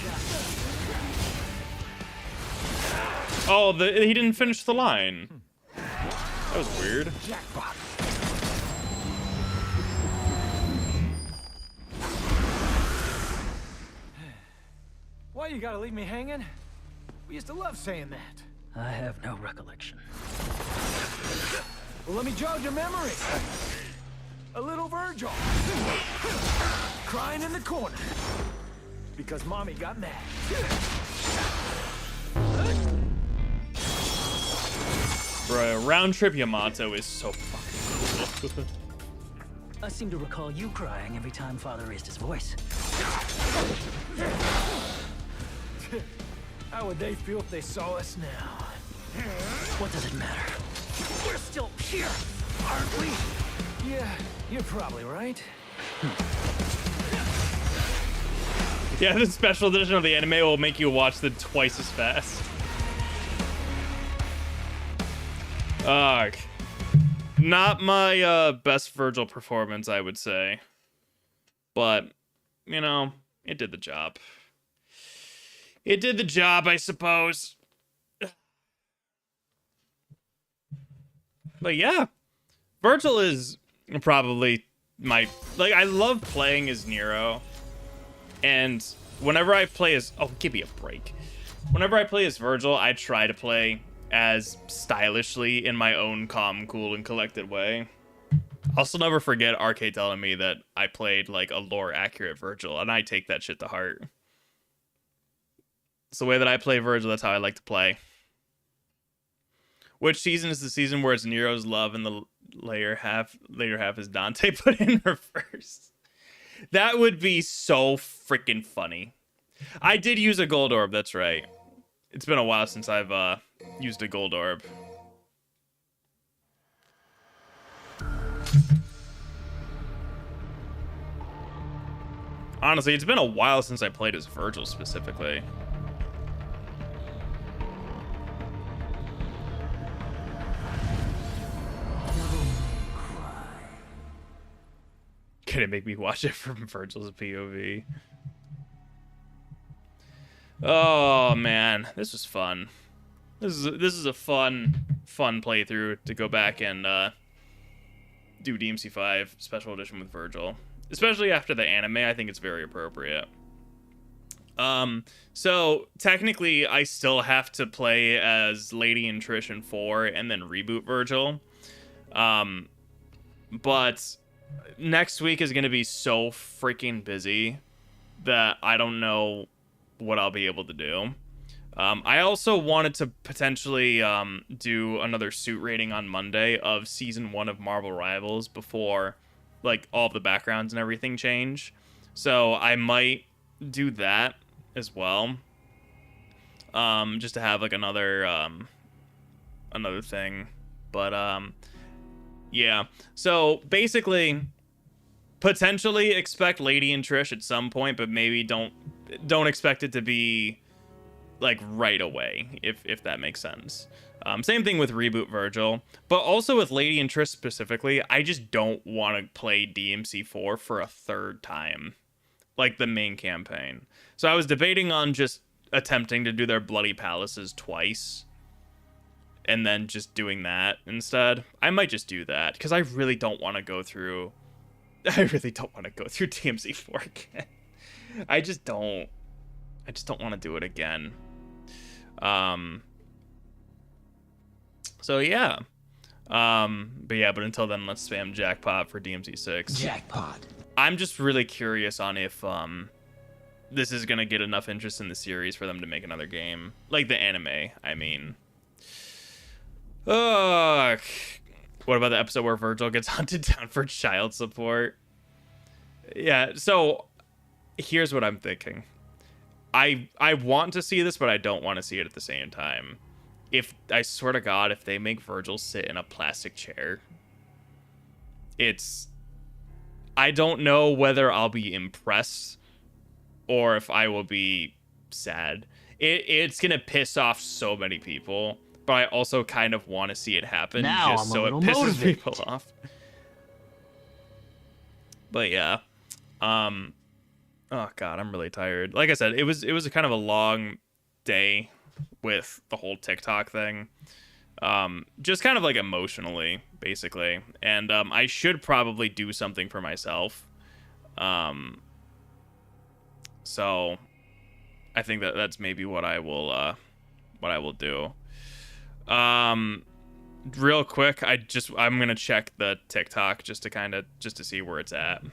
Oh, he didn't finish the line. That was weird. Jackpot. Why you gotta leave me hanging? We used to love saying that. I have no recollection. Well, let me jog your memory. A little Vergil. Crying in the corner. Because mommy got mad. Bro, round trip Yamato is so fucking cool. I seem to recall you crying every time Father raised his voice. How would they feel if they saw us now? What does it matter? We're still here, aren't we? Yeah, you're probably right. Yeah, the special edition of the anime will make you watch them twice as fast. Ugh. Not my best Vergil performance, I would say. But, you know, it did the job. It did the job, I suppose. But yeah, Vergil is probably my... Like, I love playing as Nero. And whenever I play as... Oh, give me a break. Whenever I play as Vergil, I try to play as stylishly in my own calm, cool, and collected way. I'll still never forget RK telling me that I played like a lore-accurate Vergil, and I take that shit to heart. It's the way that I play Vergil, that's how I like to play. Which season is the season where it's Nero's love and the later half is Dante put in reverse? That would be so freaking funny. I did use a gold orb, that's right. It's been a while since I've used a gold orb. Honestly, it's been a while since I played as Vergil specifically. Gonna make me watch it from Vergil's POV. Oh man, this was fun. This is a fun playthrough to go back and do DMC5 Special Edition with Vergil, especially after the anime. I think it's very appropriate. So technically, I still have to play as Lady and Trish in 4 and then reboot Vergil. But next week is gonna be so freaking busy that I don't know what I'll be able to do. I also wanted to potentially do another suit rating on Monday of season 1 of Marvel Rivals before like all of the backgrounds and everything change. So I might do that as well. Just to have like another thing. But yeah. So basically potentially expect Lady and Trish at some point, but maybe don't expect it to be like right away, if that makes sense. Same thing with reboot Vergil, but also with Lady and Trish specifically, I just don't want to play DMC4 for a third time, like the main campaign. So I was debating on just attempting to do their Bloody Palaces twice, and then just doing that instead. I might just do that, because I really don't want to go through... DMC4 again. I just don't want to do it again. So yeah. But until then, let's spam jackpot for DMC6. Jackpot. I'm just really curious on if this is gonna get enough interest in the series for them to make another game, like the anime. I mean, what about the episode where Vergil gets hunted down for child support? Yeah. So here's what I'm thinking. I want to see this, but I don't want to see it at the same time. If I swear to God, if they make Vergil sit in a plastic chair, I don't know whether I'll be impressed or if I will be sad. It's gonna piss off so many people, but I also kind of want to see it happen Now just I'm so a it little pisses motivated. people off. But yeah, oh God, I'm really tired. Like I said, it was a kind of a long day with the whole TikTok thing. Just kind of like emotionally, basically. And I should probably do something for myself. So I think that's maybe what I will do. Real quick, I'm gonna check the TikTok just to see where it's at.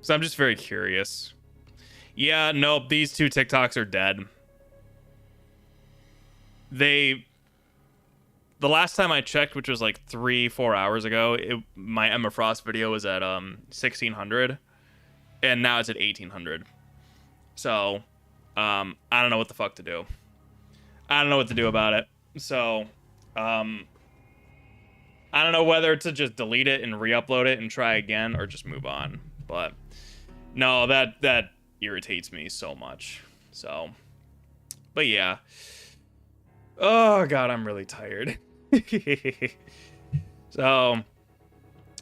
So I'm just very curious. Yeah, nope, these two TikToks are dead. The last time I checked, which was like 3-4 hours ago, my Emma Frost video was at 1600, and now it's at 1800. So, I don't know what the fuck to do. I don't know what to do about it. So, I don't know whether to just delete it and re-upload it and try again or just move on. But no, that irritates me so much. So, but yeah. Oh god, I'm really tired. So,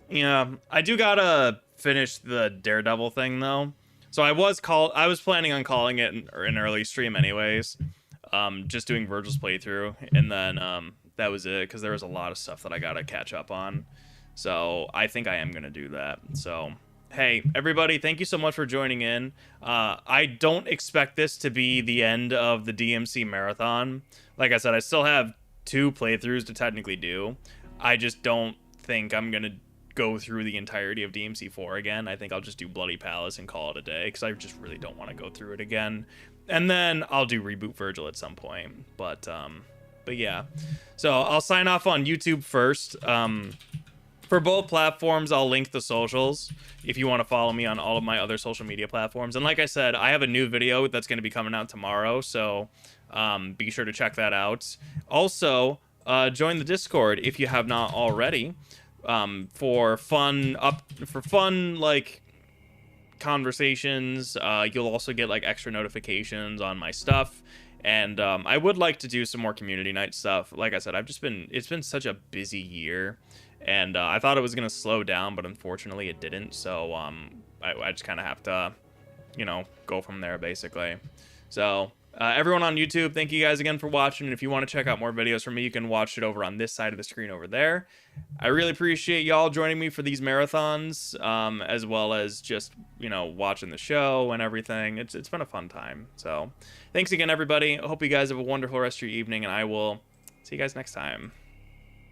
yeah, I do gotta finish the Daredevil thing though. So I was planning on calling it an early stream anyways. Just doing Vergil's playthrough, and then that was it, because there was a lot of stuff that I gotta catch up on. So I think I am gonna do that. So hey, everybody, thank you so much for joining in. I don't expect this to be the end of the DMC marathon. Like I said, I still have 2 playthroughs to technically do. I just don't think I'm gonna go through the entirety of DMC4 again. I think I'll just do Bloody Palace and call it a day, because I just really don't want to go through it again. And then I'll do Reboot Vergil at some point. But yeah. So I'll sign off on YouTube first. For both platforms, I'll link the socials if you want to follow me on all of my other social media platforms. And like I said, I have a new video that's going to be coming out tomorrow, so be sure to check that out. Also, join the Discord if you have not already, for fun like conversations. You'll also get like extra notifications on my stuff. And I would like to do some more community night stuff. Like I said, it's been such a busy year. And I thought it was going to slow down, but unfortunately it didn't. So I just kind of have to, you know, go from there, basically. So everyone on YouTube, thank you guys again for watching. And if you want to check out more videos from me, you can watch it over on this side of the screen over there. I really appreciate y'all joining me for these marathons, as well as just, you know, watching the show and everything. It's been a fun time. So thanks again, everybody. I hope you guys have a wonderful rest of your evening, and I will see you guys next time.